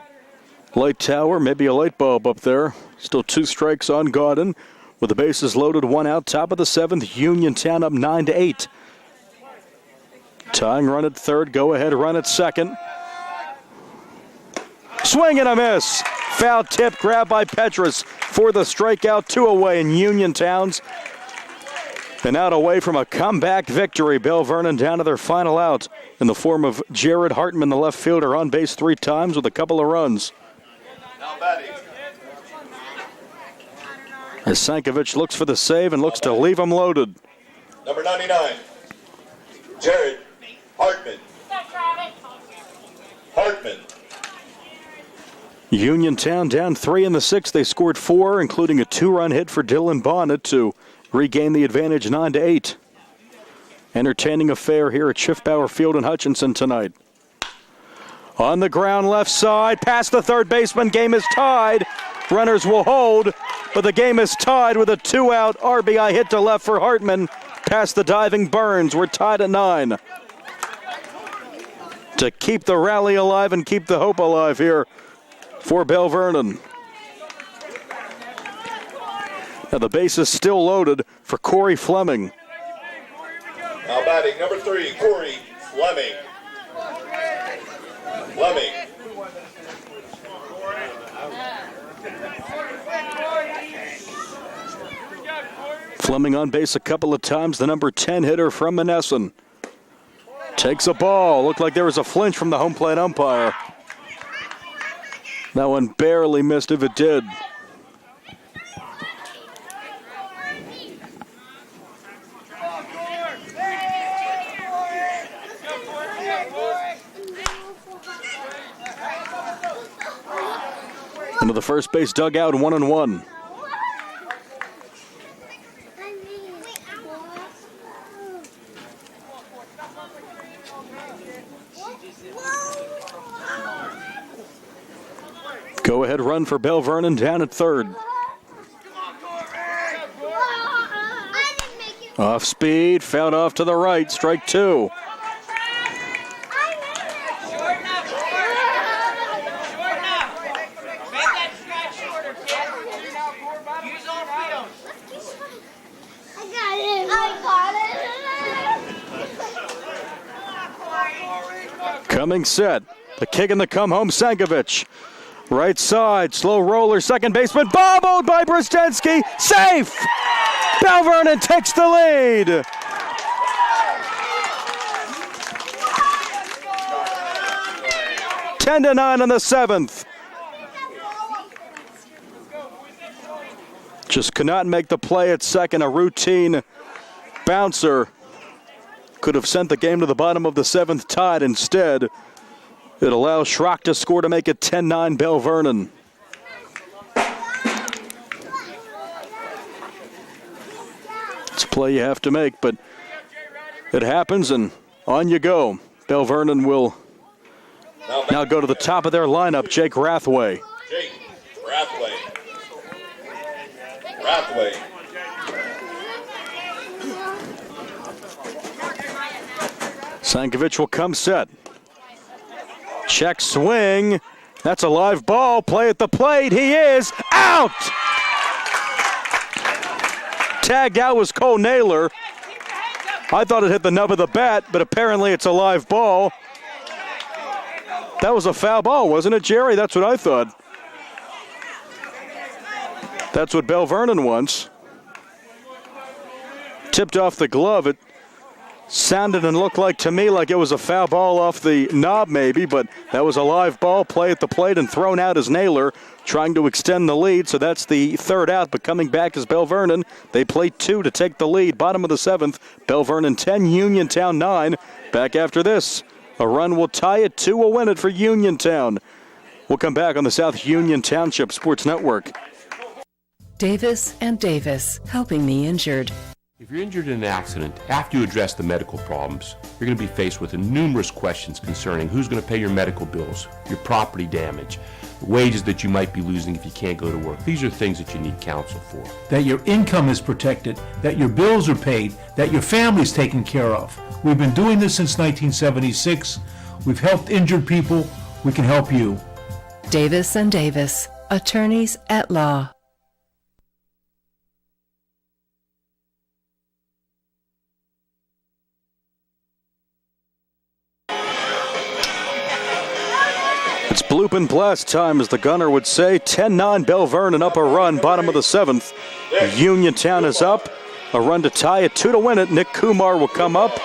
light tower, maybe a light bulb up there. Still 2 strikes on Gaudin. With the bases loaded, 1 out, top of the 7th. Uniontown up 9-8. Tying run at third, go ahead run at second. Swing and a miss. Foul tip, grab by Petrus for the strikeout. 2 away in Uniontown's. And out away from a comeback victory. Belle Vernon down to their final out in the form of Jared Hartman, the left fielder, on base 3 times with a couple of runs. Now batting. As Sankovic looks for the save and looks to leave him loaded. Number 99, Jared Hartman. Hartman. Uniontown down 3 in the 6th. They scored 4, including a 2-run hit for Dylan Bonnet to regain the advantage 9-8. Entertaining affair here at Schiffbauer Field in Hutchinson tonight. On the ground left side, past the third baseman. Game is tied. Runners will hold, but the game is tied with a 2-out RBI hit to left for Hartman. Past the diving Burns. We're tied at 9. To keep the rally alive and keep the hope alive here for Belle Vernon. Now the base is still loaded for Corey Fleming. Now batting, number 3, Corey Fleming. Fleming. Fleming on base a couple of times, the number 10 hitter from Monessen. Takes a ball. Looked like there was a flinch from the home plate umpire. That one barely missed if it did. Into the first base dugout, 1-1. Go ahead run for Belle Vernon down at third. Off speed, fouled off to the right, strike 2. Coming set, the kick and the come home, Sankovic. Right side, slow roller, second baseman, bobbled by Brostensky, safe! Belle Vernon takes the lead. Ten to 9 in the 7th. Just could not make the play at second. A routine bouncer could have sent the game to the bottom of the 7th tied. Instead, it allows Schrock to score to make it 10-9 Belle Vernon. It's a play you have to make, but it happens, and on you go. Belle Vernon will now go to the top of their lineup, Jake Rathway. Jake Rathway. Rathway. Sankovic will come set. Check swing. That's a live ball. Play at the plate. He is out. Tagged out was Cole Naylor. I thought it hit the nub of the bat, but apparently it's a live ball. That was a foul ball, wasn't it, Jerry? That's what I thought. That's what Belle Vernon wants. Tipped off the glove. It sounded and looked like to me like it was a foul ball off the knob maybe, but that was a live ball. Play at the plate and thrown out as Naylor, trying to extend the lead. So that's the third out, but coming back is Belle Vernon. They play 2 to take the lead. Bottom of the 7th, Belle Vernon 10, Uniontown 9. Back after this. A run will tie it, 2 will win it for Uniontown. We'll come back on the South Union Township Sports Network. Davis and Davis, helping the injured. If you're injured in an accident, after you address the medical problems, you're going to be faced with numerous questions concerning who's going to pay your medical bills, your property damage, the wages that you might be losing if you can't go to work. These are things that you need counsel for. That your income is protected, that your bills are paid, that your family's taken care of. We've been doing this since 1976. We've helped injured people. We can help you. Davis and Davis, attorneys at law. It's bloop and blast time, as the gunner would say. 10-9, Belle Vernon up a run, bottom of the 7th. Uniontown is up. A run to tie it, 2 to win it. Nick Kumar will come up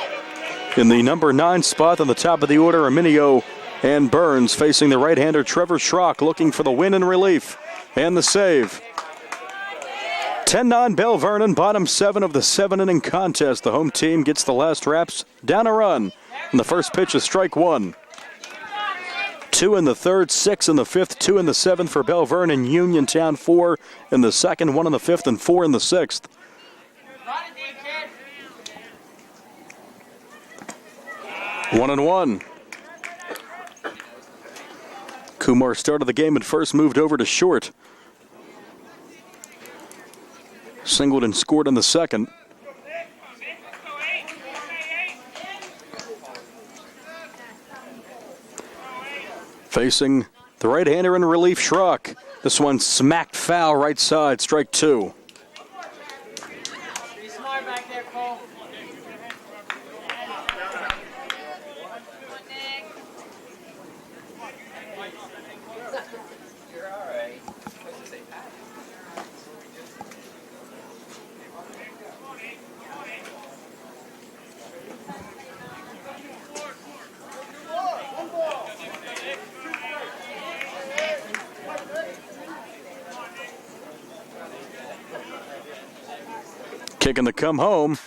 in the number 9 spot on the top of the order. Arminio and Burns facing the right-hander Trevor Schrock, looking for the win and relief and the save. 10-9, Belle Vernon, bottom 7 of the 7-inning contest. The home team gets the last raps, down a run. And the first pitch is strike 1. 2 in the 3rd, 6 in the 5th, 2 in the 7th for Belle Vernon. Uniontown 4 in the 2nd, 1 in the 5th, and 4 in the 6th. 1-1. Kumar started the game at first, moved over to short. Singled and scored in the 2nd. Facing the right-hander in relief, Schrock. This one smacked foul right side, strike 2. Be smart back there, Cole. You're all right. Kicking the come home.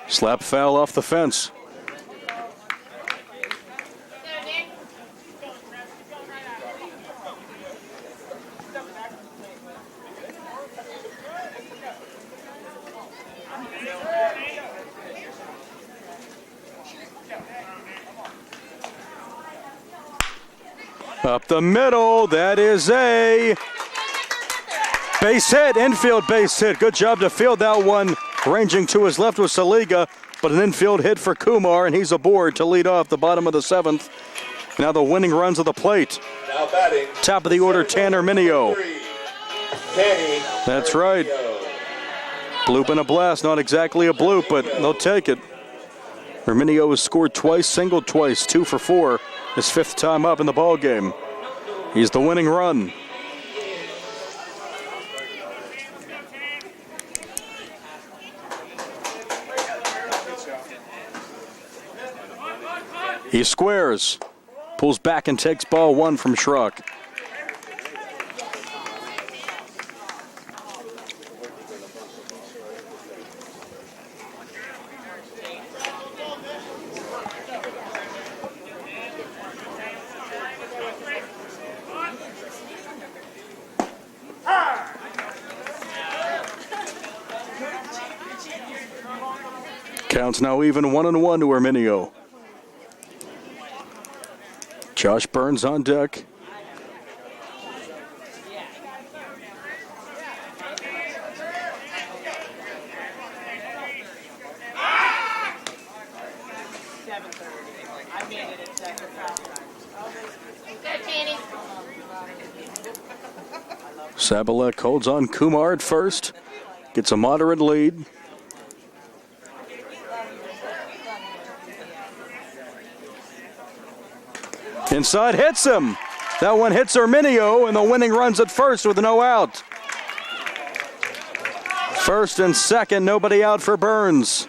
Slap foul off the fence. Up the middle, that is a base hit, infield base hit. Good job to field that one. Ranging to his left was Saliga, but an infield hit for Kumar, and he's aboard to lead off the bottom of the 7th. Now the winning runs of the plate. Now batting. Top of the order, Tanner Mineo. That's right. Bloop and a blast, not exactly a bloop, but they'll take it. Mineo has scored twice, singled twice, 2 for 4. His 5th time up in the ball game. He's the winning run. He squares, pulls back and takes ball 1 from Schrock. Counts now even 1-1 to Herminio. Josh Burns on deck. Sabalek holds on Kumar at first. Gets a moderate lead. Inside hits him. That one hits Herminio, and the winning run's at first with no out. First and second, nobody out for Burns.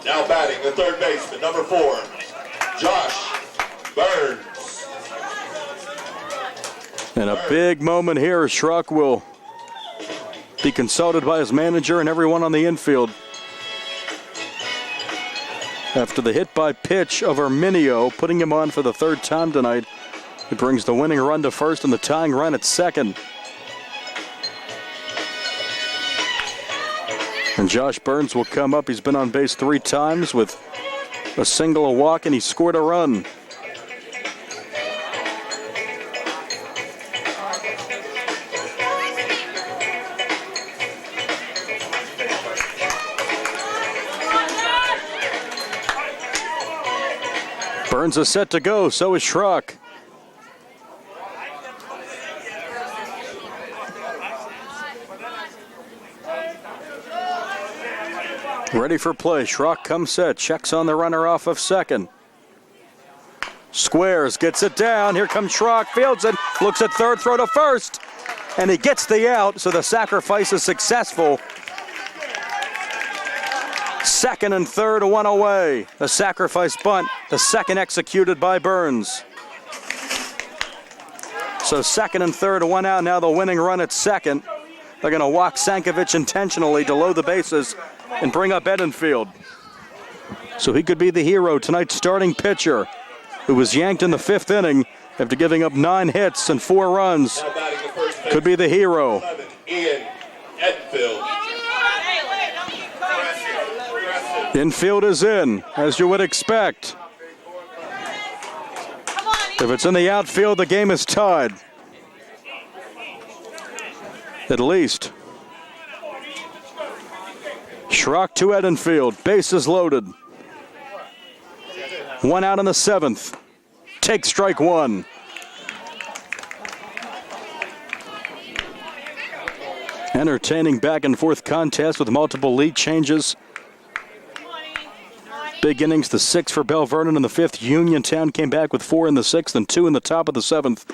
Now batting the third baseman, number 4, Josh Burns. And a big moment here. Schrock will be consulted by his manager and everyone on the infield. After the hit by pitch of Herminio, putting him on for the third time tonight, it brings the winning run to first and the tying run at second. And Josh Burns will come up. He's been on base 3 times with a single, a walk, and he scored a run. Burns is set to go, so is Schrock. Ready for play. Schrock comes set, checks on the runner off of second. Squares, gets it down. Here comes Schrock, fields it, looks at third, throw to first. And he gets the out, so the sacrifice is successful. Second and third, one away. The sacrifice bunt, the second executed by Burns. So second and third, one out. Now the winning run at second. They're going to walk Sankovic intentionally to load the bases and bring up Edenfield. So he could be the hero, tonight's starting pitcher, who was yanked in the 5th inning after giving up 9 hits and 4 runs. Could be the hero. Ian Edenfield. Infield is in, as you would expect. If it's in the outfield, the game is tied. At least. Schrock to Edenfield, bases loaded. 1 out in the 7th. Take strike 1. Entertaining back and forth contest with multiple lead changes. Big innings, the 6th for Belle Vernon in the 5th. Uniontown came back with 4 in the 6th and 2 in the top of the 7th.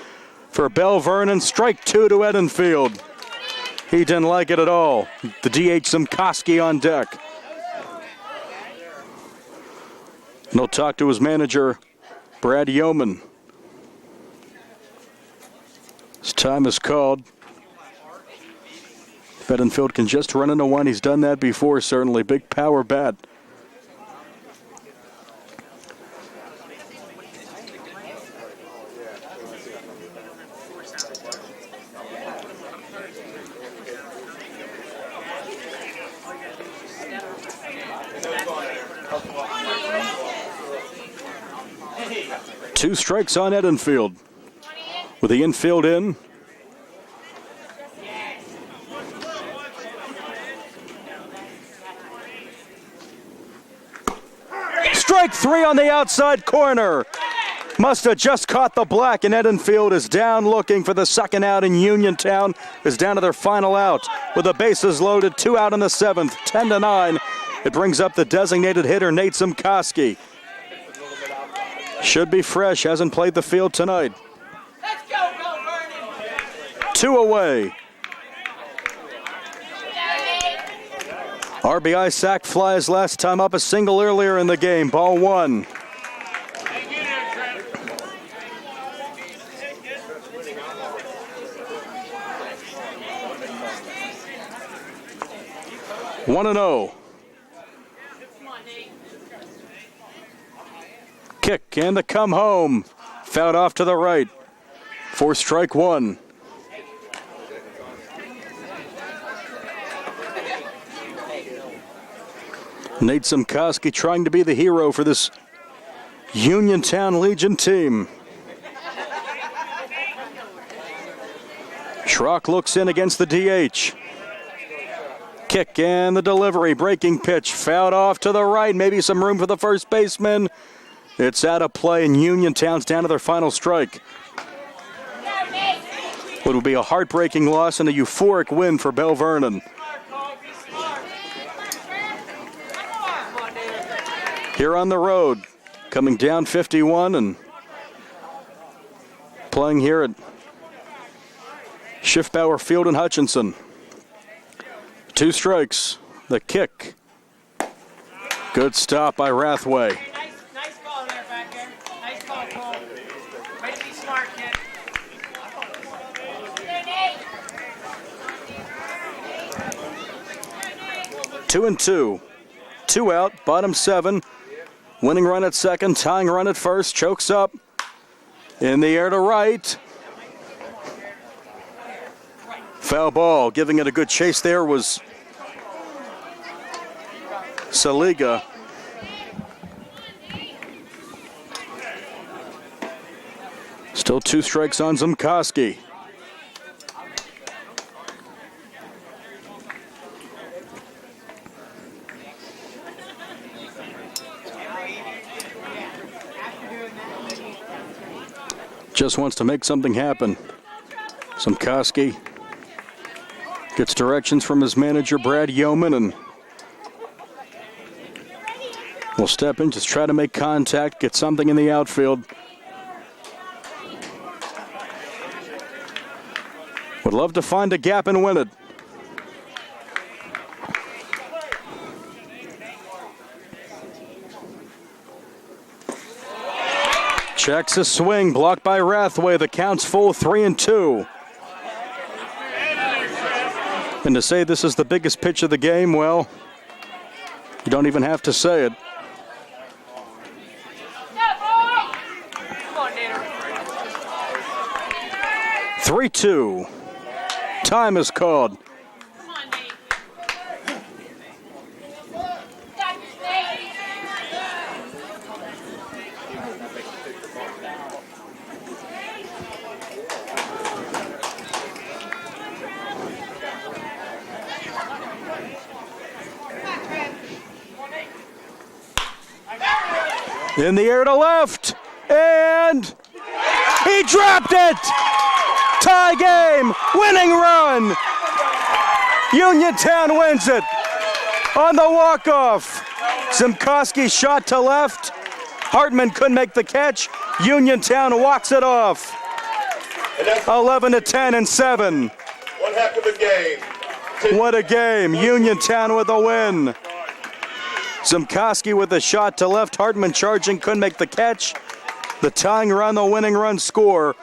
For Belle Vernon, strike 2 to Edenfield. He didn't like it at all. The DH Simkoski on deck. And he'll talk to his manager, Brad Yeoman. His time is called. If Edenfield can just run into one, he's done that before, certainly. Big power bat. Two strikes on Edenfield. With the infield in. Strike 3 on the outside corner. Must have just caught the black, and Edenfield is down looking for the second out, and Uniontown is down to their final out. With the bases loaded, 2 out in the 7th, 10-9. It brings up the designated hitter, Nate Simkoski. Should be fresh, hasn't played the field tonight. Let's go, Belle Vernon. 2 away. RBI sac flies last time up, a single earlier in the game. Ball 1. One and 0. Kick and the come home. Fouled off to the right. For strike 1. Nate Simkoski trying to be the hero for this Uniontown Legion team. Schrock looks in against the DH. Kick and the delivery, breaking pitch, fouled off to the right, maybe some room for the first baseman. It's out of play, and Uniontown's down to their final strike. It will be a heartbreaking loss and a euphoric win for Belle Vernon. Here on the road, coming down 51 and playing here at Schiffbauer Field in Hutchinson. 2 strikes. The kick. Good stop by Rathway. Nice call there, back there. Nice call, Cole. Way to be smart, kid. 2-2. 2 out, bottom 7. Winning run at second, tying run at first. Chokes up. In the air to right. Foul ball. Giving it a good chase there was Saliga. Still 2 strikes on Zimkoski. Just wants to make something happen. Zimkoski gets directions from his manager, Brad Yeoman, and will step in, just try to make contact, get something in the outfield. Would love to find a gap and win it. Checks a swing, blocked by Rathway. The count's full, 3-2. And to say this is the biggest pitch of the game, well, you don't even have to say it. 3-2. Time is called. In the air to left, and he dropped it! Tie game, winning run! Uniontown wins it on the walk-off. Zimkoski shot to left. Hartman couldn't make the catch. Uniontown walks it off. 11-10 and 7. One heck of a game. What a game. Uniontown with a win. Zimkoski with a shot to left. Hartman charging, couldn't make the catch. The tying run, the winning run score.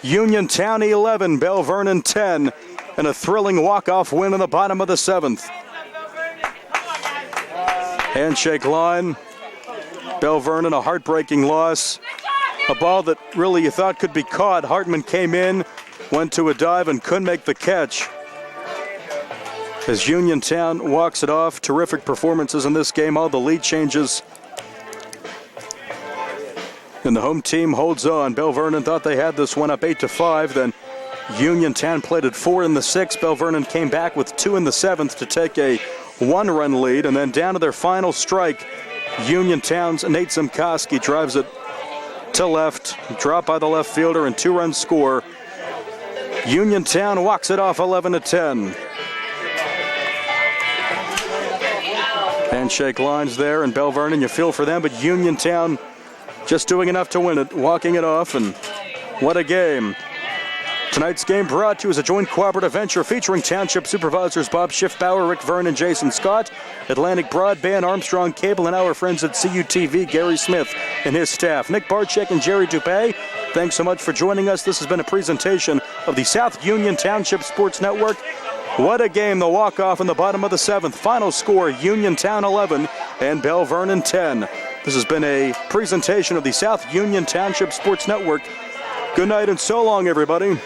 Uniontown 11, Belle Vernon 10, and a thrilling walk-off win in the bottom of the 7th. Handshake line. Belle Vernon, a heartbreaking loss. A ball that really you thought could be caught. Hartman came in, went to a dive, and couldn't make the catch. As Uniontown walks it off, terrific performances in this game, all the lead changes. And the home team holds on. Belle Vernon thought they had this one up 8-5. Then Uniontown played it 4 in the 6th. Belle Vernon came back with 2 in the 7th to take a 1-run lead. And then down to their final strike, Uniontown's Nate Zimkoski drives it to left. Dropped by the left fielder and 2-run score. Uniontown walks it off 11-10. Handshake lines there, and Belle Vernon, you feel for them, but Uniontown just doing enough to win it, walking it off, and what a game. Tonight's game brought to you as a joint cooperative venture featuring Township Supervisors Bob Schiffbauer, Rick Vernon, Jason Scott, Atlantic Broadband, Armstrong Cable, and our friends at CUTV, Gary Smith and his staff. Nick Barczyk and Jerry Dupay, thanks so much for joining us. This has been a presentation of the South Union Township Sports Network. What a game, the walk-off in the bottom of the 7th. Final score, Uniontown 11 and Belle Vernon 10. This has been a presentation of the South Union Township Sports Network. Good night and so long, everybody.